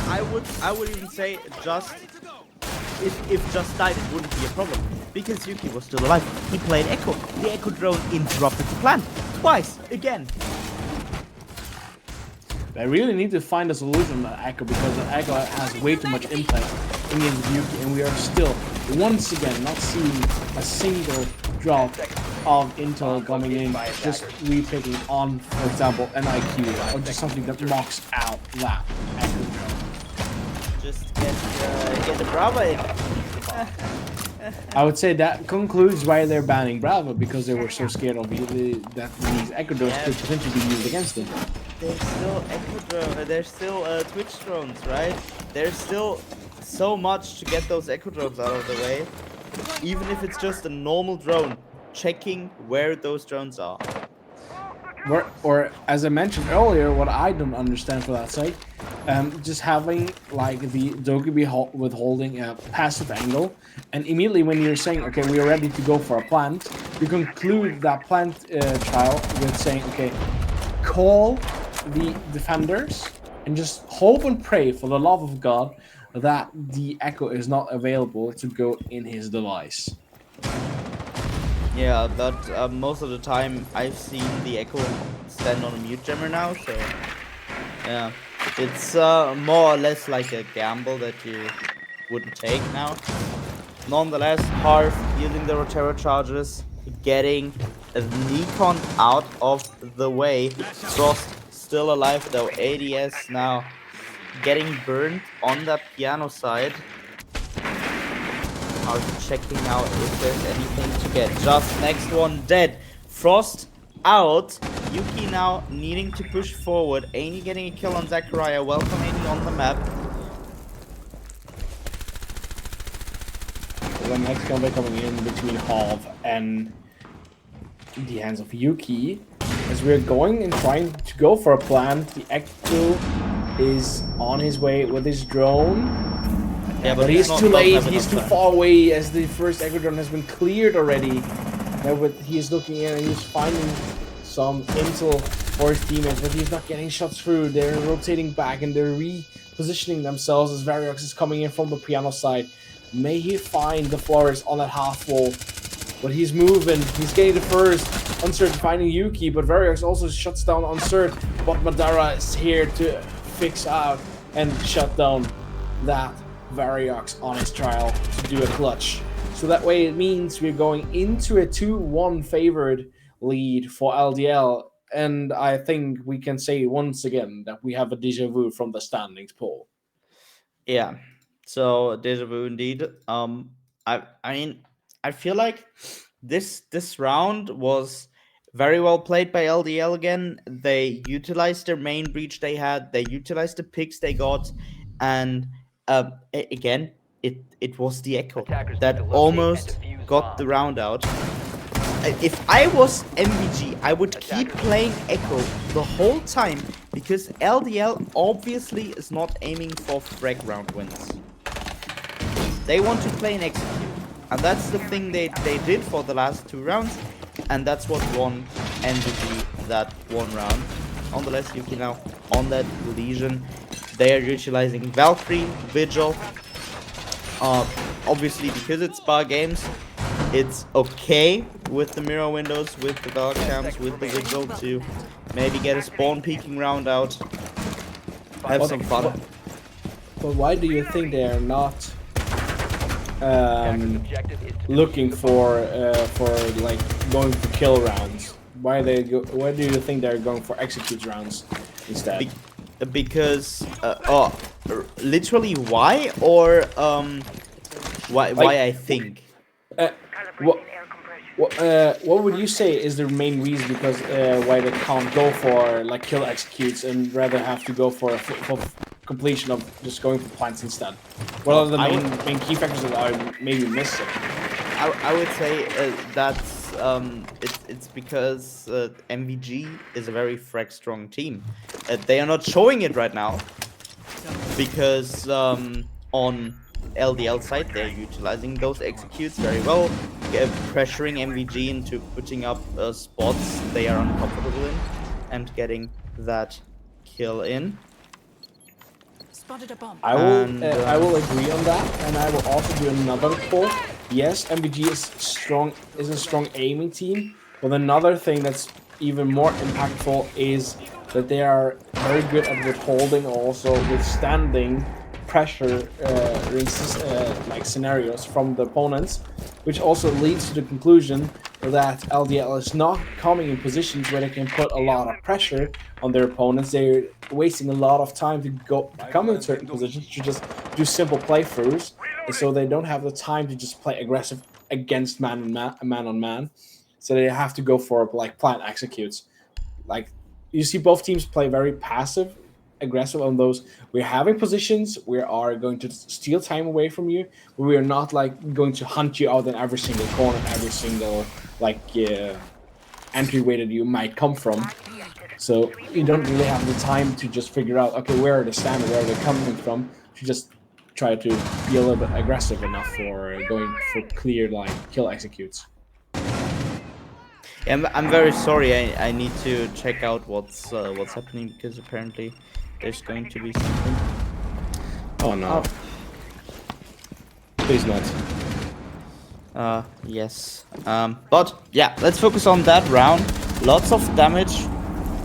I would even say just if just died it wouldn't be a problem, because Yuki was still alive. He played Echo. The Echo drone interrupted the plan twice again. I really need to find a solution on that Echo, because the Echo has way too much impact against Yuki, and we are still once again not seeing a single drop of intel coming in, just repicking on, for example, an IQ or just something that knocks out that Echo drone. Just get the Bravo in. I would say that concludes why they're banning Bravo, because they were so scared of that these Echo drones could potentially be used against them. There's still Echo drone. There's still Twitch drones, right? There's still so much to get those Echo drones out of the way. Even if it's just a normal drone, checking where those drones are. Or as I mentioned earlier, what I don't understand for that sake, just having like the Dogi withholding a passive angle, and immediately when you're saying, okay, we are ready to go for a plant, you conclude that plant trial with saying, okay, call the defenders and just hope and pray for the love of God that the Echo is not available to go in his device. Yeah, but most of the time I've seen the Echo stand on a mute jammer now, so yeah, it's more or less like a gamble that you wouldn't take now. Nonetheless, Harv using the Rotero charges, getting Nikon out of the way. Frost still alive though. ADS now getting burned on that piano side. Are checking out if there's anything to get. Just next one dead. Frost out. Yuki now needing to push forward. Aini getting a kill on Zachariah. Welcome Aini on the map. The next comeback coming in between Halv and the hands of Yuki. As we're going and trying to go for a plant, the Echo is on his way with his drone. Yeah, But he's not- too doesn't late, have he's enough too time. far away as the first Echo drone has been cleared already. Now he is looking in and he's finding some intel for his teammates, but he's not getting shots through. They're rotating back and they're repositioning themselves as Variox is coming in from the piano side. May he find the Flores on that half wall. But he's moving, he's getting the first. Uncert finding Yuki, but Variox also shuts down Uncert. But Madara is here to fix out and shut down that Variox on his trial to do a clutch. So that way it means we're going into a 2-1 favored lead for LDL. And I think we can say once again that we have a déjà vu from the standings poll. Yeah. So deja vu indeed. I mean, I feel like this round was very well played by LDL again. They utilized their main breach they had. They utilized the picks they got, and again, it was the Echo Attackers need that to locate almost and defuse got the bombs. round out. If I was MVG, I would keep playing Echo the whole time because LDL obviously is not aiming for frag round wins. They want to play and execute. And that's the thing they did for the last 2 rounds. And that's what won MVG that 1 round. Nonetheless, Yuki now on that Legion. They are utilizing Valkyrie, Vigil. Obviously, because it's bar games, it's okay with the mirror windows, with the dark cams, with the Vigil to maybe get a spawn peeking round out. Have some fun. But why do you think they are not Attackers' objective is to looking defuse for like going for kill rounds? Why do you think they're going for execute rounds instead? Because literally why or why I think What would you say is the main reason because why they can't go for like kill executes and rather have to go for completion of just going for plants instead? What are the main key factors that are maybe missing? I would say that's it's because MVG is a very frag strong team. They are not showing it right now because on LDL side they're utilizing those executes very well, pressuring MVG into putting up spots they are uncomfortable in and getting that kill in. Spotted a bomb. I will agree on that, and I will also do another poll. Yes, MVG is a strong aiming team, but another thing that's even more impactful is that they are very good at withholding, also withstanding pressure like scenarios from the opponents, which also leads to the conclusion that LDL is not coming in positions where they can put a lot of pressure on their opponents. They're wasting a lot of time to come in certain positions to just do simple playthroughs, and so they don't have the time to just play aggressive against man on man. So they have to go for like plant executes. Like you see, both teams play very passive, aggressive on those. We're having positions. We are going to steal time away from you, but we are not like going to hunt you out in every single corner, every single like entryway that you might come from. So you don't really have the time to just figure out, okay, where are they standing, where are they coming from, to just try to be a little bit aggressive enough for going for clear like kill executes. Yeah, I'm very sorry. I need to check out what's happening because apparently there's going to be something. Oh no! Please not. Yes. But yeah, let's focus on that round. Lots of damage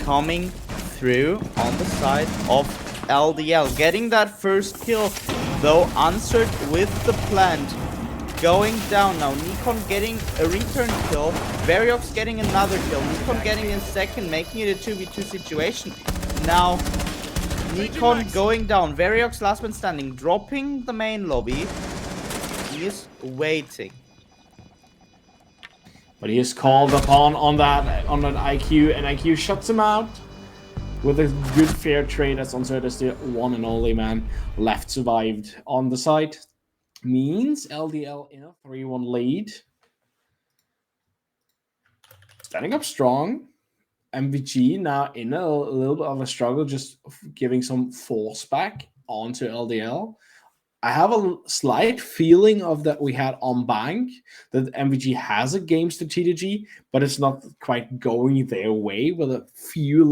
coming through on the side of LDL. Getting that first kill, though, answered with the plant. Going down now. Nikon getting a return kill. Variox getting another kill. Nikon getting a second, making it a 2v2 situation. Now, Nikon going down. Variox last man standing, dropping the main lobby. He is waiting. But he is called upon on that IQ, and IQ shuts him out with a good fair trade. That's Uncertain as the one and only man left survived on the site. Means LDL in a 3-1 lead. Standing up strong. MVG now in a little bit of a struggle, just giving some force back onto LDL. I have a slight feeling of that we had on bank that MVG has a game strategy, but it's not quite going their way with a few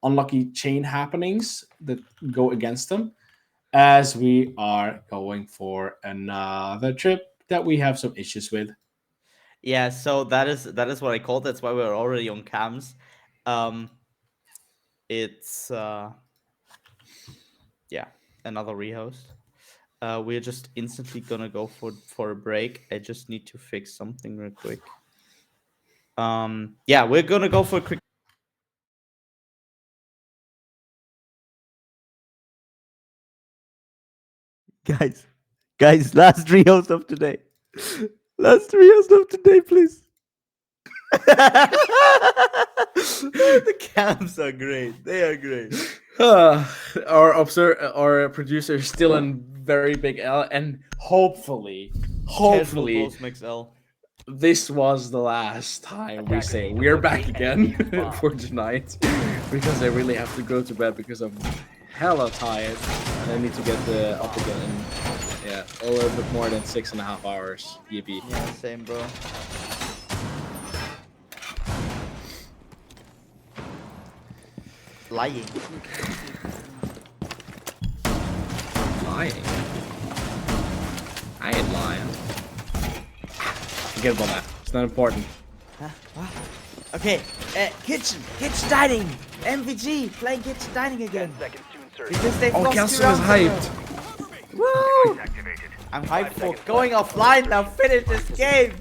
unlucky chain happenings that go against them, as we are going for another trip that we have some issues with. Yeah, so that is what I called. That's why we're already on cams. It's yeah, another rehost. We're just instantly gonna go for a break. I just need to fix something real quick. Yeah, we're gonna go for a quick. Guys, last rehost of today. Last rehost of today, please. The cams are great. They are great. Our producer is still in very big L, and hopefully, Max L. this was the last time we say we're back again for tonight, because I really have to go to bed because I'm hella tired and I need to get up again in a little bit more than 6.5 hours. Yippee. Yeah, same, bro. Lying. I ain't lying. Forget about that. It's not important. Okay, kitchen dining. MVG playing kitchen dining again. 10 seconds to insertion. Because they've lost Castle 2 is rounds in a row. hyped. Woo! Activated. I'm hyped for going offline now. Finish this game.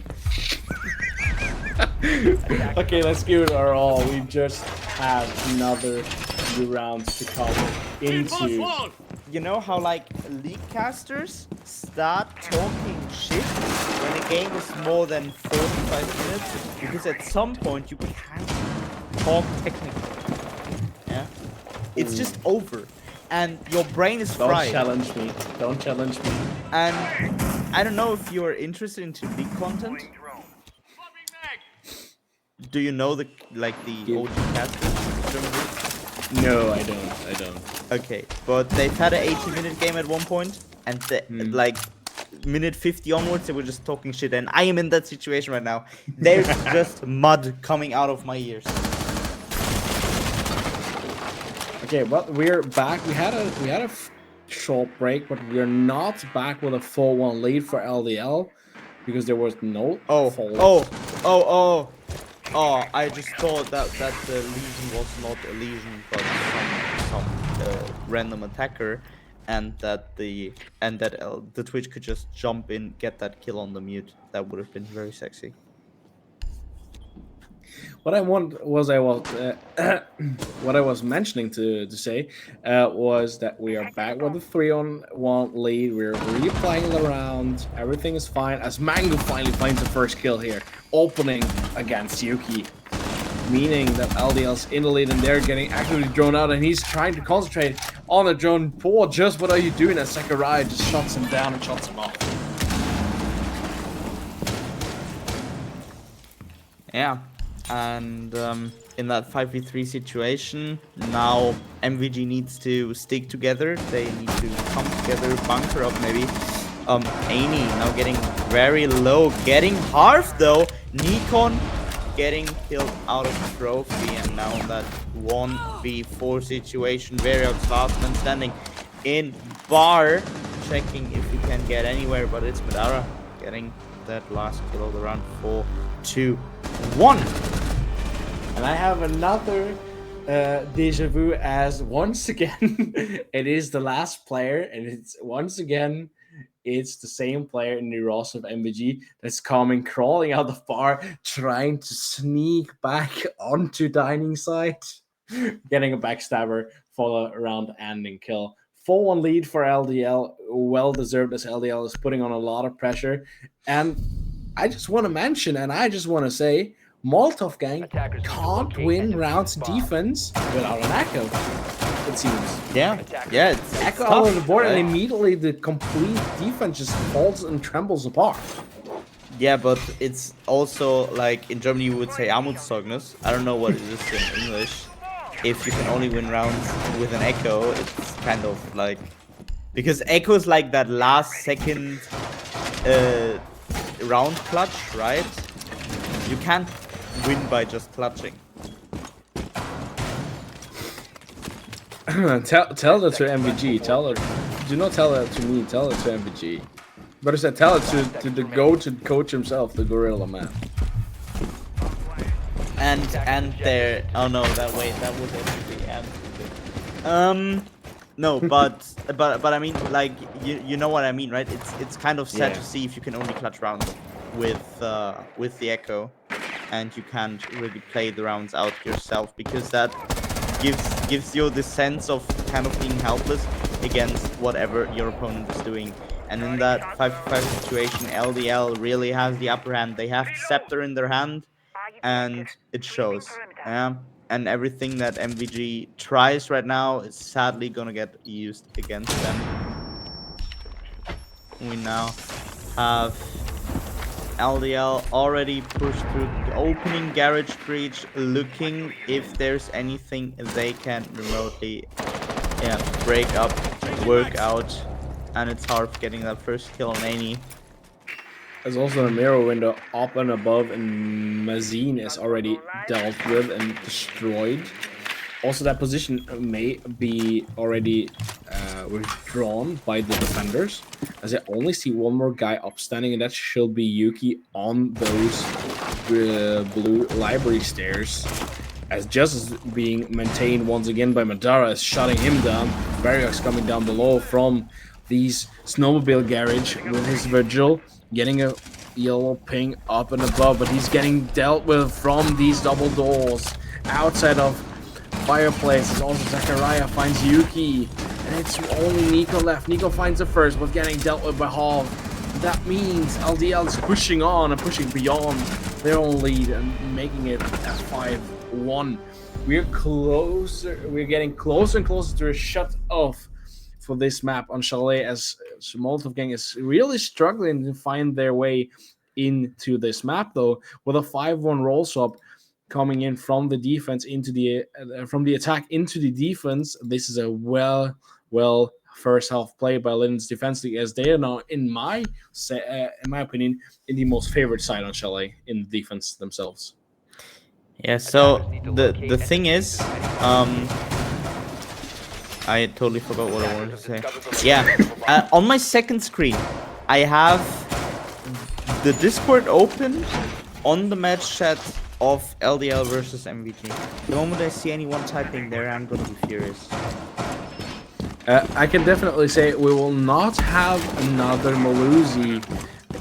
Okay, let's give it our all. We just have another few rounds to come into. You know how like league casters start talking shit when a game is more than 45 minutes? Because at some point you can't talk technically. Yeah? It's just over. And your brain is Don't fried. challenge me. Don't challenge me. And I don't know if you're interested into league content. Do you know the OG casters? No, I don't. Okay, but they've had an 80-minute game at one point, and like minute 50 onwards, they were just talking shit, and I am in that situation right now. There's just mud coming out of my ears. Okay, but we're back. We had a short break, but we're not back with a 4-1 lead for LDL because there was no fault. Oh, I just thought that the lesion was not a lesion, but some random attacker, and that the Twitch could just jump in, get that kill on the mute. That would have been very sexy. What I was mentioning to say was that we are back with a 3-on-1 lead. We're replaying the round. Everything is fine as Mango finally finds the first kill here, opening against Yuki, meaning that LDL's in the lead and they're getting actively drawn out, and he's trying to concentrate on the drone. Paul, just what are you doing? As Sakurai just shuts him down and shuts him off. Yeah. And in that 5v3 situation, now MVG needs to stick together. They need to come together, bunker up maybe. Aini now getting very low, getting half though. Nikon getting killed out of trophy, and now that 1v4 situation, Variog's last man standing in bar, checking if he can get anywhere, but it's Madara getting that last kill of the round. 4, 2, 1. And I have another deja vu, as once again it is the last player, and it's the same player in the roster of MVG that's coming crawling out the bar, trying to sneak back onto dining site, getting a backstabber for the round ending kill. 4-1 lead for LDL, well deserved, as LDL is putting on a lot of pressure. And I just want to mention and I just want to say, MolotovGang Attackers need to can't locate win and defuse rounds the bomb. defense without an echo. It seems. Yeah, yeah, it's Echo tough, out of the board, right? and immediately the complete defense just falls and trembles apart. Yeah, but it's also like in Germany you would say Armutszeugnis. I don't know what it is in English. If you can only win rounds with an echo, it's kind of like because echo is like that last second round clutch, right? You can't win by just clutching. tell that to MVG. Tell it. Do not tell that to me. Tell it to MVG. But I said tell it to the go-to coach himself, the Gorilla Man. And there. Oh no, that was actually no, but I mean, like you know what I mean, right? It's kind of sad Yeah. to see if you can only clutch rounds with the echo, and you can't really play the rounds out yourself because that gives you the sense of kind of being helpless against whatever your opponent is doing. And in that 5v5 situation, LDL really has the upper hand. They have the scepter in their hand, and it shows. Yeah. And everything that MVG tries right now is sadly gonna get used against them. We now have LDL already pushed through the opening garage breach, looking if there's anything they can remotely break up, work out, and it's hard getting that first kill on Annie. There's also a mirror window up and above, and Mazine is already dealt with and destroyed. Also, that position may be already withdrawn by the defenders, as I only see one more guy upstanding, and that should be Yuki on those blue library stairs. As Justice is being maintained once again by Madara, is shutting him down. Variox coming down below from these snowmobile garage with his Vigil, getting a yellow ping up and above, but he's getting dealt with from these double doors outside of fireplaces. Also, Zachariah finds Yuki, and it's only Nico left. Nico finds the first, but getting dealt with by Hall. That means LDL is pushing on and pushing beyond their own lead and making it at 5-1. We're closer. We're getting closer and closer to a shut off for this map on Chalet, as MolotovGang is really struggling to find their way into this map, though, with a 5-1 roll swap coming in from the defense into the from the attack into the defense. This is a well first half play by Linden's Defense League, as they are now, in my opinion, in the most favored side on Chalet in the defense themselves. Yeah, so the thing is, I totally forgot what I wanted to say. Yeah, on my second screen, I have the Discord open on the match chat of LDL versus MVG. The moment I see anyone typing there, I'm gonna be furious. I can definitely say we will not have another Malusi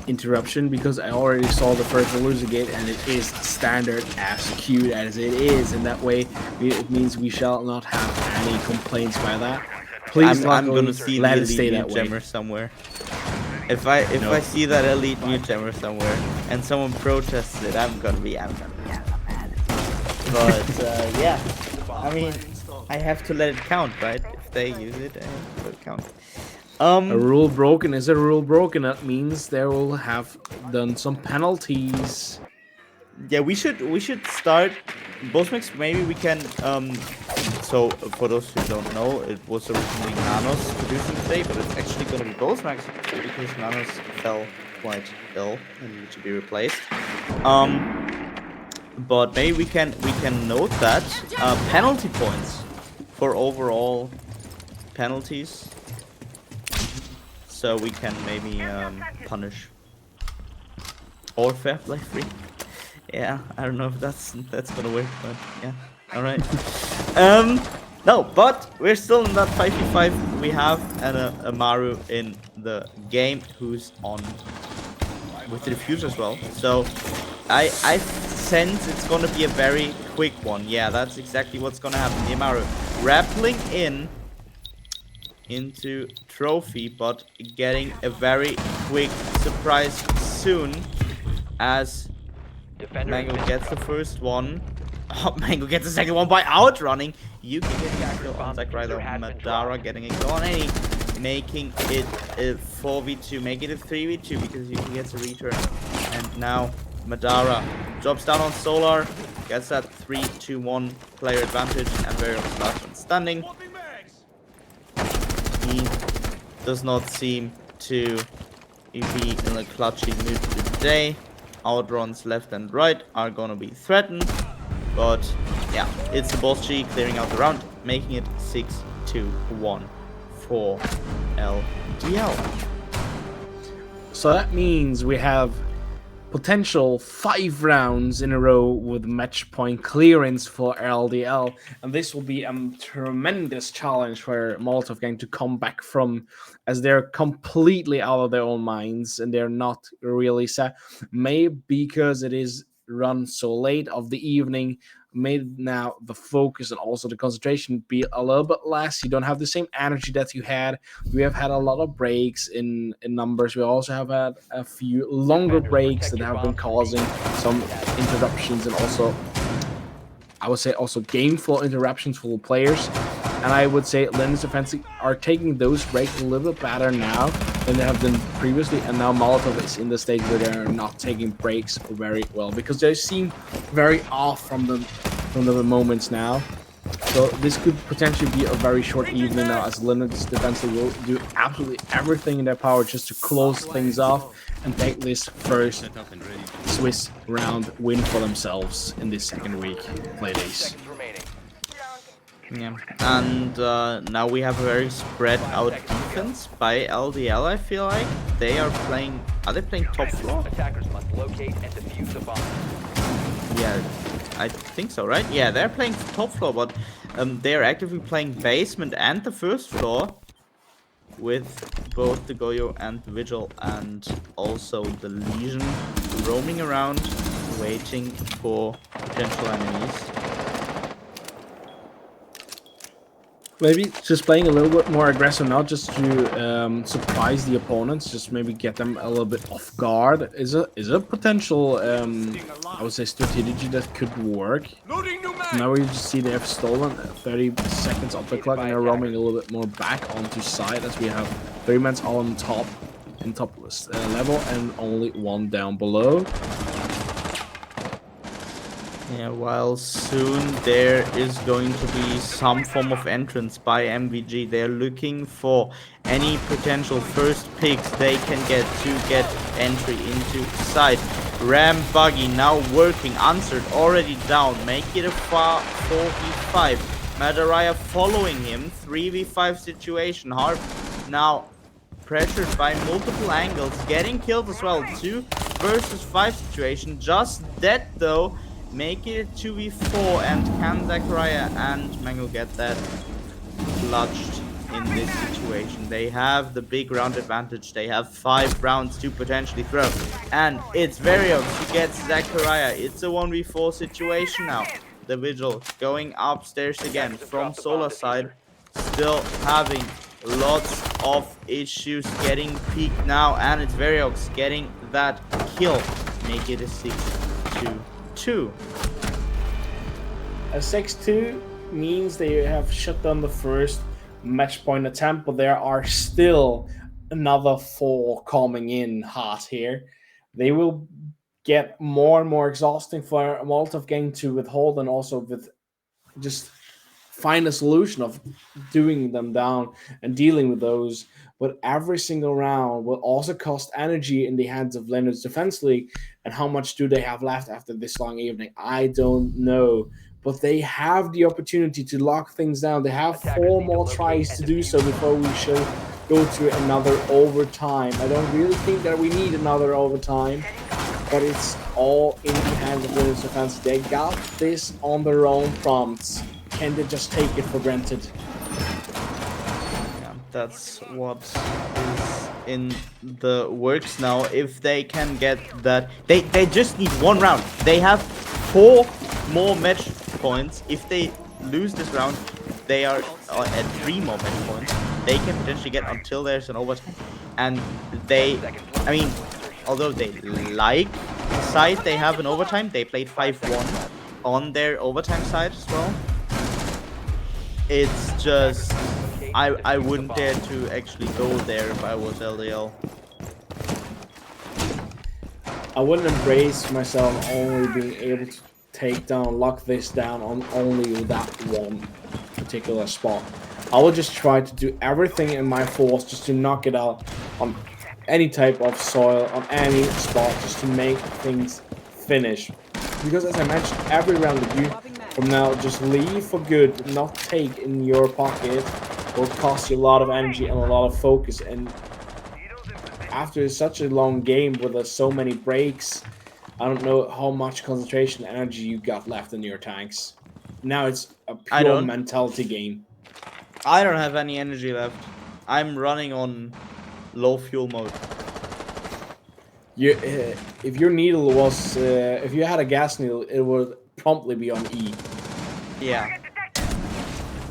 interruption, because I already saw the first Malusi gate, and it is standard as cute as it is. In that way, it means we shall not have any complaints by that. Please, I'm gonna see let the it stay elite that new way. gemmer somewhere. If I see that elite new gemmer somewhere and someone protests it, I'm gonna be mad. But yeah, I mean, I have to let it count, right? If they use it, I have to let it count. A rule broken is a rule broken. That means they will have done some penalties. Yeah, we should start. Bosmix, maybe we can. So for those who don't know, it was originally Nanos producing today, but it's actually gonna be Bosmax because Nanos fell quite ill and needed to be replaced. But maybe we can note that penalty points for overall penalties, so we can maybe punish or fair play free. Yeah, I don't know if that's gonna work, but yeah, all right. No, but we're still in that 5v5. We have a Maru in the game who's on with the defuse as well. So I sense it's gonna be a very quick one. Yeah, that's exactly what's gonna happen. The Amaru rappelling into trophy, but getting a very quick surprise soon. as Defender Mango has been gets the discovered. first one. Oh, Mango gets the second one by outrunning. You can get the kill on Zachariah though. Has been Madara dropped. getting it going, and he making it a 4v2, make it a 3v2 because you can get the return. And now Madara drops down on Solar, gets that 3-2-1 player advantage, and very last one standing. He does not seem to be in a clutchy mood today. Outruns left and right are gonna be threatened, but yeah, it's the boss G clearing out the round, making it 6-2-1 for LDL. So that means we have potential 5 rounds in a row with match point clearance for LDL, and this will be a tremendous challenge for MolotovGang to come back from, as they're completely out of their own minds and they're not really set. Maybe because it is run so late of the evening, made now the focus and also the concentration be a little bit less. You don't have the same energy that you had. We have had a lot of breaks in numbers. We also have had a few longer breaks that have been causing some interruptions, and also I would say also game flow interruptions for the players. And I would say Linus Defense are taking those breaks a little bit better now than they have done previously. And now Molotov is in the stage where they're not taking breaks very well because they seem very off from the moments now. So this could potentially be a very short evening now, as Linux Defense will do absolutely everything in their power just to close things off and take this first Swiss round win for themselves in this second week play days. Seconds remaining. Yeah, and now we have a very spread out defense by LDL. I feel like they are playing. Are they playing top floor? Attackers must locate and defuse the bomb. Yeah, I think so, right? Yeah, they're playing top floor, but they're actively playing basement and the first floor with both the Goyo and the Vigil and also the Legion roaming around, waiting for potential enemies. Maybe just playing a little bit more aggressive now, just to surprise the opponents, just maybe get them a little bit off guard. Is a potential I would say strategy that could work. Now we just see they have stolen 30 seconds off the clock and they're roaming a little bit more back onto side, as we have 3 men on top in top level and only 1 down below. Yeah, while soon there is going to be some form of entrance by MVG. They're looking for any potential first picks they can get to get entry into side. Ram Buggy now working, answered, already down, make it a 4v5. Madaraya following him, 3v5 situation. Harp now pressured by multiple angles, getting killed as well. 2 versus 5 situation, just dead though. Make it a 2v4, and can Zachariah and Mango get that clutched in this situation? They have the big round advantage. They have 5 rounds to potentially throw. And it's Variox who gets Zachariah. It's a 1v4 situation now. The Vigil going upstairs again from Solar side. Still having lots of issues getting peaked now. And it's Variox getting that kill. Make it a 6-2. A 6-2 means they have shut down the first match point attempt, but there are still another 4 coming in hot here. They will get more and more exhausting for MolotovGang to withhold, and also with just find a solution of doing them down and dealing with those. But every single round will also cost energy in the hands of Leonard's Defense League. And how much do they have left after this long evening? I don't know. But they have the opportunity to lock things down. They have 4 more tries to do so before we should go to another overtime. I don't really think that we need another overtime, but it's all in the hands of Leonard's Defense. They got this on their own prompts. Can they just take it for granted? Yeah, that's what is in the works now. If they can get that, they just need 1 round. They have 4 more match points. If they lose this round, they are at 3 more match points. They can potentially get until there's an overtime. And they, I mean, although they like the side they have in overtime, they played 5-1 on their overtime side as well. It's just I wouldn't dare to actually go there if I was LDL. I wouldn't embrace myself only being able to lock this down on only that one particular spot. I will just try to do everything in my force just to knock it out on any type of soil, on any spot, just to make things finish. Because as I mentioned, every round that you from now just leave for good, not take in your pocket, will cost you a lot of energy and a lot of focus. And after such a long game with so many breaks, I don't know how much concentration and energy you got left in your tanks. Now it's a pure mentality game. I don't have any energy left. I'm running on low fuel mode. If your needle was, if you had a gas needle, it would promptly be on E. Yeah.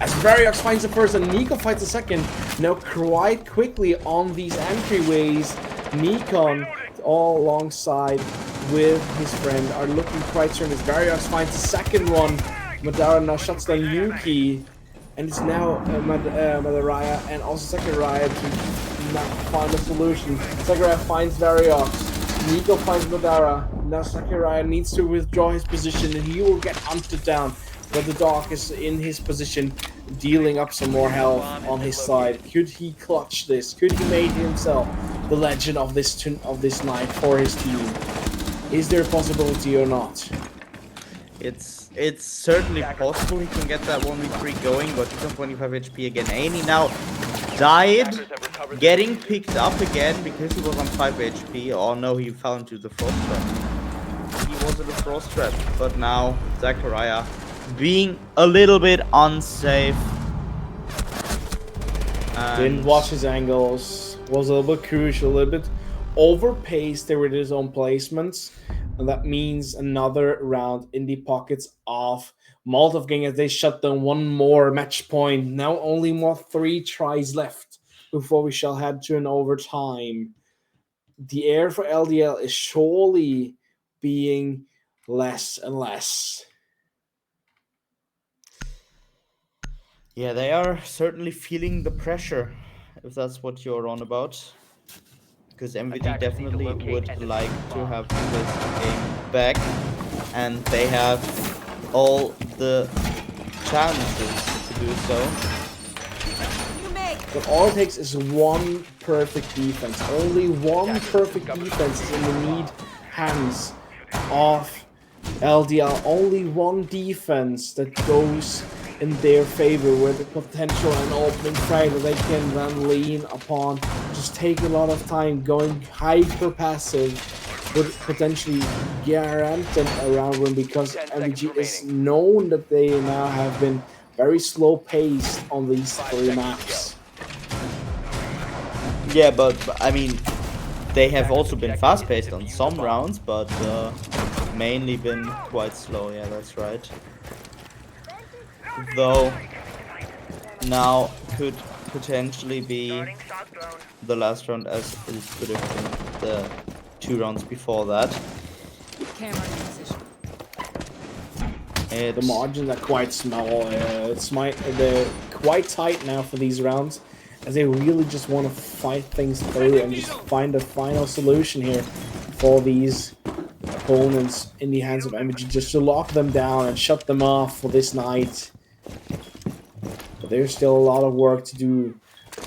As Variox finds the first and Nico fights the second. Now quite quickly on these entryways, Nikon all alongside with his friend are looking quite certain as Variox finds the second one. Madara now shuts down Yuki, and it's now Madaraya and also Sakuraya to find a solution. Sakuraya finds Variox. Nico finds Madara. Now Sakuraya needs to withdraw his position and he will get hunted down. But the Dark is in his position, dealing up some more health on his side. Could he clutch this? Could he make himself the legend of this night for his team? Is there a possibility or not? It's certainly possible he can get that 1v3 going, but he's on 25 HP again. Aini now died, getting picked up again because he was on 5 HP. Oh no, he fell into the frost trap. He was in the frost trap, but now Zachariah being a little bit unsafe. Didn't watch his angles, was a little bit crucial, a little bit overpaced there with his own placements, and that means another round in the pockets of MolotovGang as they shut down one more match point. Now only more 3 tries left before we shall head to an overtime. The air for LDL is surely being less and less. Yeah, they are certainly feeling the pressure, if that's what you're on about. Because MVD definitely would like to have this game back, and they have all the chances to do so. But all it takes is one perfect defense. Only one perfect defense is in the hands of LDL. Only one defense that goes in their favor with the potential and opening frag that they can then lean upon. Just take a lot of time going hyper passive would potentially guarantee a round win, because MVG is known that they now have been very slow paced on these 3 maps. Yeah, but I mean, they have also been fast paced on some rounds, but mainly been quite slow. Yeah, that's right. Though now could potentially be the last round, as it could have been the 2 rounds before that. Camera in position. The margins are quite small. They're quite tight now for these rounds, as they really just want to fight things through and just find a final solution here for these opponents in the hands of MVG, just to lock them down and shut them off for this night. But there's still a lot of work to do.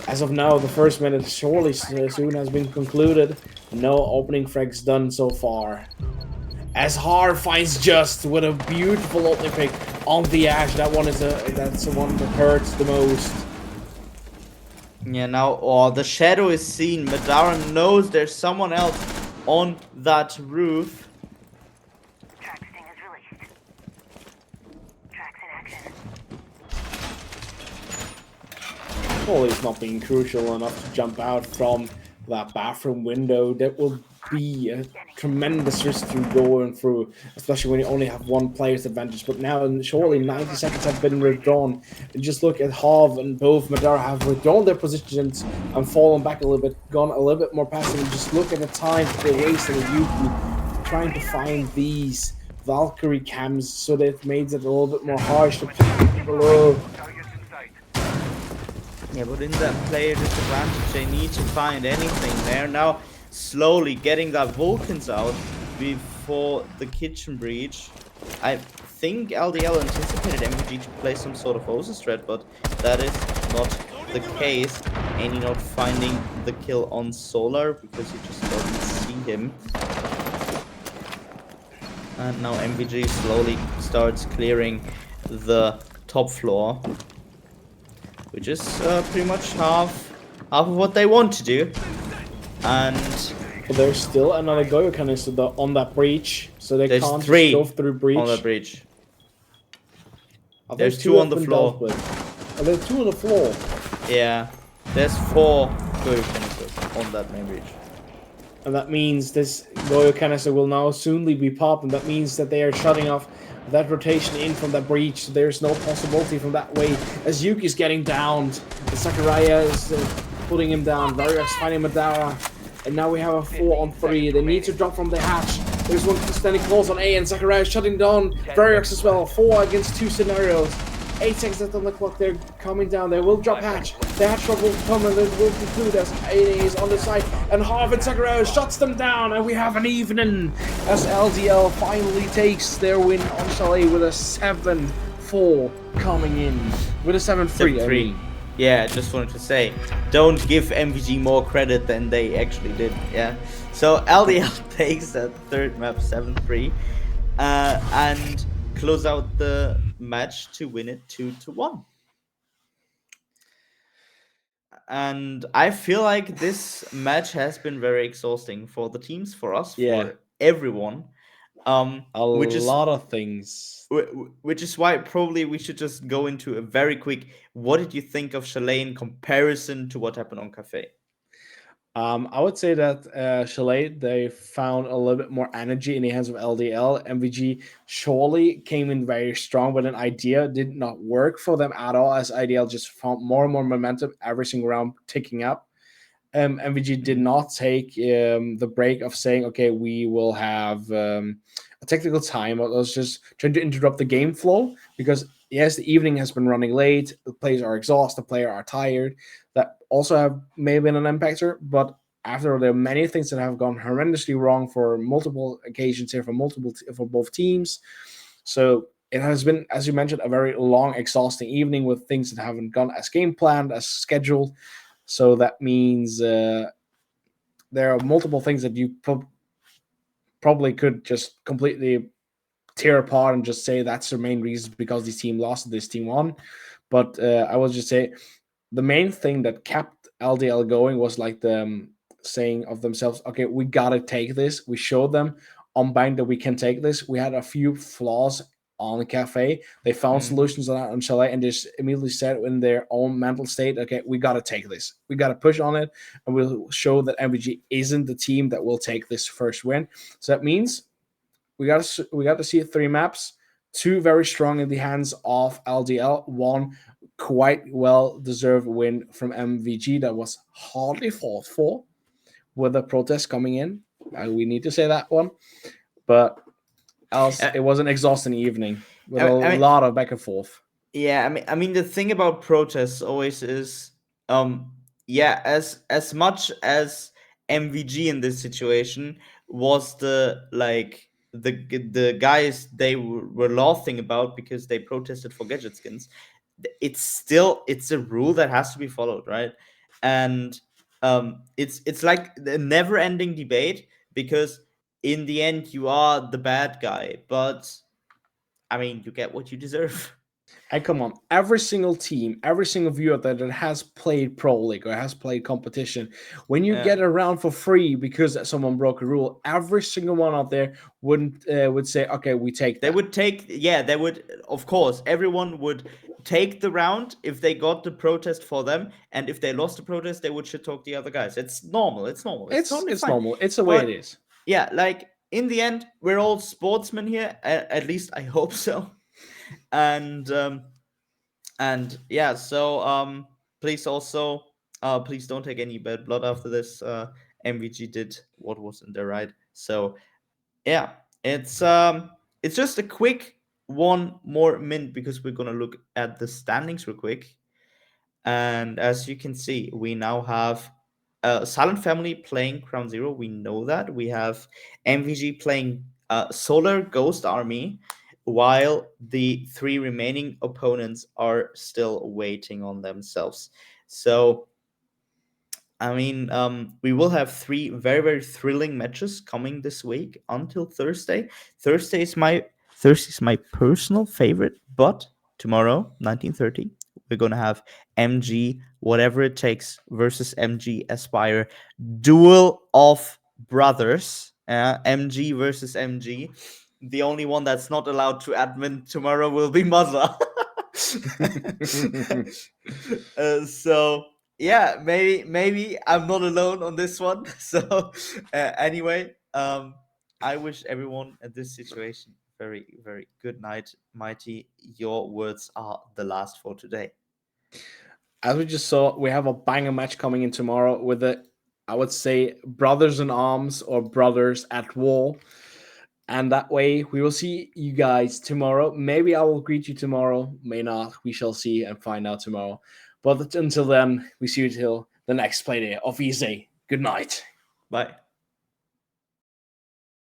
As of now, the first minute surely soon has been concluded. No opening frags done so far. As Har finds Just with a beautiful opening pick on the Ash. That's the one that hurts the most. Yeah, now the shadow is seen. Madara knows there's someone else on that roof. He's not being crucial enough to jump out from that bathroom window. That will be a tremendous risk to going through, especially when you only have 1 player's advantage. But now surely 90 seconds have been withdrawn. And just look at Hav and both Madara have withdrawn their positions and fallen back a little bit, gone a little bit more passive. And just look at the time for the race and the Yuki. trying to find these Valkyrie cams so that it makes it a little bit more harsh to pick people up. Yeah, but in that player disadvantage, they need to find anything. They're now slowly getting their Vulcans out before the kitchen breach. I think LDL anticipated MVG to play some sort of Osa strat, but that is not the case. Any not finding the kill on Solar because he just doesn't see him. And now MVG slowly starts clearing the top floor, which is pretty much half of what they want to do. And But there's still another Goyo canister on that breach, so they there's can't three just go through breach. on the breach. I think There's two on have the been floor. dealt with. Oh, there's 2 on the floor. Yeah, there's 4 Goyo canisters on that main breach. And that means this Goyo canister will now soonly be popped, and that means that they are shutting off that rotation in from that breach. So there's no possibility from that way. As Yuki's getting downed, Sakurai is putting him down. Variox finding Madara. And now we have a 4-on-3. They need to drop from the hatch. There's one standing close on A, and Sakurai is shutting down Variox as well. 4 against 2 scenarios. 8 seconds left on the clock. They're coming down. They will drop hatch. The hatch drop will come, and it will conclude as A is on the side. And Harvard Sakurai shuts them down, and we have an evening as LDL finally takes their win on Chalet with a 7-4 coming in. With a 7-3. 7-3. Yeah, I just wanted to say, don't give MVG more credit than they actually did. Yeah. So LDL takes that third map 7-3, and close out the match to win it 2-1. And I feel like this match has been very exhausting for the teams, for us, for everyone. Which is lot of things. Which is why probably we should just go into a very quick. What did you think of Chalet in comparison to what happened on Cafe? I would say that Chalet, they found a little bit more energy in the hands of LDL. MVG surely came in very strong, but an idea did not work for them at all, as IDL just found more and more momentum every single round ticking up. MVG did not take the break of saying, okay, we will have a technical time. Let's just trying to interrupt the game flow, because yes, the evening has been running late. The players are exhausted. The players are tired. That also have maybe been an impactor. But after there are many things that have gone horrendously wrong for multiple occasions here for both teams. So it has been, as you mentioned, a very long, exhausting evening with things that haven't gone as game planned, as scheduled. So that means there are multiple things that you probably could just completely tear apart and just say that's the main reason because this team lost, this team won. But I will just say the main thing that kept LDL going was like the saying of themselves, okay, we got to take this. We showed them on bank that we can take this. We had a few flaws on the Cafe. They found solutions on Chalet and just immediately said in their own mental state, okay, we got to take this. We got to push on it, and we'll show that MVG isn't the team that will take this first win. So that means we got to see 3 maps, 2 very strong in the hands of LDL, 1 quite well-deserved win from MVG that was hardly fought for, with a protest coming in. We need to say that one. But else, it was an exhausting evening with a lot of back and forth. Yeah, I mean, the thing about protests always is, as much as MVG in this situation was the guys they were laughing about because they protested for gadget skins, it's a rule that has to be followed, right? And it's like a never-ending debate, because in the end you are the bad guy, but I mean, you get what you deserve. And come on, every single team, every single viewer that has played Pro League or has played competition, when you get a round for free because someone broke a rule, every single one out there would say, okay, we take that. They would, of course, everyone would take the round if they got the protest for them, and if they lost the protest, they would shit talk the other guys. It's normal. It's normal. It's fine. normal. It's the way it is. Yeah, like in the end, we're all sportsmen here. At least I hope so. And yeah, so please also please don't take any bad blood after this. MVG did what was in their right. So yeah, it's just a quick one more minute because we're gonna look at the standings real quick. And as you can see, we now have Silent Family playing Crown Zero. We know that. We have MVG playing Solar Ghost Army, while the three remaining opponents are still waiting on themselves. So, I mean, we will have three very, very thrilling matches coming this week until Thursday. Thursday is my personal favorite, but tomorrow, 19:30, we're gonna have MG Whatever It Takes versus MG Aspire, duel of brothers. MG versus MG. The only one that's not allowed to admin tomorrow will be Mother. So yeah, maybe I'm not alone on this one. So anyway, I wish everyone in this situation very, very good night. Mighty, your words are the last for today. As we just saw, we have a banger match coming in tomorrow with the, I would say, brothers in arms or brothers at war. And that way, we will see you guys tomorrow. Maybe I will greet you tomorrow, may not. We shall see and find out tomorrow. But until then, we see you till the next play day of ESA. Good night. Bye.